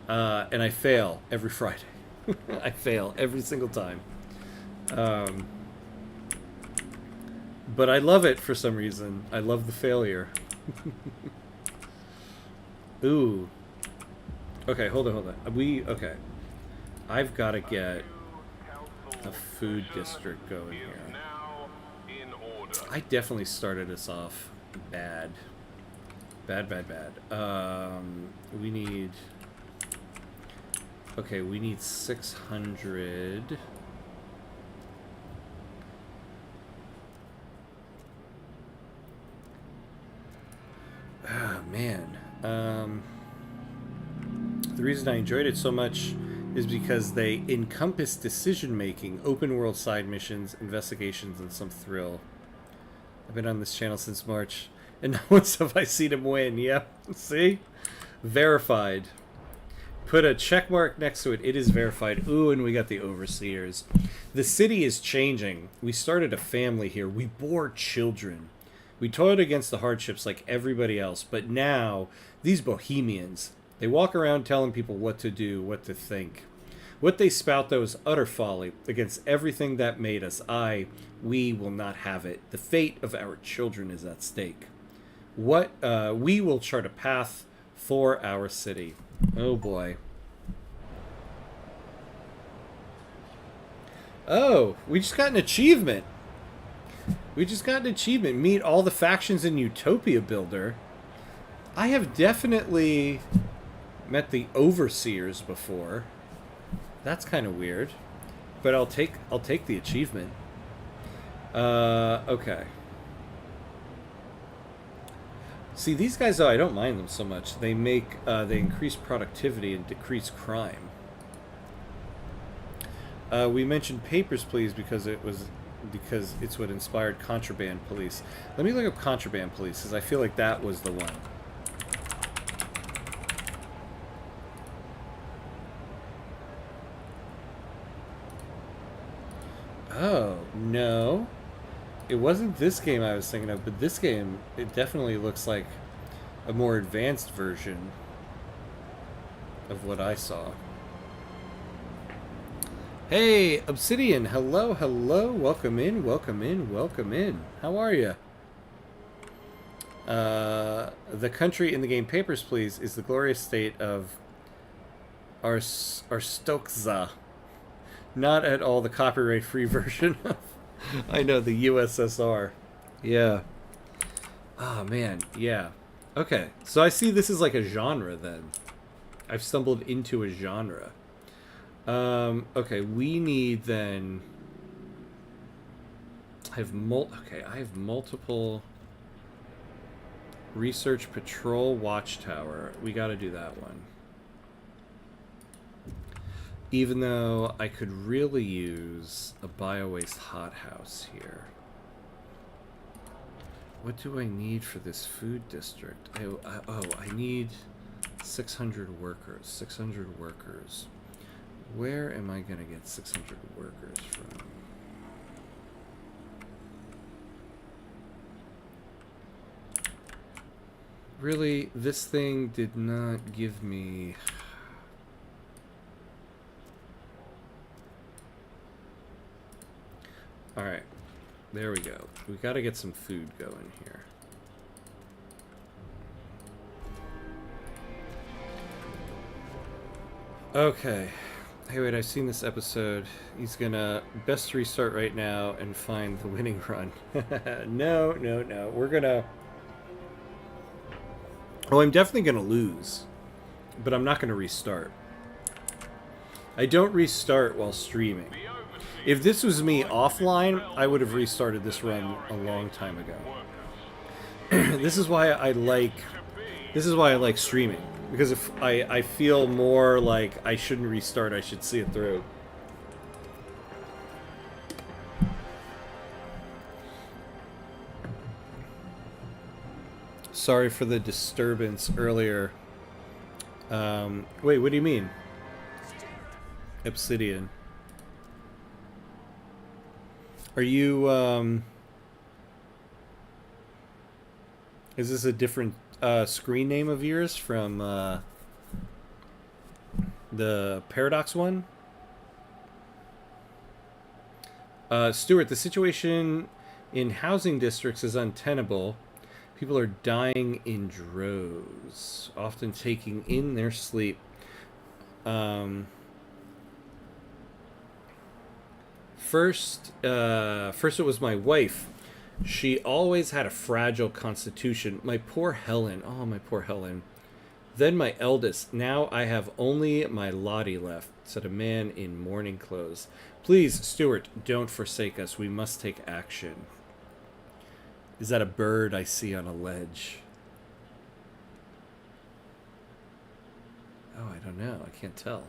And I fail every Friday. I fail every single time. But I love it for some reason. I love the failure. Ooh. Okay, hold on. Okay. I've got to get a food district going here. I definitely started us off bad. Bad. We need... Okay, we need 600... Oh, man. The reason I enjoyed it so much is because they encompass decision-making, open-world side missions, investigations, and some thrill. I've been on this channel since March, and not once have I seen him win. Yep, see? Verified. Put a check mark next to it. It is verified. Ooh, and we got the overseers. The city is changing. We started a family here. We bore children. We toiled against the hardships like everybody else, but now, these bohemians, they walk around telling people what to do, what to think. What they spout, though, is utter folly against everything that made us. We will not have it. The fate of our children is at stake. We will chart a path for our city. Oh, boy. Oh, we just got an achievement. Meet all the factions in Utopia Builder. I have definitely met the Overseers before. That's kind of weird. But I'll take the achievement. Okay. See, these guys, though, I don't mind them so much. They increase productivity and decrease crime. We mentioned Papers, Please, because it's what inspired Contraband Police. Let me look up Contraband Police, because I feel like that was the one. Oh, no. It wasn't this game I was thinking of, but this game, it definitely looks like a more advanced version of what I saw. Hey, Obsidian, hello, hello, welcome in. How are you? The country in the game Papers, Please is the glorious state of Arstotzka. Not at all the copyright-free version of, I know, the USSR. Yeah. Oh, man, yeah. Okay, so I see this is like a genre, then. I've stumbled into a genre. Okay, we need, then... I have multiple... Research Patrol Watchtower. We gotta do that one. Even though I could really use a biowaste hothouse here. What do I need for this food district? I need 600 workers. 600 workers. Where am I going to get 600 workers from? Really, this thing did not give me... Alright, there we go. We gotta get some food going here. Okay. Hey, wait, I've seen this episode. He's gonna best restart right now and find the winning run. No. We're gonna... Oh, I'm definitely gonna lose. But I'm not gonna restart. I don't restart while streaming. If this was me offline, I would have restarted this run a long time ago. This is why I like streaming, because if I feel more like I shouldn't restart, I should see it through. Sorry for the disturbance earlier. Wait, what do you mean? Obsidian. Are you, is this a different, screen name of yours from, the Paradox one? Stuart, the situation in housing districts is untenable. People are dying in droves, often taking in their sleep. First it was my wife. She always had a fragile constitution. My poor Helen. Oh, my poor Helen. Then my eldest. Now I have only my Lottie left, said a man in mourning clothes. Please, Stuart, don't forsake us. We must take action. Is that a bird I see on a ledge? Oh, I don't know. I can't tell.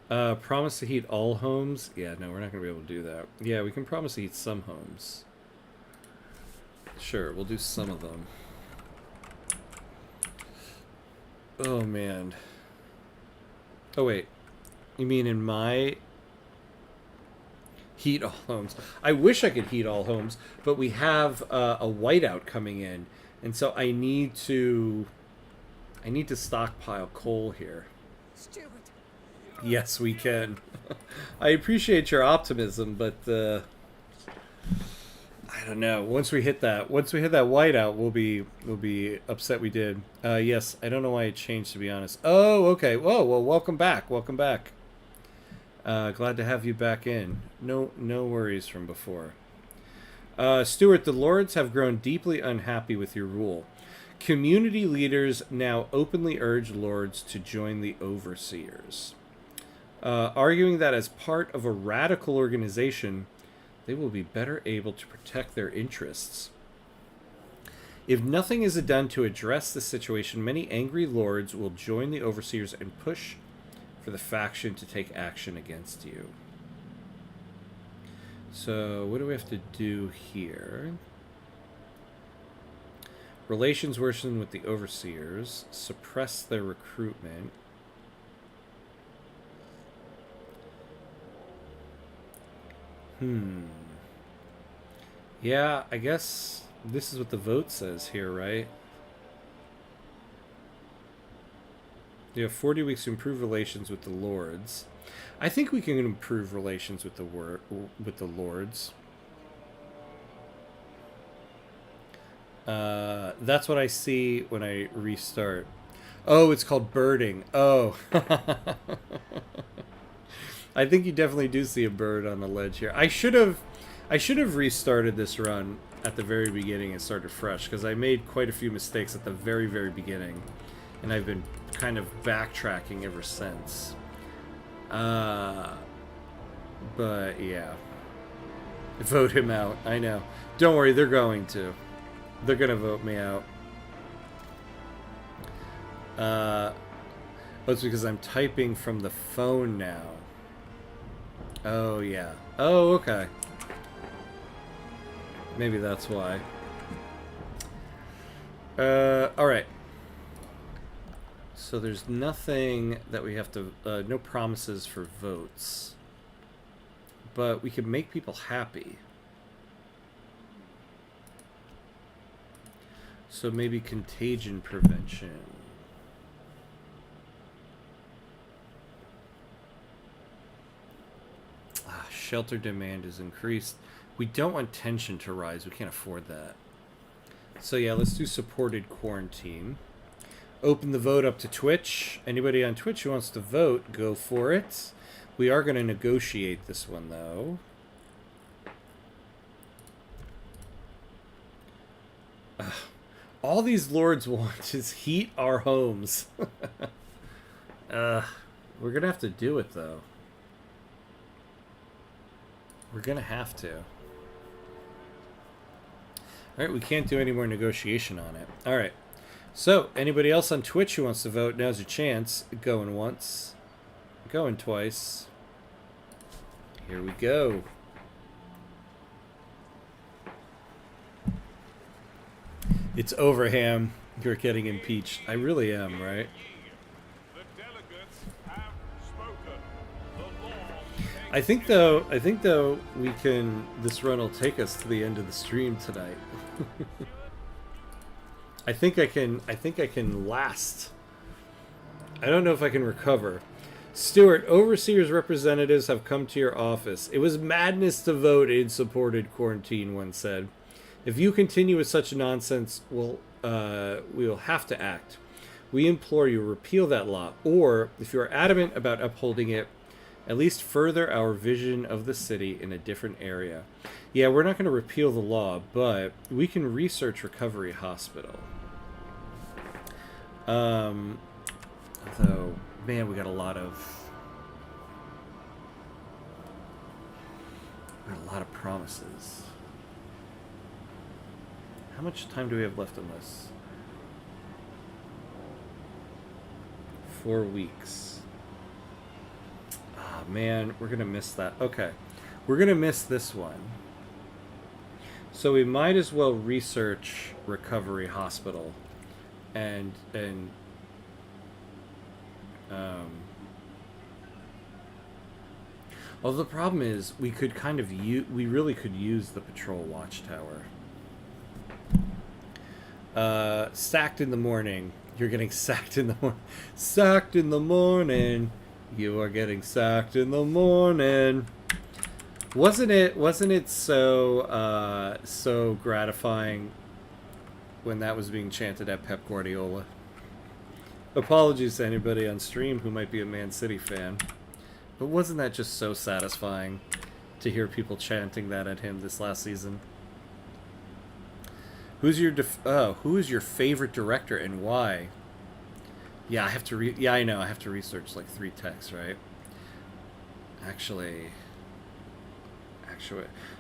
Promise to heat all homes? Yeah, no, we're not going to be able to do that. Yeah, we can promise to heat some homes. Sure, we'll do some of them. Oh, man. Oh, wait. You mean in my... Heat all homes? I wish I could heat all homes, but we have a whiteout coming in, and so I need to stockpile coal here. Steward. Yes, we can. I appreciate your optimism, but I don't know. Once we hit that whiteout, we'll be upset we did. Yes, I don't know why it changed, to be honest. Oh, okay. Whoa, well, welcome back. Welcome back. Glad to have you back in. No worries from before. Stuart, the lords have grown deeply unhappy with your rule. Community leaders now openly urge lords to join the overseers, arguing that as part of a radical organization, they will be better able to protect their interests. If nothing is done to address the situation, many angry lords will join the overseers and push for the faction to take action against you. So, what do we have to do here? Relations worsen with the overseers. Suppress their recruitment. Yeah, I guess this is what the vote says here, right? You have 40 weeks to improve relations with the lords. I think we can improve relations with the lords. That's what I see when I restart. Oh, it's called birding. Oh. I think you definitely do see a bird on the ledge here. I should have restarted this run at the very beginning and started fresh, because I made quite a few mistakes at the very, very beginning, and I've been kind of backtracking ever since. But yeah. Vote him out. I know. Don't worry, they're going to. They're gonna vote me out. Oh, it's because I'm typing from the phone now. Oh, yeah. Oh, okay. Maybe that's why. Alright. So there's nothing that we have to... no promises for votes. But we can make people happy. So maybe contagion prevention. Shelter demand is increased. We don't want tension to rise. We can't afford that. So yeah, let's do supported quarantine. Open the vote up to Twitch. Anybody on Twitch who wants to vote, go for it. We are going to negotiate this one, though. All these lords want is heat our homes. We're going to have to do it, though. We're going to have to. Alright, we can't do any more negotiation on it. Alright. So, anybody else on Twitch who wants to vote, now's your chance. Going once. Going twice. Here we go. It's over, Ham. You're getting impeached. I really am, right? I think though we can, this run will take us to the end of the stream tonight. I think I can last. I don't know if I can recover. Stuart, Overseer's representatives have come to your office. It was madness to vote in supported quarantine, one said. If you continue with such nonsense, we will have to act. We implore you, repeal that law, or if you are adamant about upholding it, at least further our vision of the city in a different area. Yeah, we're not going to repeal the law, but we can research Recovery Hospital. Though, man, we got a lot of promises. How much time do we have left on this? 4 weeks. Ah, man, we're gonna miss that. Okay, we're gonna miss this one. So we might as well research Recovery Hospital, well, the problem is we could kind of we really could use the patrol watchtower. Stacked in the morning. You're getting sacked in the morning. Sacked in the morning. You are getting sacked in the morning. Wasn't it so gratifying when that was being chanted at Pep Guardiola? Apologies to anybody on stream who might be a Man City fan. But wasn't that just so satisfying to hear people chanting that at him this last season? Who is your favorite director and why? Yeah, I have to I know, I have to research like 3 texts, right? Actually,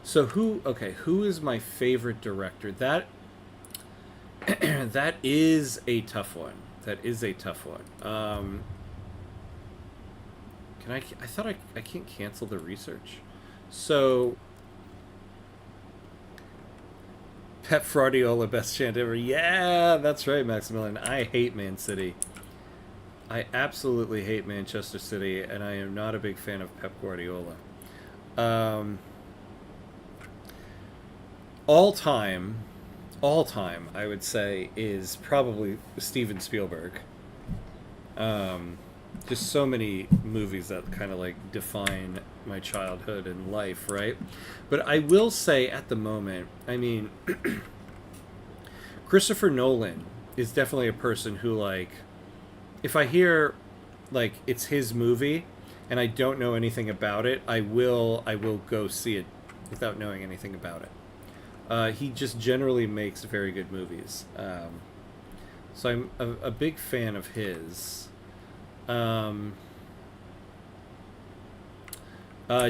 so who is my favorite director? That that is a tough one. Can I thought I can't cancel the research. So Pep Guardiola, best chant ever. Yeah, that's right, Maximilian. I hate Man City. I absolutely hate Manchester City, and I am not a big fan of Pep Guardiola. All time, I would say, is probably Steven Spielberg. Just so many movies that kind of like define my childhood and life, right? But I will say at the moment, I mean, Christopher Nolan is definitely a person who, like, if I hear like it's his movie and I don't know anything about it, I will go see it without knowing anything about it. He just generally makes very good movies. So I'm a big fan of his.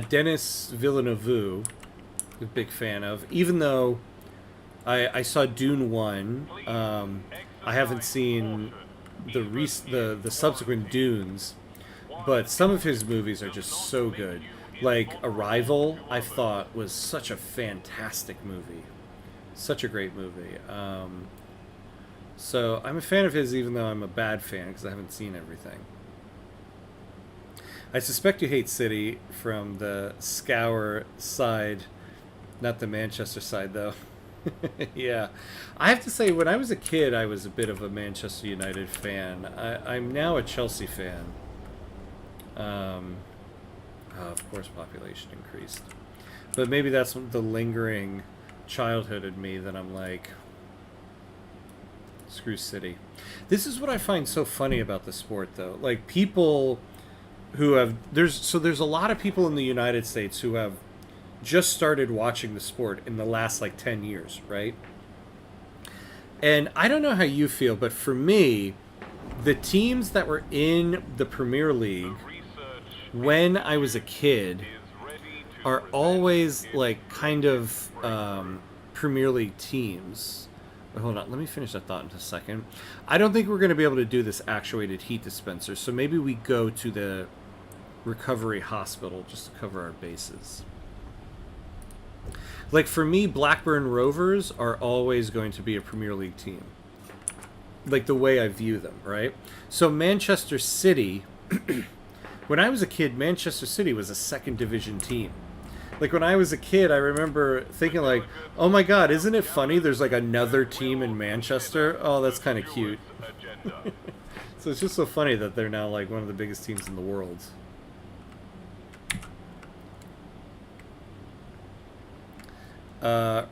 Denis Villeneuve, a big fan of. Even though I saw Dune 1, I haven't seen the subsequent Dunes, but some of his movies are just so good. Like Arrival, I thought was such a fantastic movie, such a great movie. So I'm a fan of his, even though I'm a bad fan because I haven't seen everything. I suspect you hate City from the Scour side, not the Manchester side, though. Yeah. I have to say, when I was a kid, I was a bit of a Manchester United fan. I'm now a Chelsea fan. Of course, population increased. But maybe that's the lingering childhood in me that I'm like, screw City. This is what I find so funny about the sport, though. Like, people who have... There's a lot of people in the United States who have just started watching the sport in the last, like, 10 years, right? And I don't know how you feel, but for me, the teams that were in the Premier League when I was a kid are always, like, kind of Premier League teams. But hold on, let me finish that thought in a second. I don't think we're going to be able to do this actuated heat dispenser, so maybe we go to the recovery hospital just to cover our bases. Like, for me, Blackburn Rovers are always going to be a Premier League team. Like, the way I view them, right? So Manchester City, when I was a kid, Manchester City was a second division team. Like, when I was a kid, I remember thinking, like, oh my god, isn't it funny there's, like, another team in Manchester? Oh, that's kind of cute. So it's just so funny that they're now, like, one of the biggest teams in the world.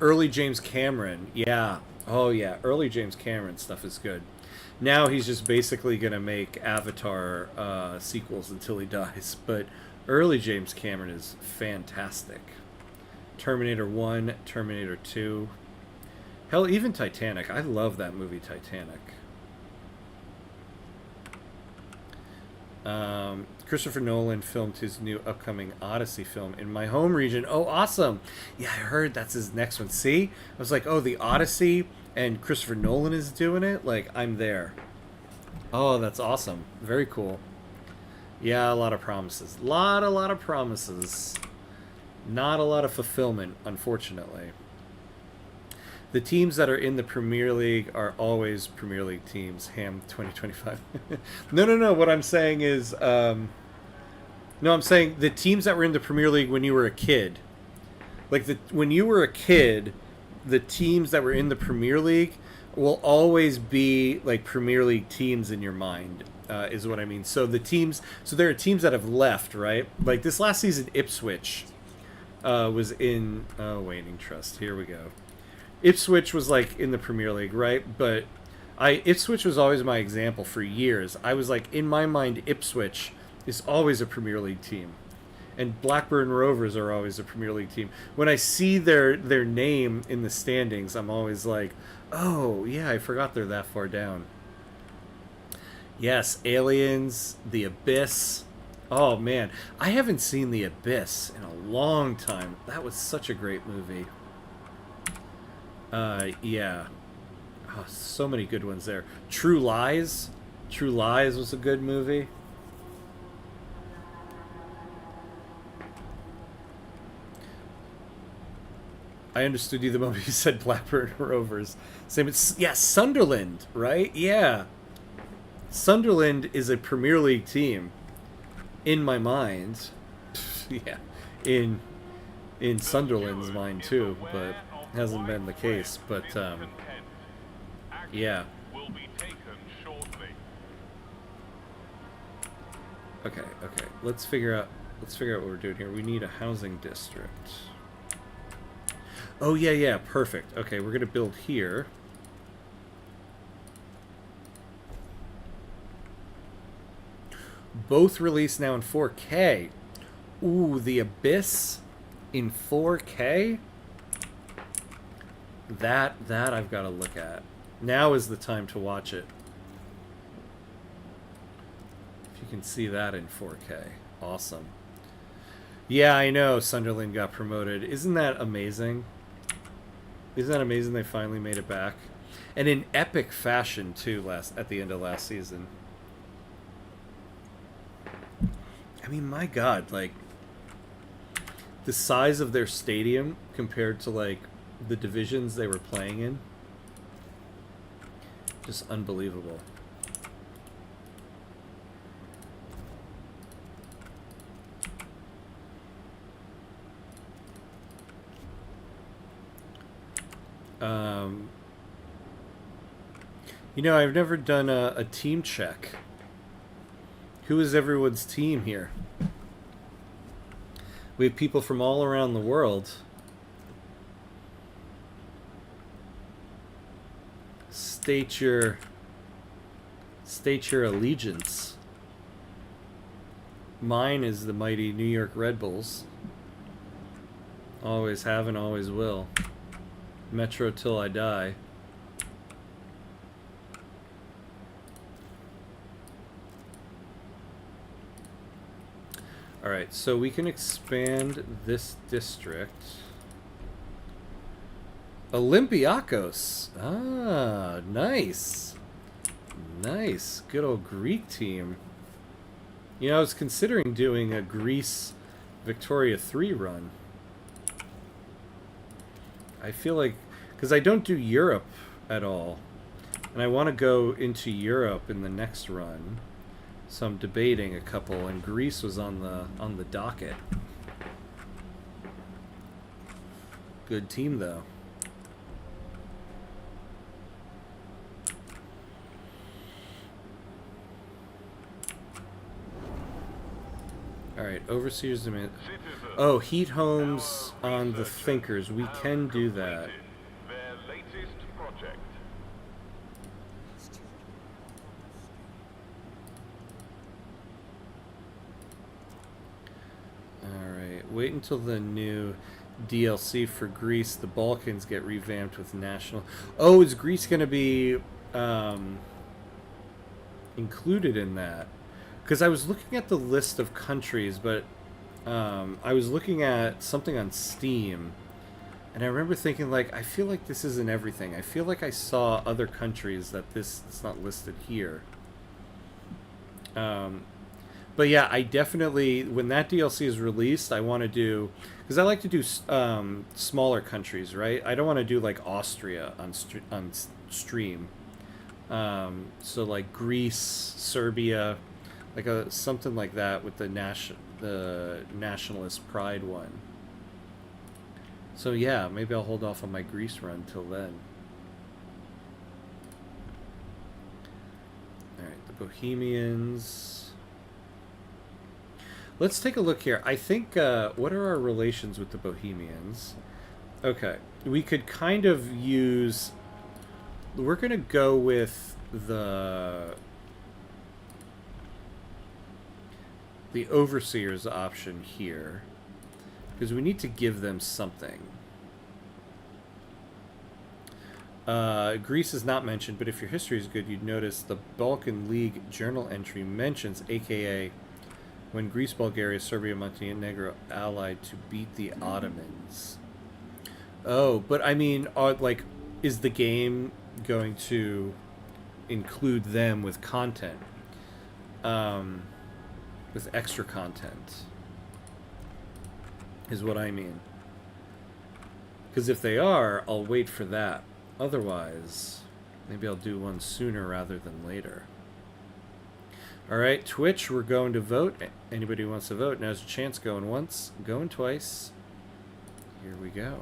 Early James Cameron, yeah. Oh, yeah, early James Cameron stuff is good. Now he's just basically going to make Avatar sequels until he dies, but early James Cameron is fantastic. Terminator 1, Terminator 2. Hell, even Titanic. I love that movie, Titanic. Christopher Nolan filmed his new upcoming Odyssey film in my home region. Oh, awesome. Yeah, I heard that's his next one. See? I was like, oh, the Odyssey and Christopher Nolan is doing it? Like, I'm there. Oh, that's awesome. Very cool. Yeah, a lot of promises. A lot of promises. Not a lot of fulfillment, unfortunately. The teams that are in the Premier League are always Premier League teams. Ham 2025. No. What I'm saying is... no, I'm saying the teams that were in the Premier League when you were a kid. Like, when you were a kid, the teams that were in the Premier League will always be like Premier League teams in your mind, is what I mean. So the teams, so there are teams that have left, right? Like this last season, Ipswich was in. Oh, Waning Trust. Here we go. Ipswich was like in the Premier League, right? But Ipswich was always my example for years. I was like, in my mind, Ipswich is always a Premier League team, and Blackburn Rovers are always a Premier League team. When I see their name in the standings, I'm always like, oh yeah, I forgot they're that far down. Yes, Aliens, The Abyss. Oh man, I haven't seen The Abyss in a long time. That was such a great movie. Yeah. Oh, so many good ones there. True Lies. True Lies was a good movie. I understood you the moment you said Blackburn Rovers. Same. It's, yeah, Sunderland, right? Yeah. Sunderland is a Premier League team in my mind. Yeah. In Sunderland's mind too, but hasn't been the case. But yeah. Okay, okay. Let's figure out what we're doing here. We need a housing district. Oh yeah, yeah, perfect. Okay, we're gonna build here. Both released now in 4K. Ooh, The Abyss in 4K? That I've got to look at. Now is the time to watch it. If you can see that in 4K. Awesome. Yeah, I know Sunderland got promoted. Isn't that amazing? Isn't that amazing they finally made it back? And in epic fashion, too, at the end of last season. I mean, my God, like, the size of their stadium compared to, like, the divisions they were playing in. Just unbelievable. You know, I've never done a team check. Who is everyone's team here? We have people from all around the world. State your allegiance. Mine is the mighty New York Red Bulls. Always have and always will. Metro till I die. Alright, so we can expand this district. Olympiakos. Ah, nice. Nice. Good old Greek team. You know, I was considering doing a Greece Victoria 3 run. I feel like, because I don't do Europe at all, and I want to go into Europe in the next run. So I'm debating a couple, and Greece was on the docket. Good team though. All right, overseers demand. Oh, heat homes on the thinkers. We can do that. Their latest project. Alright, wait until the new DLC for Greece, the Balkans, get revamped with national... Oh, is Greece going to be included in that? Because I was looking at the list of countries, but I was looking at something on Steam, and I remember thinking, like, I feel like this isn't everything. I feel like I saw other countries that it's not listed here. But yeah, I definitely, when that DLC is released, I want to do, because I like to do smaller countries, right? I don't want to do like Austria on stream. So like Greece, Serbia, like something like that with the nationalist pride one. So yeah, maybe I'll hold off on my Greece run till then. Bohemians. Let's take a look here. I think, what are our relations with the Bohemians? Okay, we could kind of use... We're going to go with the Overseers option here, because we need to give them something. Greece is not mentioned, but if your history is good, you'd notice the Balkan League journal entry mentions, aka, when Greece, Bulgaria, Serbia, Montenegro allied to beat the Ottomans. Oh, but I mean, like, is the game going to include them with content? With extra content, is what I mean. Because if they are, I'll wait for that. Otherwise, maybe I'll do one sooner rather than later. Alright, Twitch, we're going to vote. Anybody who wants to vote, now's your chance. Going once, going twice. Here we go.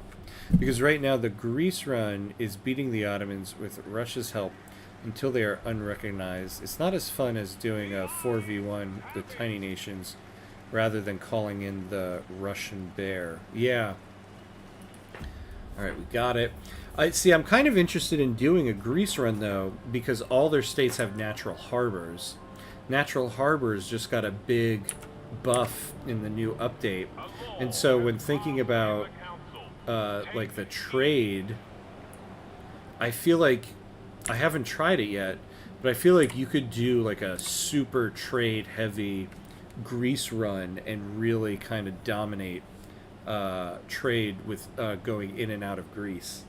Because right now the Greece run is beating the Ottomans with Russia's help until they are unrecognized. It's not as fun as doing a 4v1 with tiny nations rather than calling in the Russian bear. Yeah. Alright, we got it. See, I'm kind of interested in doing a Greece run, though, because all their states have natural harbors. Natural harbors just got a big buff in the new update. And so when thinking about, like, the trade, I feel like, I haven't tried it yet, but I feel like you could do, like, a super trade-heavy Greece run and really kind of dominate trade with going in and out of Greece.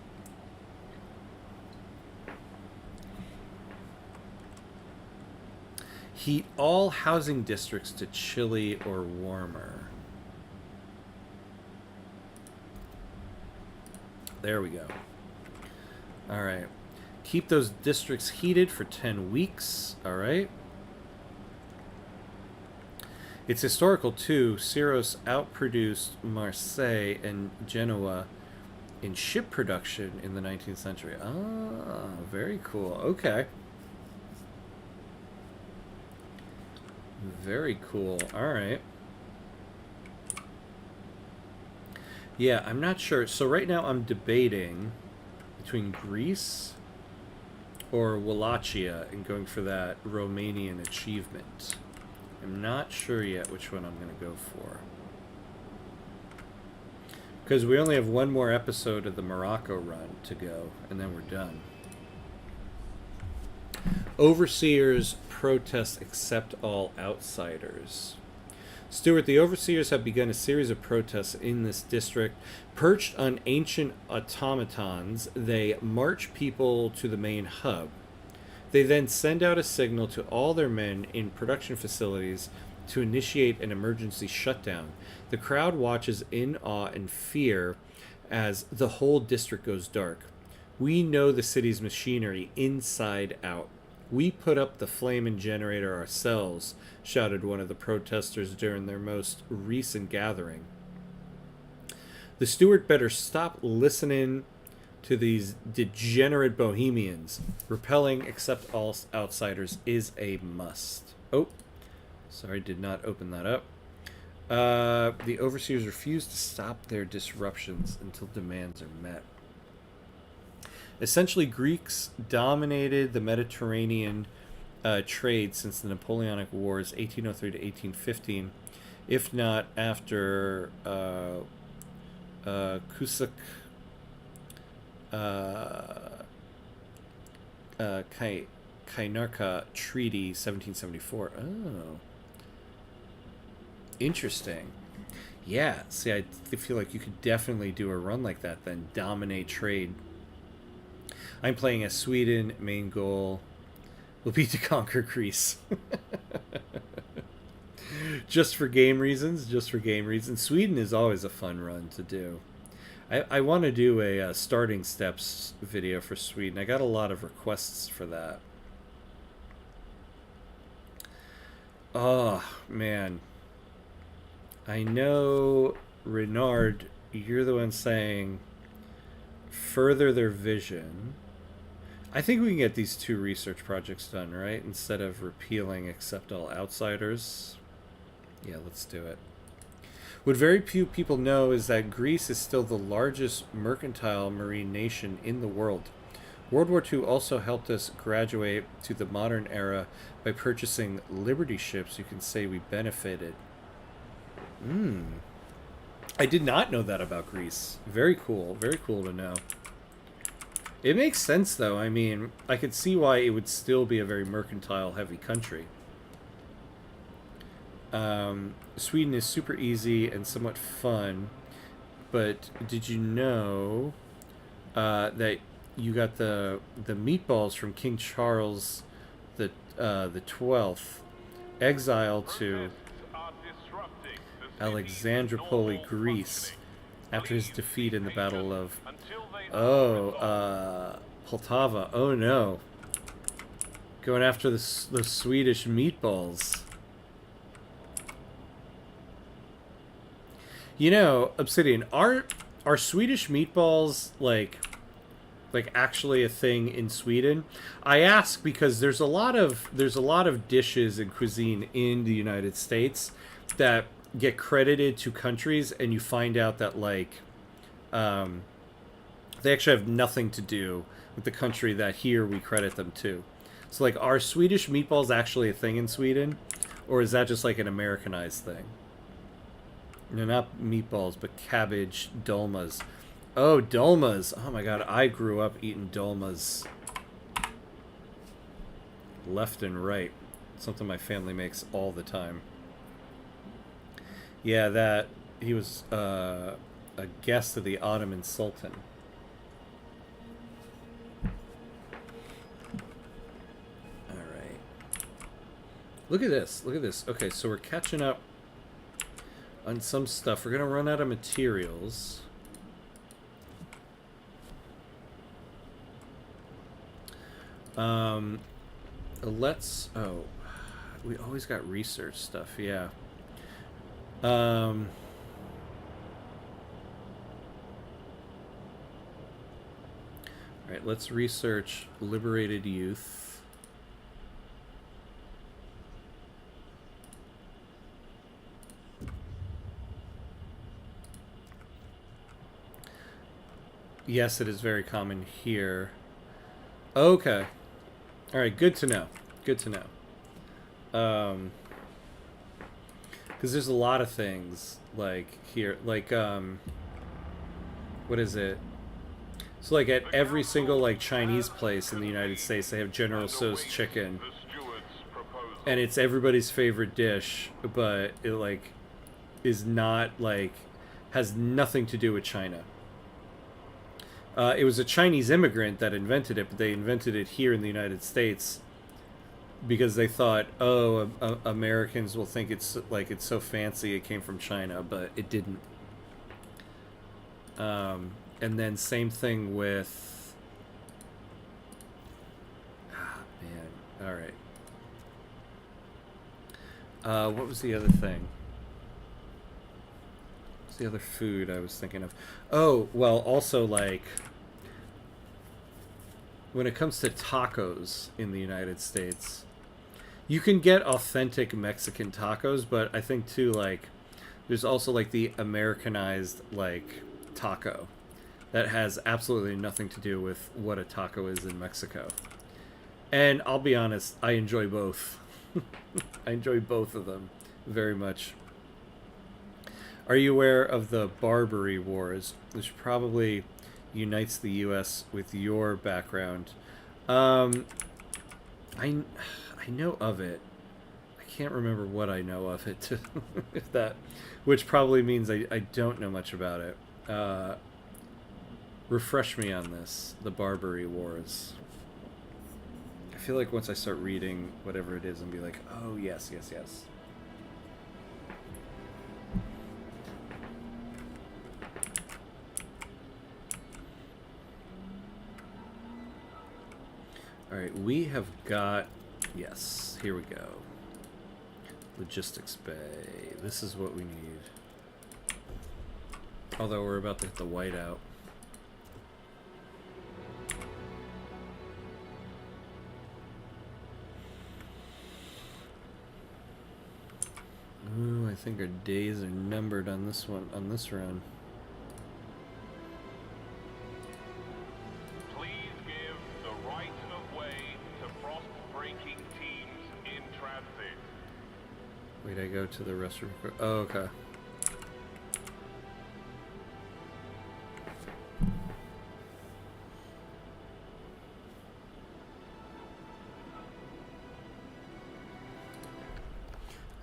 Heat all housing districts to chilly or warmer. There we go. Alright. Keep those districts heated for 10 weeks. Alright. It's historical too. Syros outproduced Marseille and Genoa in ship production in the 19th century. Ah, very cool. Okay. Very cool. Alright. Yeah, I'm not sure. So right now I'm debating between Greece or Wallachia and going for that Romanian achievement. I'm not sure yet which one I'm going to go for. Because we only have one more episode of the Morocco run to go, and then we're done. Overseers protest accept all outsiders. Stuart, the Overseers have begun a series of protests in this district. Perched on ancient automatons, they march people to the main hub. They then send out a signal to all their men in production facilities to initiate an emergency shutdown. The crowd watches in awe and fear as the whole district goes dark. We know the city's machinery inside out. We put up the flamin' generator ourselves, shouted one of the protesters during their most recent gathering. The steward better stop listening to these degenerate bohemians. Repelling except all outsiders is a must. Oh, sorry, did not open that up. The Overseers refuse to stop their disruptions until demands are met. Essentially, Greeks dominated the Mediterranean trade since the Napoleonic Wars, 1803 to 1815, if not after Cusack Kainarka Treaty, 1774. Oh. Interesting. Yeah, see, I feel like you could definitely do a run like that, then dominate trade. I'm playing as Sweden. Main goal will be to conquer Greece. Just for game reasons. Just for game reasons. Sweden is always a fun run to do. I want to do a starting steps video for Sweden. I got a lot of requests for that. Oh, man. I know, Renard, you're the one saying further their vision. I think we can get these 2 research projects done, right? Instead of repealing accept all outsiders. Yeah, let's do it. What very few people know is that Greece is still the largest mercantile marine nation in the world. World War II also helped us graduate to the modern era by purchasing Liberty ships. You can say we benefited. I did not know that about Greece. Very cool. Very cool to know. It makes sense, though. I mean, I could see why it would still be a very mercantile-heavy country. Sweden is super easy and somewhat fun, but did you know that you got the meatballs from King Charles the 12th, exiled to Alexandropoli, Greece, after his defeat in the Battle of Poltava. Oh no, going after the Swedish meatballs. You know, Obsidian, are Swedish meatballs like actually a thing in Sweden? I ask because there's a lot of dishes and cuisine in the United States that get credited to countries, and you find out that like they actually have nothing to do with the country that here we credit them to. So like, are Swedish meatballs actually a thing in Sweden, or is that just like an Americanized thing? No, not meatballs, but cabbage dolmas. Oh, dolmas. Oh my god, I grew up eating dolmas. Left and right. Something my family makes all the time. Yeah, that... He was a guest of the Ottoman Sultan. Alright. Look at this. Look at this. Okay, so we're catching up on some stuff. We're gonna run out of materials. Let's... Oh, we always got research stuff, yeah. Alright, let's research liberated youth. Yes, it is very common here. Okay. Alright, good to know. Good to know. Because there's a lot of things, like, here. Like, what is it? So, like, at every single, like, Chinese place in the United States, they have General Tso's chicken. And it's everybody's favorite dish, but it, like, is not, like, has nothing to do with China. It was a Chinese immigrant that invented it, but they invented it here in the United States because they thought, oh, Americans will think it's like it's so fancy it came from China, but it didn't. And then same thing with... Ah, man. Alright. What was the other thing? What's the other food I was thinking of? Oh, well, also, like... When it comes to tacos in the United States, you can get authentic Mexican tacos, but I think too, like, there's also like the Americanized like taco that has absolutely nothing to do with what a taco is in Mexico. And I'll be honest, I enjoy both. I enjoy both of them very much. Are you aware of the Barbary Wars, which probably unites the U.S. with your background? I know of it. I can't remember what I know of it. If that, which probably means I don't know much about it. Refresh me on this. The Barbary Wars. I feel like once I start reading whatever it is, and be like, oh yes, yes, yes. Alright, we have got... Yes, here we go. Logistics Bay. This is what we need. Although we're about to hit the whiteout. think our days are numbered on this one, on this run. Please give the right of way to frost-breaking teams in transit. Wait, I go to the rest of... Oh, okay.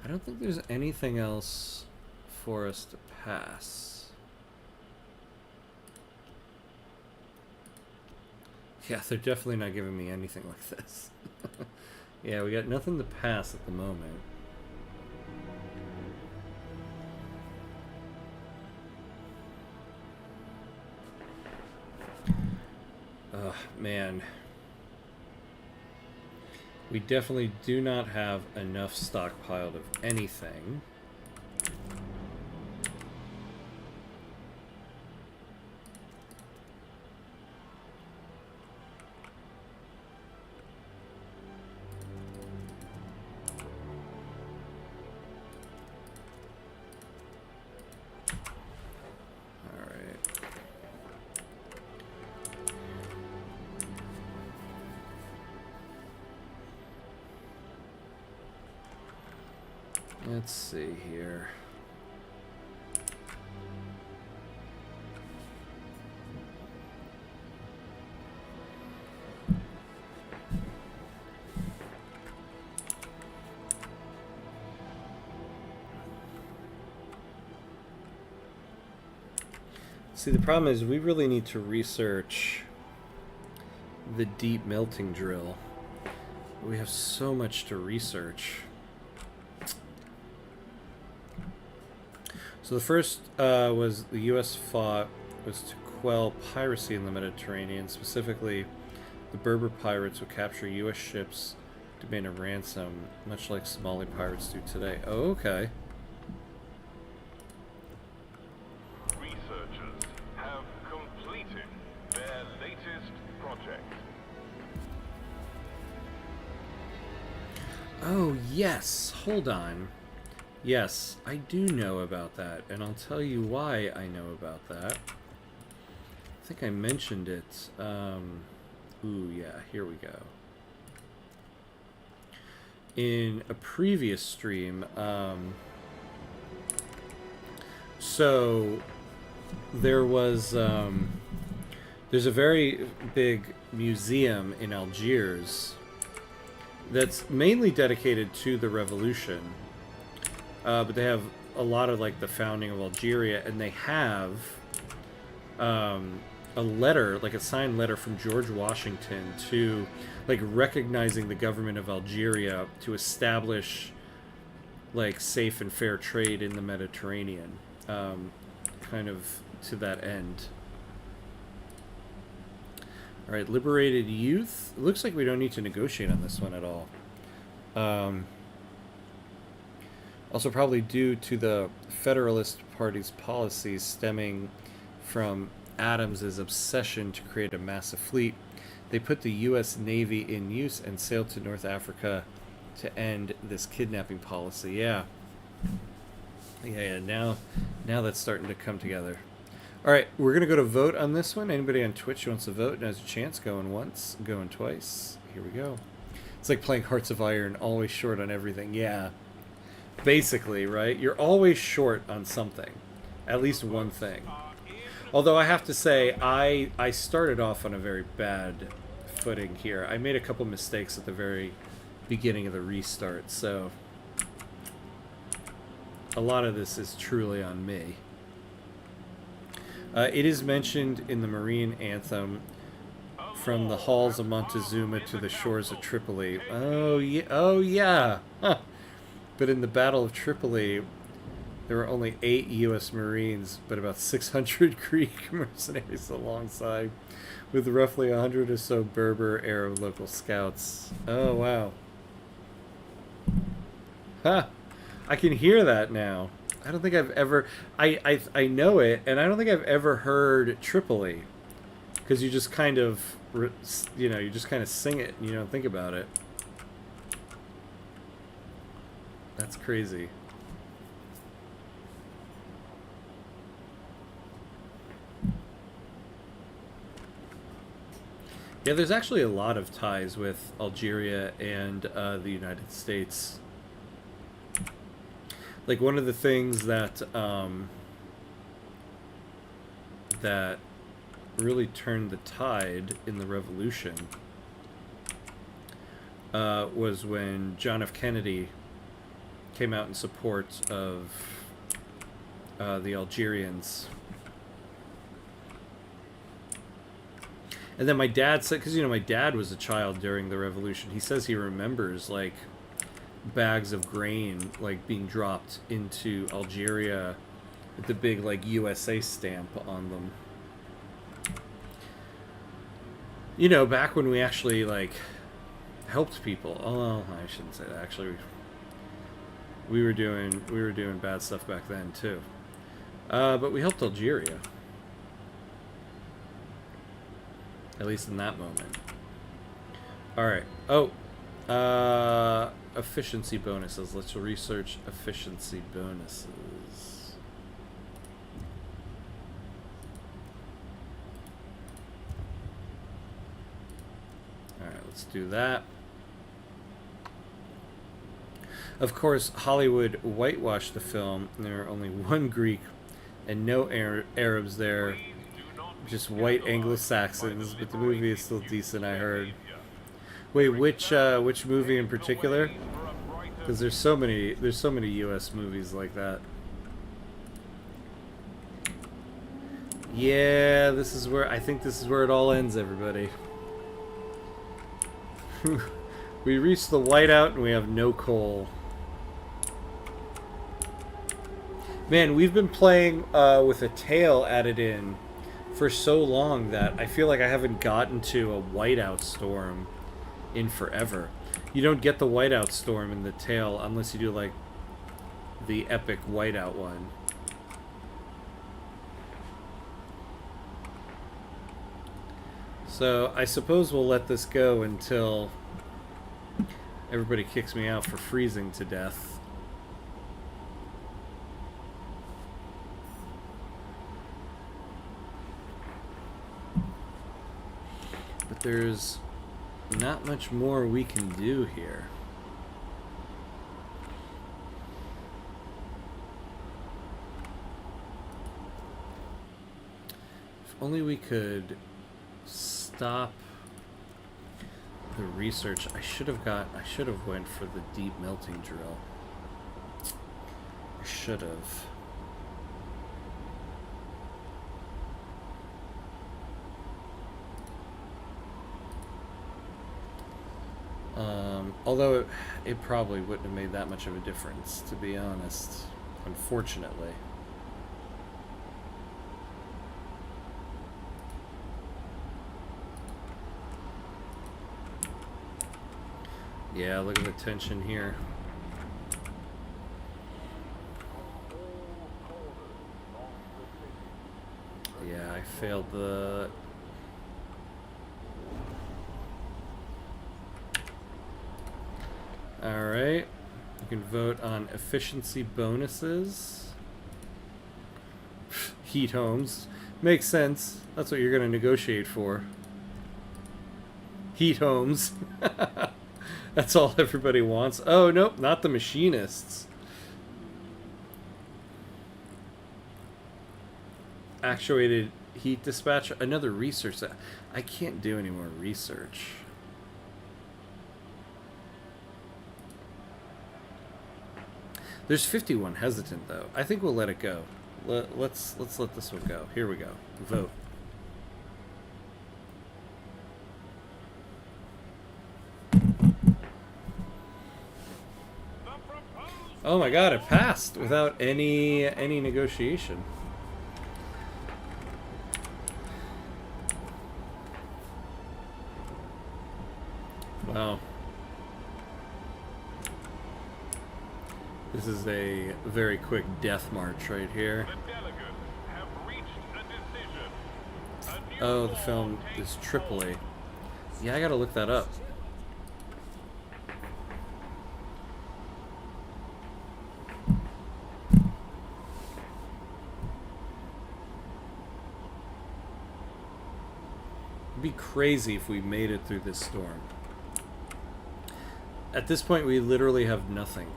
I don't think there's anything else for us to pass. Yeah, they're definitely not giving me anything like this. Yeah, we got nothing to pass at the moment. Oh, man. We definitely do not have enough stockpiled of anything. Let's see here. See, the problem is we really need to research the deep melting drill. We have so much to research. So the first was the U.S. fought was to quell piracy in the Mediterranean. Specifically, the Berber pirates would capture U.S. ships, demand a ransom, much like Somali pirates do today. Oh, okay. Researchers have completed their latest project. Oh, yes. Hold on. Yes, I do know about that, and I'll tell you why I know about that. I think I mentioned it. Ooh, yeah, here we go. In a previous stream, so there was, there's a very big museum in Algiers that's mainly dedicated to the revolution. But they have a lot of like the founding of Algeria, and they have a letter, like a signed letter from George Washington to like recognizing the government of Algeria to establish like safe and fair trade in the Mediterranean, kind of to that end. All right, liberated youth. It looks like we don't need to negotiate on this one at all. Also probably due to the Federalist Party's policies stemming from Adams's obsession to create a massive fleet, they put the U.S. Navy in use and sailed to North Africa to end this kidnapping policy. Yeah. Now that's starting to come together. All right, we're going to go to vote on this one. Anybody on Twitch who wants to vote and has a chance, going once, going twice. Here we go. It's like playing Hearts of Iron, always short on everything. Yeah. Basically, right? You're always short on something. At least one thing. Although I have to say, I started off on a very bad footing here. I made a couple mistakes at the very beginning of the restart, so a lot of this is truly on me. It is mentioned in the Marine anthem, from the halls of Montezuma to the shores of Tripoli. Oh, yeah. Oh, yeah. Huh. But in the Battle of Tripoli, there were only 8 U.S. Marines, but about 600 Greek mercenaries alongside, with roughly 100 or so Berber Arab local scouts. Oh, wow. Huh. I can hear that now. I don't think I've ever... I know it, and I don't think I've ever heard Tripoli. Because you just kind of, you know, you just kind of sing it, and you don't think about it. That's crazy. Yeah, there's actually a lot of ties with Algeria and the United States. Like one of the things that that really turned the tide in the revolution was when John F. Kennedy came out in support of the Algerians. And then my dad said, because, you know, my dad was a child during the revolution, he says he remembers, like, bags of grain, like, being dropped into Algeria with the big, like, USA stamp on them. You know, back when we actually, like, helped people. Oh, well, I shouldn't say that. Actually, we were doing bad stuff back then, too. But we helped Algeria. At least in that moment. Alright. Oh. Efficiency bonuses. Let's research efficiency bonuses. Alright, let's do that. Of course, Hollywood whitewashed the film. There are only one Greek and no Arabs there. Just white Anglo-Saxons, but the movie is still decent, I heard. Wait, which movie in particular? Because there's so many U.S. movies like that. Yeah, I think this is where it all ends, everybody. We reached the whiteout and we have no coal. Man, we've been playing with a tail added in for so long that I feel like I haven't gotten to a whiteout storm in forever. You don't get the whiteout storm in the tail unless you do like the epic whiteout one. So I suppose we'll let this go until everybody kicks me out for freezing to death. But there's not much more we can do here. If only we could stop the research. I should have went for the deep melting drill. I should have. Although it probably wouldn't have made that much of a difference, to be honest, unfortunately. Yeah, look at the tension here. Yeah, I failed the... Alright. You can vote on efficiency bonuses. Heat homes. Makes sense. That's what you're going to negotiate for. Heat homes. That's all everybody wants. Oh, nope, not the machinists. Actuated heat dispatch. Another research. I can't do any more research. There's 51 hesitant, though. I think we'll let it go. Let's let this one go. Here we go. Vote. Oh my god, it passed without any negotiation. Wow. This is a very quick death march right here. Oh, the film is AAA. Yeah, I gotta look that up. It'd be crazy if we made it through this storm. At this point, we literally have nothing.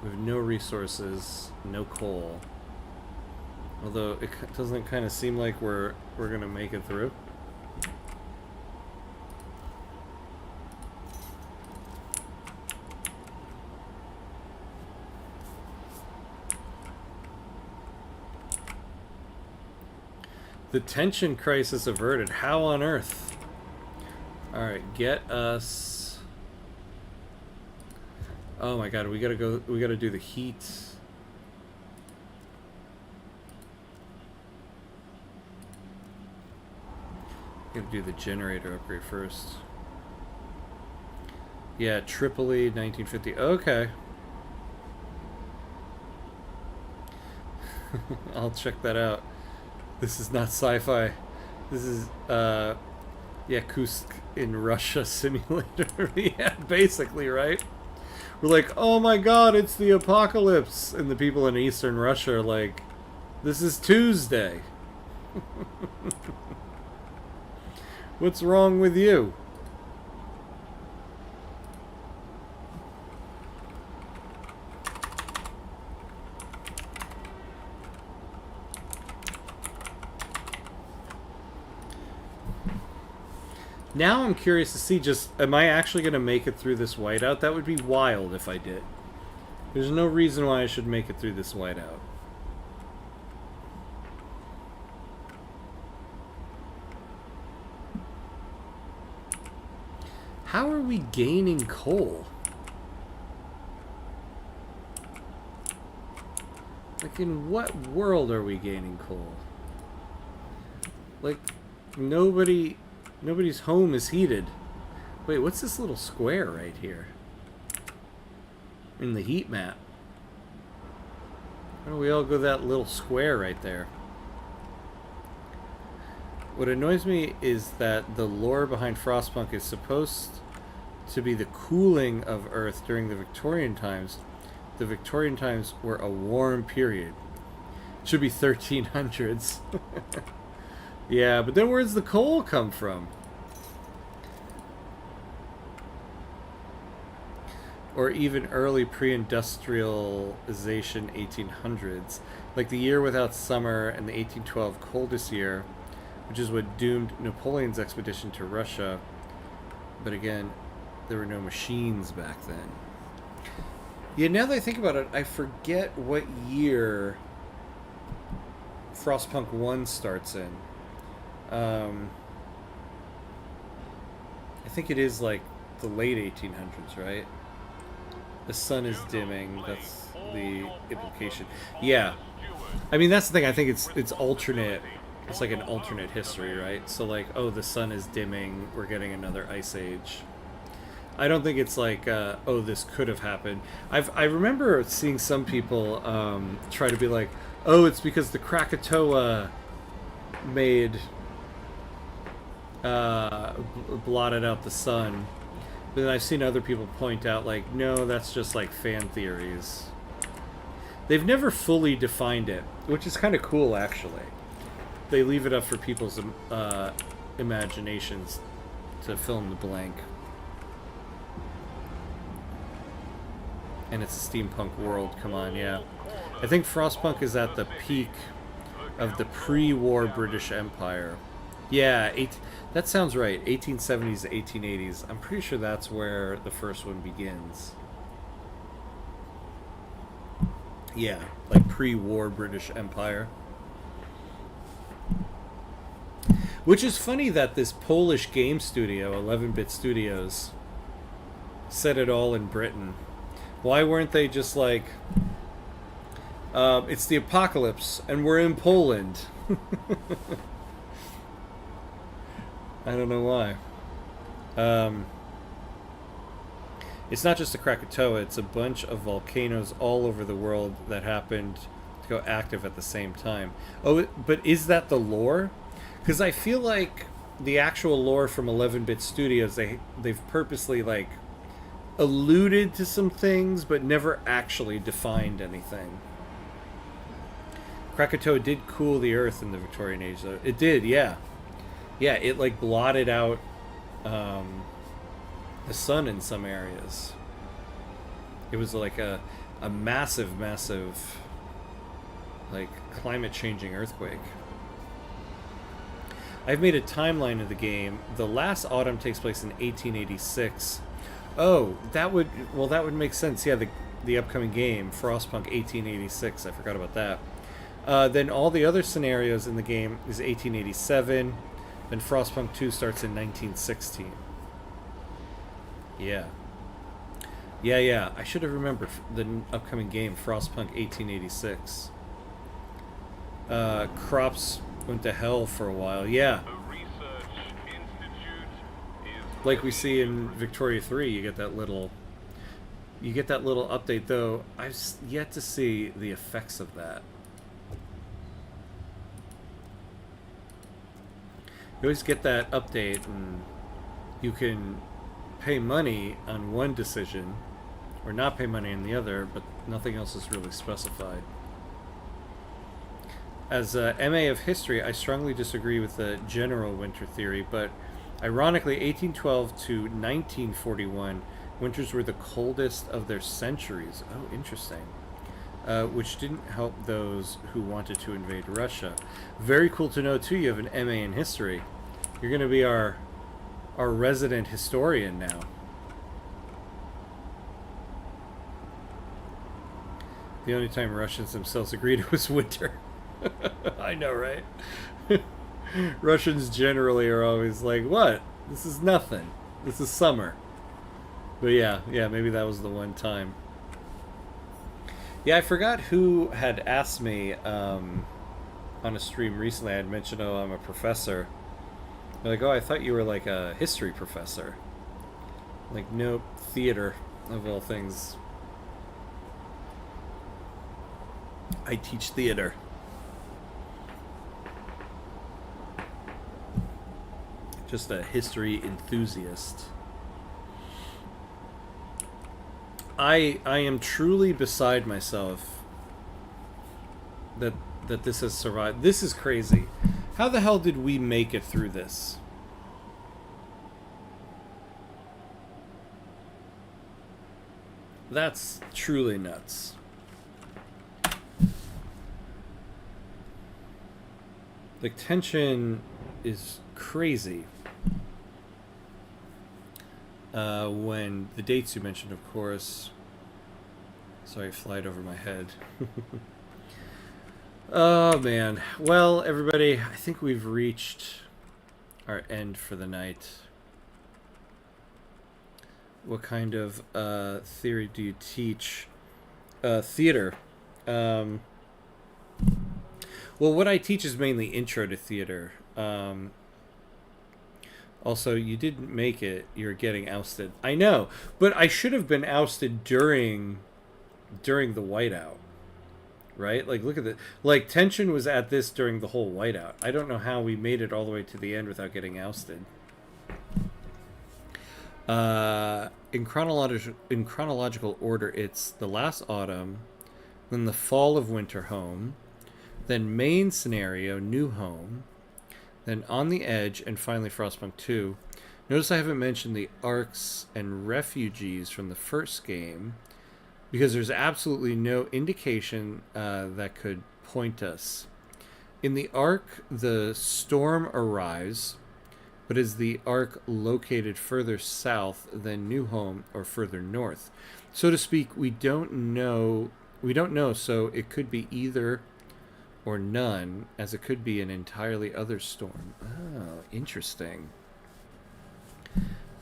We have no resources, no coal. Although it doesn't kind of seem like we're gonna make it through. The tension crisis averted. How on earth? Alright, get us... Oh my god, we gotta go... We gotta do the heat. Gotta do the generator upgrade first. Yeah, Tripoli, 1950. Okay. I'll check that out. This is not sci-fi. This is, Yakutsk in Russia simulator. Yeah, basically, right? We're like, oh my god, it's the apocalypse. And the people in Eastern Russia are like, this is Tuesday. What's wrong with you? Now I'm curious to see just, am I actually going to make it through this whiteout? That would be wild if I did. There's no reason why I should make it through this whiteout. How are we gaining coal? Like, in what world are we gaining coal? Like, nobody's home is heated. Wait, what's this little square right here? In the heat map. Why don't we all go that little square right there? What annoys me is that the lore behind Frostpunk is supposed to be the cooling of Earth during the Victorian times. The Victorian times were a warm period. It should be 1300s. Yeah, but then where's the coal come from? Or even early pre-industrialization 1800s. Like the year without summer and the 1812 coldest year, which is what doomed Napoleon's expedition to Russia. But again, there were no machines back then. Yeah, now that I think about it, I forget what year Frostpunk 1 starts in. I think it is like the late 1800s, right? The sun is dimming. That's the implication. Yeah. I mean, that's the thing. I think it's alternate. It's like an alternate history, right? So like, oh, the sun is dimming. We're getting another ice age. I don't think it's like, oh, this could have happened. I remember seeing some people try to be like, oh, it's because the Krakatoa made blotted out the sun. But then I've seen other people point out, like, no, that's just like fan theories. They've never fully defined it, which is kind of cool, actually. They leave it up for people's imaginations to fill in the blank. And it's a steampunk world, come on, yeah. I think Frostpunk is at the peak of the pre-war British Empire. Yeah, that sounds right. 1870s to 1880s. I'm pretty sure that's where the first one begins. Yeah, like pre-war British Empire. Which is funny that this Polish game studio, 11-Bit Studios, set it all in Britain. Why weren't they just like, it's the apocalypse and we're in Poland? I don't know why. It's not just the Krakatoa, it's a bunch of volcanoes all over the world that happened to go active at the same time. Oh, but is that the lore? Because I feel like the actual lore from 11-Bit Studios, they've purposely like alluded to some things, but never actually defined anything. Krakatoa did cool the Earth in the Victorian Age, though. It did, yeah. Yeah, it like blotted out the sun in some areas. It was like a massive, massive, like climate changing earthquake. I've made a timeline of the game. The last autumn takes place in 1886. Oh, that would make sense. Yeah, the upcoming game, Frostpunk 1886. I forgot about that. Then all the other scenarios in the game is 1887. Then Frostpunk 2 starts in 1916. Yeah. Yeah. I should have remembered the upcoming game, Frostpunk 1886. Crops went to hell for a while. Yeah. The Research Institute is Like we see in Victoria 3, you get that little update, though I've yet to see the effects of that. You always get that update and you can pay money on one decision or not pay money on the other, but nothing else is really specified. As a MA of history, I strongly disagree with the general winter theory, but ironically, 1812 to 1941, winters were the coldest of their centuries. Oh, interesting. Which didn't help those who wanted to invade Russia. Very cool to know, too, you have an MA in history. You're going to be our resident historian now. The only time Russians themselves agreed it was winter. I know, right? Russians generally are always like, what? This is nothing. This is summer. But yeah, maybe that was the one time. Yeah, I forgot who had asked me on a stream recently. I had mentioned, oh, I'm a professor. They're like, oh, I thought you were like a history professor. Like, nope, theater, of all things. I teach theater. Just a history enthusiast. I am truly beside myself that this has survived. This is crazy. How the hell did we make it through this? That's truly nuts. The tension is crazy. When the dates you mentioned, of course. Sorry, flight over my head. Oh, man. Well, everybody, I think we've reached our end for the night. What kind of theory do you teach? Theater. Well, what I teach is mainly intro to theater. Also, you didn't make it. You're getting ousted. I know, but I should have been ousted during the whiteout, right? Like, look at the tension was at this during the whole whiteout. I don't know how we made it all the way to the end without getting ousted. In chronological order, it's the last autumn, then the fall of winter home, then main scenario new home, then on the edge, and finally Frostpunk 2. Notice I haven't mentioned the arcs and refugees from the first game because there's absolutely no indication that could point us. In the arc, the storm arrives, but is the arc located further south than New Home or further north? So to speak, we don't know, so it could be either or none, as it could be an entirely other storm. Oh, interesting.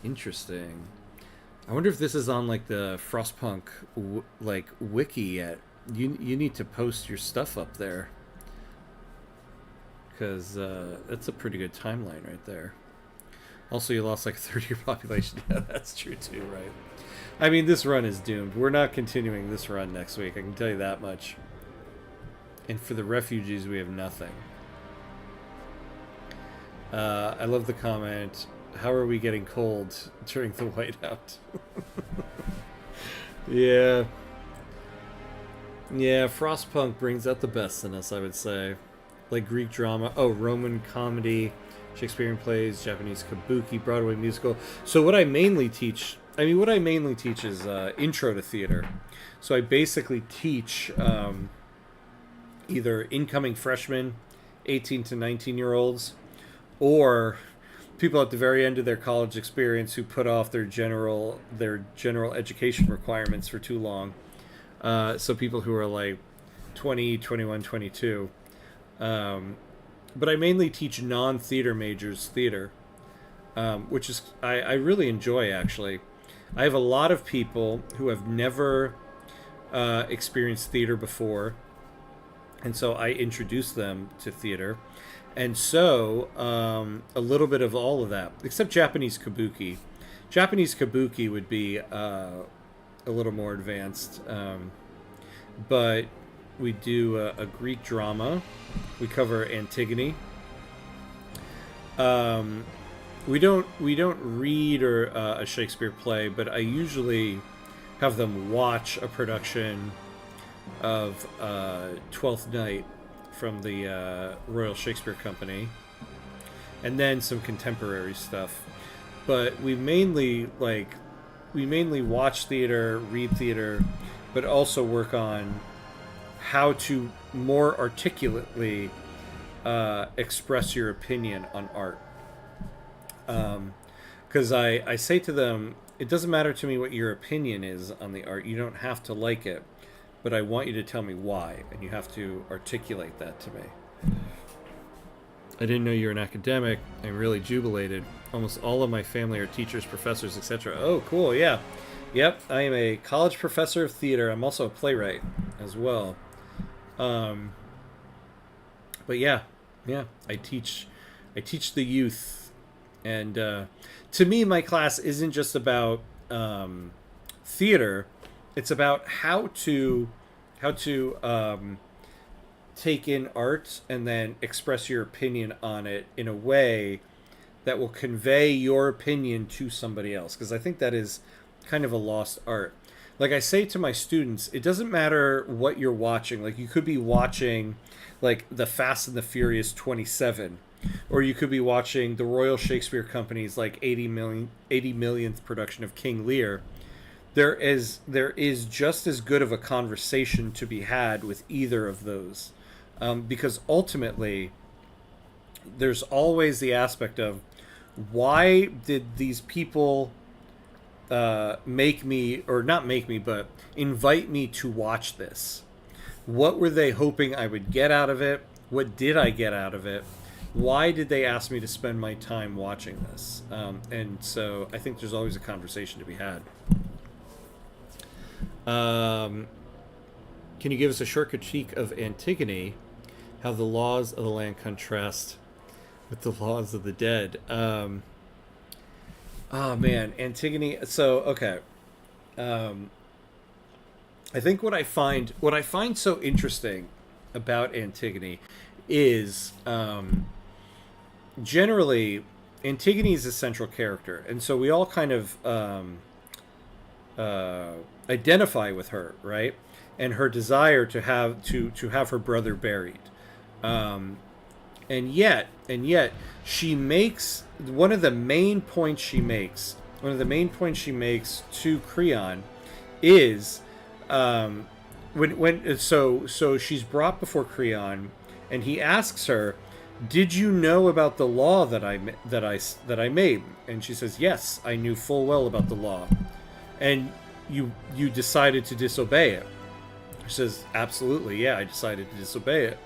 Interesting. I wonder if this is on like the Frostpunk wiki yet. You need to post your stuff up there, because that's a pretty good timeline right there. Also, you lost like 30 of your population. Yeah, that's true too, right? I mean, this run is doomed. We're not continuing this run next week, I can tell you that much. And for the refugees, we have nothing. I love the comment, how are we getting cold during the whiteout? Yeah. Yeah, Frostpunk brings out the best in us, I would say. Like Greek drama. Oh, Roman comedy. Shakespearean plays, Japanese kabuki, Broadway musical. So what I mainly teach is intro to theater. So I basically teach either incoming freshmen, 18 to 19-year-olds, or people at the very end of their college experience who put off their general education requirements for too long. So people who are like 20, 21, 22. But I mainly teach non-theater majors theater, which is I really enjoy, actually. I have a lot of people who have never experienced theater before, and so I introduce them to theater. And so a little bit of all of that, except Japanese kabuki. Japanese kabuki would be a little more advanced, but we do a Greek drama. We cover Antigone. We don't read or a Shakespeare play, but I usually have them watch a production of Twelfth Night from the Royal Shakespeare Company, and then some contemporary stuff. But we mainly watch theater, read theater, but also work on how to more articulately express your opinion on art. Because I say to them, it doesn't matter to me what your opinion is on the art. You don't have to like it, but I want you to tell me why, and you have to articulate that to me. I didn't know you were an academic. I'm really jubilated. Almost all of my family are teachers, professors, etc. Oh, cool, yeah. Yep, I am a college professor of theater. I'm also a playwright as well. But yeah, I teach the youth, and to me, my class isn't just about theater. It's about how to take in art and then express your opinion on it in a way that will convey your opinion to somebody else. Because I think that is kind of a lost art. Like I say to my students, it doesn't matter what you're watching. Like you could be watching like the Fast and the Furious 27, or you could be watching the Royal Shakespeare Company's like 80 millionth production of King Lear. There is just as good of a conversation to be had with either of those, because ultimately there's always the aspect of, why did these people make me, or not make me, but invite me to watch this? What were they hoping I would get out of it? What did I get out of it? Why did they ask me to spend my time watching this? And so I think there's always a conversation to be had. Can you give us a short critique of Antigone, how the laws of the land contrast with the laws of the dead? Oh man, Antigone. So okay, I think what I find so interesting about Antigone is generally Antigone is a central character, and so we all kind of identify with her, right? And her desire to have her brother buried, and yet she makes one of the main points she makes to Creon is so she's brought before Creon, and he asks her, "Did you know about the law that I made?" And she says, "Yes, I knew full well about the law." And you decided to disobey it. She says, "Absolutely, yeah, I decided to disobey it."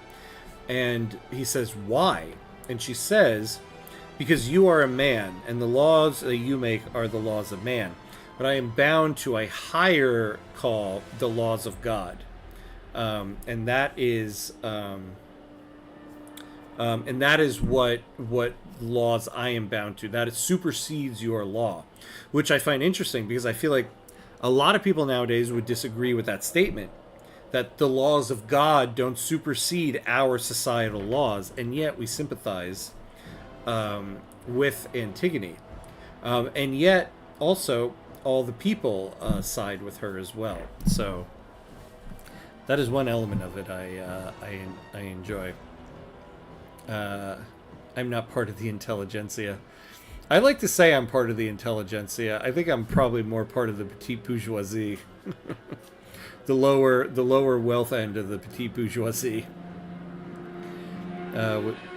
And he says, "Why?" And she says, "Because you are a man, and the laws that you make are the laws of man. But I am bound to a higher call, the laws of God." And that is what laws I am bound to. That it supersedes your law, which I find interesting, because I feel like a lot of people nowadays would disagree with that statement, that the laws of God don't supersede our societal laws, and yet we sympathize with Antigone, and yet also all the people side with her as well. So that is one element of it I enjoy. I'm not part of the intelligentsia. I like to say I'm part of the intelligentsia. I think I'm probably more part of the petite bourgeoisie, the lower wealth end of the petite bourgeoisie.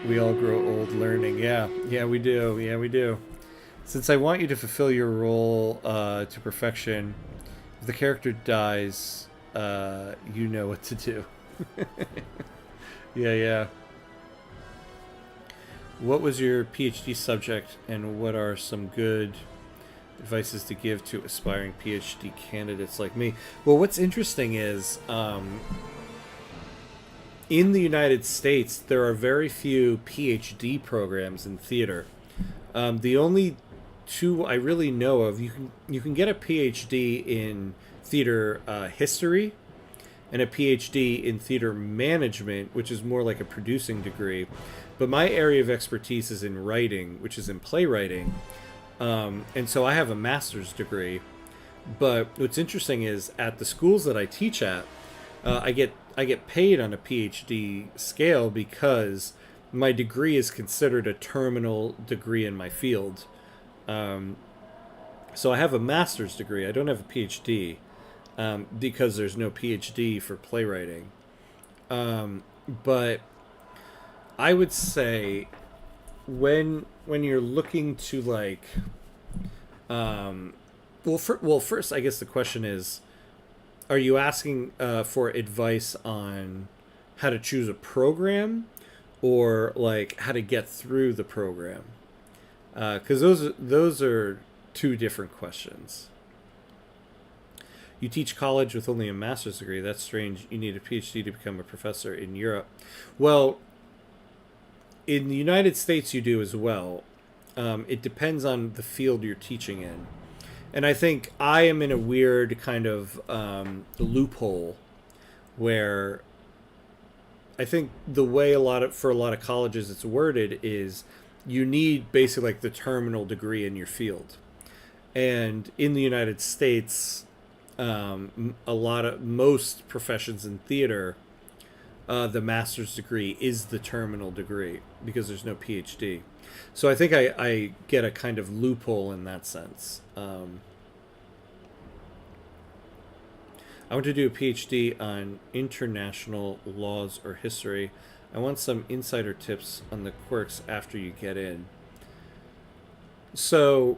We all grow old learning. Yeah, we do. Yeah, we do. Since I want you to fulfill your role to perfection, if the character dies, you know what to do. Yeah. What was your PhD subject, and what are some good advices to give to aspiring PhD candidates like me? Well, what's interesting is in the United States, there are very few PhD programs in theater. The only two I really know of, you can get a PhD in theater history and a PhD in theater management, which is more like a producing degree. But my area of expertise is in writing, which is in playwriting. And so I have a master's degree. But what's interesting is at the schools that I teach at, I get paid on a PhD scale because my degree is considered a terminal degree in my field. So I have a master's degree. I don't have a PhD because there's no PhD for playwriting. But I would say when you're looking to like, first I guess the question is, are you asking for advice on how to choose a program, or like how to get through the program? Because those are two different questions. You teach college with only a master's degree. That's strange. You need a PhD to become a professor in Europe. Well, in the United States you do as well. It depends on the field you're teaching in. And I think I am in a weird kind of loophole where I think the way for a lot of colleges it's worded is you need basically like the terminal degree in your field. And in the United States, most professions in theater, the master's degree is the terminal degree because there's no PhD. So I think I get a kind of loophole in that sense. I want to do a PhD on international laws or history. I want some insider tips on the quirks after you get in. So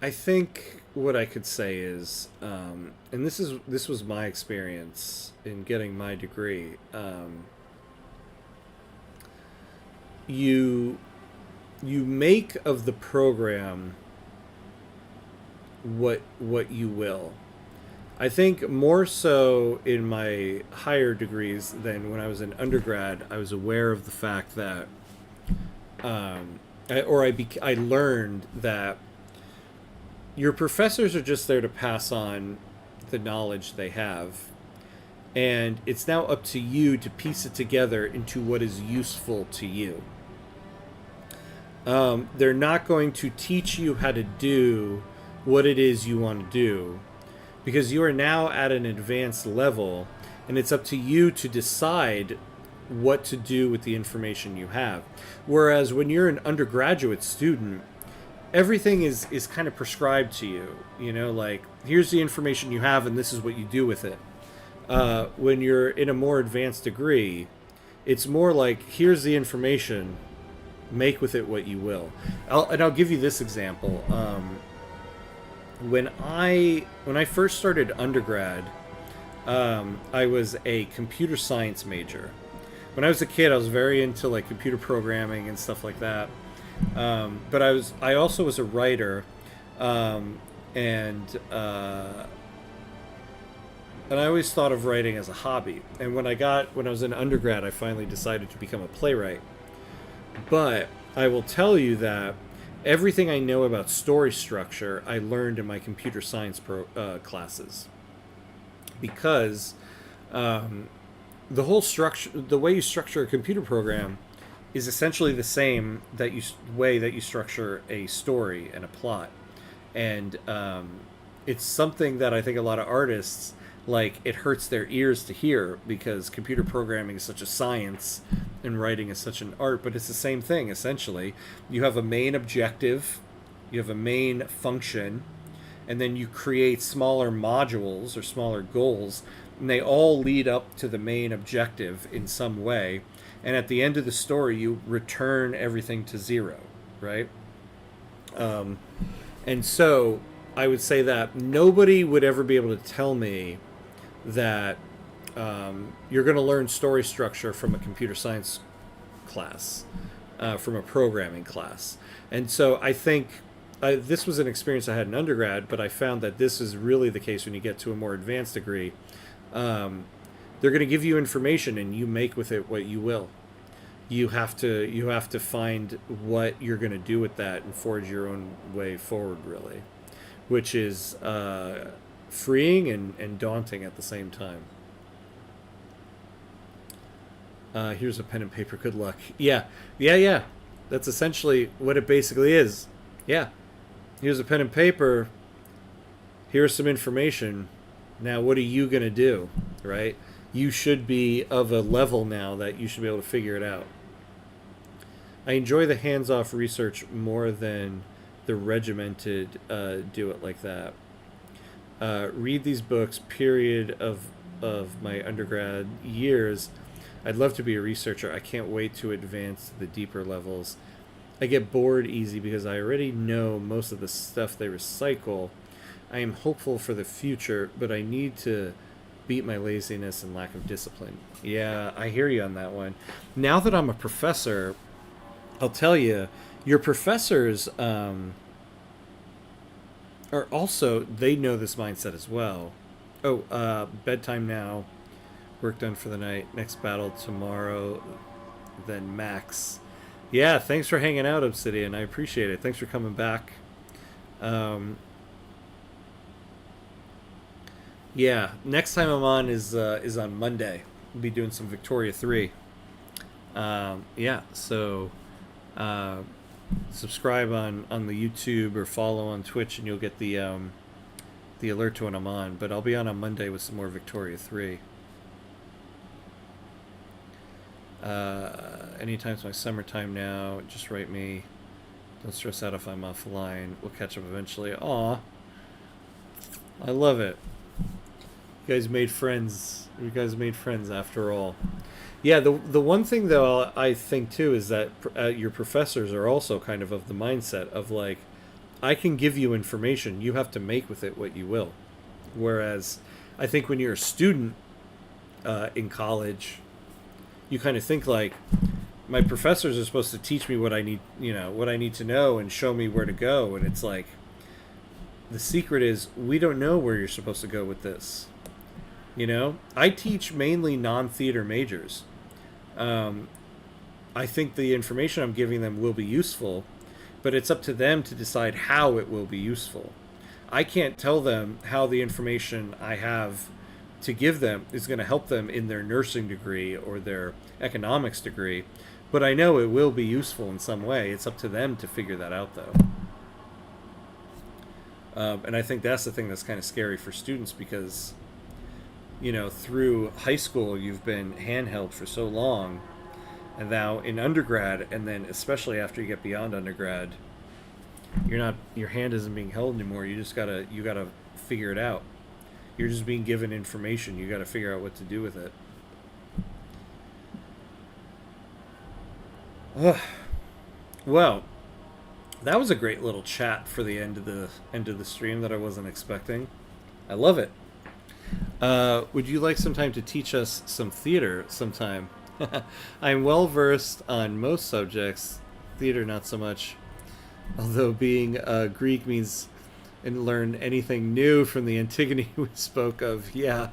I think what I could say is, and this was my experience in getting my degree. You make of the program what you will. I think more so in my higher degrees than when I was an undergrad. I was aware of the fact that, I learned that your professors are just there to pass on the knowledge they have, and it's now up to you to piece it together into what is useful to you. They're not going to teach you how to do what it is you want to do, because you are now at an advanced level, and it's up to you to decide what to do with the information you have. Whereas when you're an undergraduate student, everything is kind of prescribed to you. You know, like, here's the information you have, and this is what you do with it. When you're in a more advanced degree, it's more like, here's the information, make with it what you will. I'll give you this example. When I first started undergrad, I was a computer science major. When I was a kid, I was very into like computer programming and stuff like that. But I also was a writer, and I always thought of writing as a hobby. And when I was an undergrad, I finally decided to become a playwright. But I will tell you that everything I know about story structure, I learned in my computer science classes, because the whole structure, the way you structure a computer program, is essentially the same way that you structure a story and a plot. And it's something that I think a lot of artists, like, it hurts their ears to hear, because computer programming is such a science, and writing is such an art, but it's the same thing essentially. You have a main objective, you have a main function, and then you create smaller modules or smaller goals, and they all lead up to the main objective in some way. And at the end of the story, you return everything to zero, right? And so I would say that nobody would ever be able to tell me that you're going to learn story structure from a computer science class, from a programming class. And so I think this was an experience I had in undergrad, but I found that this is really the case when you get to a more advanced degree. They're going to give you information, and you make with it what you will. You have to find what you're going to do with that and forge your own way forward, really, which is freeing and daunting at the same time. Here's a pen and paper. Good luck. Yeah. That's essentially what it basically is. Yeah. Here's a pen and paper. Here's some information. Now, what are you going to do, right? You should be of a level now that you should be able to figure it out. I enjoy the hands-off research more than the regimented do it like that. Read these books, period of my undergrad years. I'd love to be a researcher. I can't wait to advance to the deeper levels. I get bored easy because I already know most of the stuff they recycle. I am hopeful for the future, but I need to beat my laziness and lack of discipline. Yeah, I hear you on that one. Now that I'm a professor, I'll tell you, your professors are also, they know this mindset as well. Oh, bedtime now. Work done for the night. Next battle tomorrow. Then Max. Yeah, thanks for hanging out, Obsidian. I appreciate it. Thanks for coming back. Yeah, next time I'm on is on Monday. We'll be doing some Victoria 3. Yeah, so subscribe on the YouTube or follow on Twitch, and you'll get the alert to when I'm on. But I'll be on Monday with some more Victoria 3. Anytime's my summertime now. Just write me. Don't stress out if I'm offline. We'll catch up eventually. Aw. I love it. You guys made friends. You guys made friends after all. Yeah, the one thing, though, I think, too, is that your professors are also kind of the mindset of, like, I can give you information. You have to make with it what you will. Whereas I think when you're a student in college, you kind of think, like, my professors are supposed to teach me what I need, what I need to know and show me where to go. And it's like, the secret is we don't know where you're supposed to go with this. I teach mainly non-theater majors. I think the information I'm giving them will be useful, but it's up to them to decide how it will be useful. I can't tell them how the information I have to give them is going to help them in their nursing degree or their economics degree, but I know it will be useful in some way. It's up to them to figure that out, though. And I think that's the thing that's kind of scary for students because through high school, you've been handheld for so long, and now in undergrad, and then especially after you get beyond undergrad, your hand isn't being held anymore. You gotta figure it out. You're just being given information. You gotta figure out what to do with it. Well, that was a great little chat for the end of the stream that I wasn't expecting. I love it. Would you like some time to teach us some theater sometime? I'm well versed on most subjects, theater not so much. Although being Greek means and learn anything new from the Antigone we spoke of. Yeah.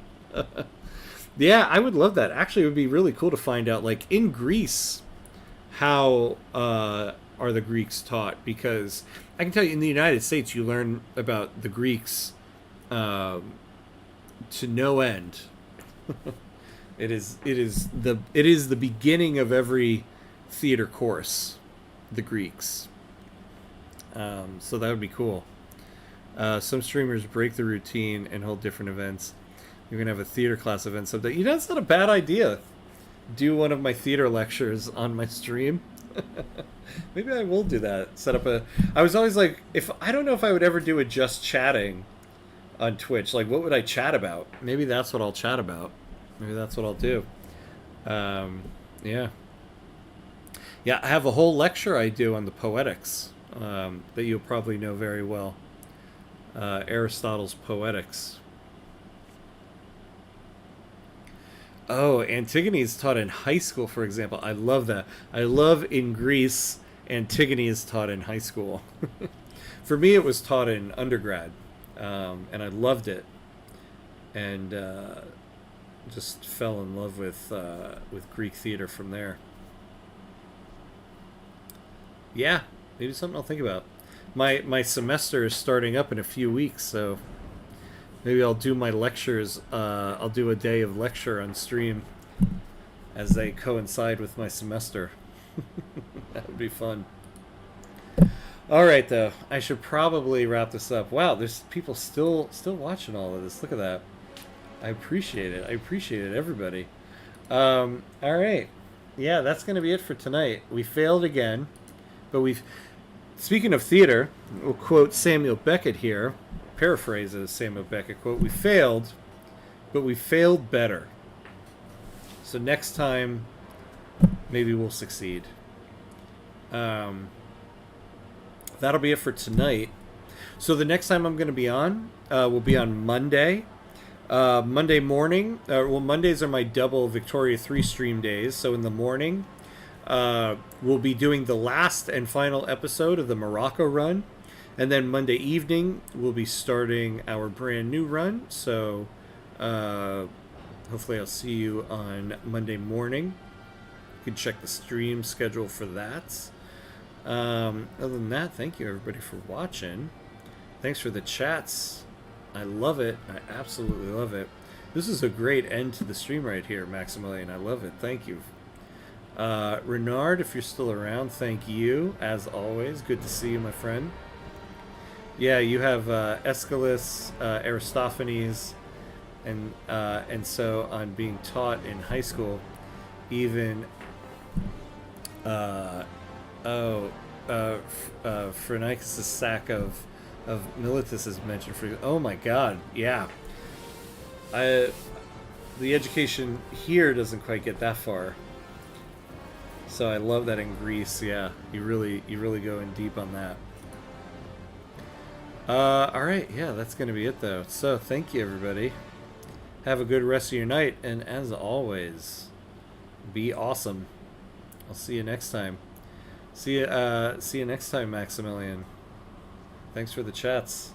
Yeah, I would love that. Actually, it would be really cool to find out, like, in Greece, how are the Greeks taught? Because I can tell you, in the United States, you learn about the Greeks to no end. It is the beginning of every theater course, the Greeks. So that would be cool. Some streamers break the routine and hold different events. You're gonna have a theater class event someday. That's not a bad idea. do one of my theater lectures on my stream. Maybe I will do that. Set up a. I was always like, if I don't know if I would ever do a just chatting on Twitch. Like, what would I chat about? Maybe that's what I'll chat about. Maybe that's what I'll do. Yeah. Yeah, I have a whole lecture I do on the Poetics that you'll probably know very well. Aristotle's Poetics. Oh, Antigone is taught in high school, for example. I love that. I love in Greece, Antigone is taught in high school. For me, it was taught in undergrad, and I loved it, and just fell in love with Greek theater from there. Yeah, maybe something I'll think about. My semester is starting up in a few weeks, so maybe I'll do my lectures. I'll do a day of lecture on stream as they coincide with my semester. That would be fun. All right, though, I should probably wrap this up. Wow, there's people still watching all of this. Look at that. I appreciate it. I appreciate it, everybody. All right. Yeah, that's going to be it for tonight. We failed again, but we've... Speaking of theater, we'll quote Samuel Beckett here. Paraphrase a Samuel Beckett quote. We failed, but we failed better. So next time, maybe we'll succeed. That'll be it for tonight. So the next time I'm going to be on will be on Monday. Monday morning. Mondays are my double Victoria 3 stream days. So in the morning, we'll be doing the last and final episode of the Morocco run. And then Monday evening, we'll be starting our brand new run. So hopefully I'll see you on Monday morning. You can check the stream schedule for that. Other than that, thank you everybody for watching. Thanks for the chats. I love it. I absolutely love it. This is a great end to the stream right here, Maximilian. I love it. Thank you. Renard, if you're still around, thank you. As always, good to see you, my friend. Yeah, you have Aeschylus, Aristophanes, and so on being taught in high school, even Phrynichus' sack of Miletus is mentioned for. Oh my God, yeah. The education here doesn't quite get that far. So I love that in Greece. Yeah, you really go in deep on that. All right, yeah, that's gonna be it though. So thank you everybody. Have a good rest of your night, and as always, be awesome. I'll see you next time. See you next time, Maximilian. Thanks for the chats.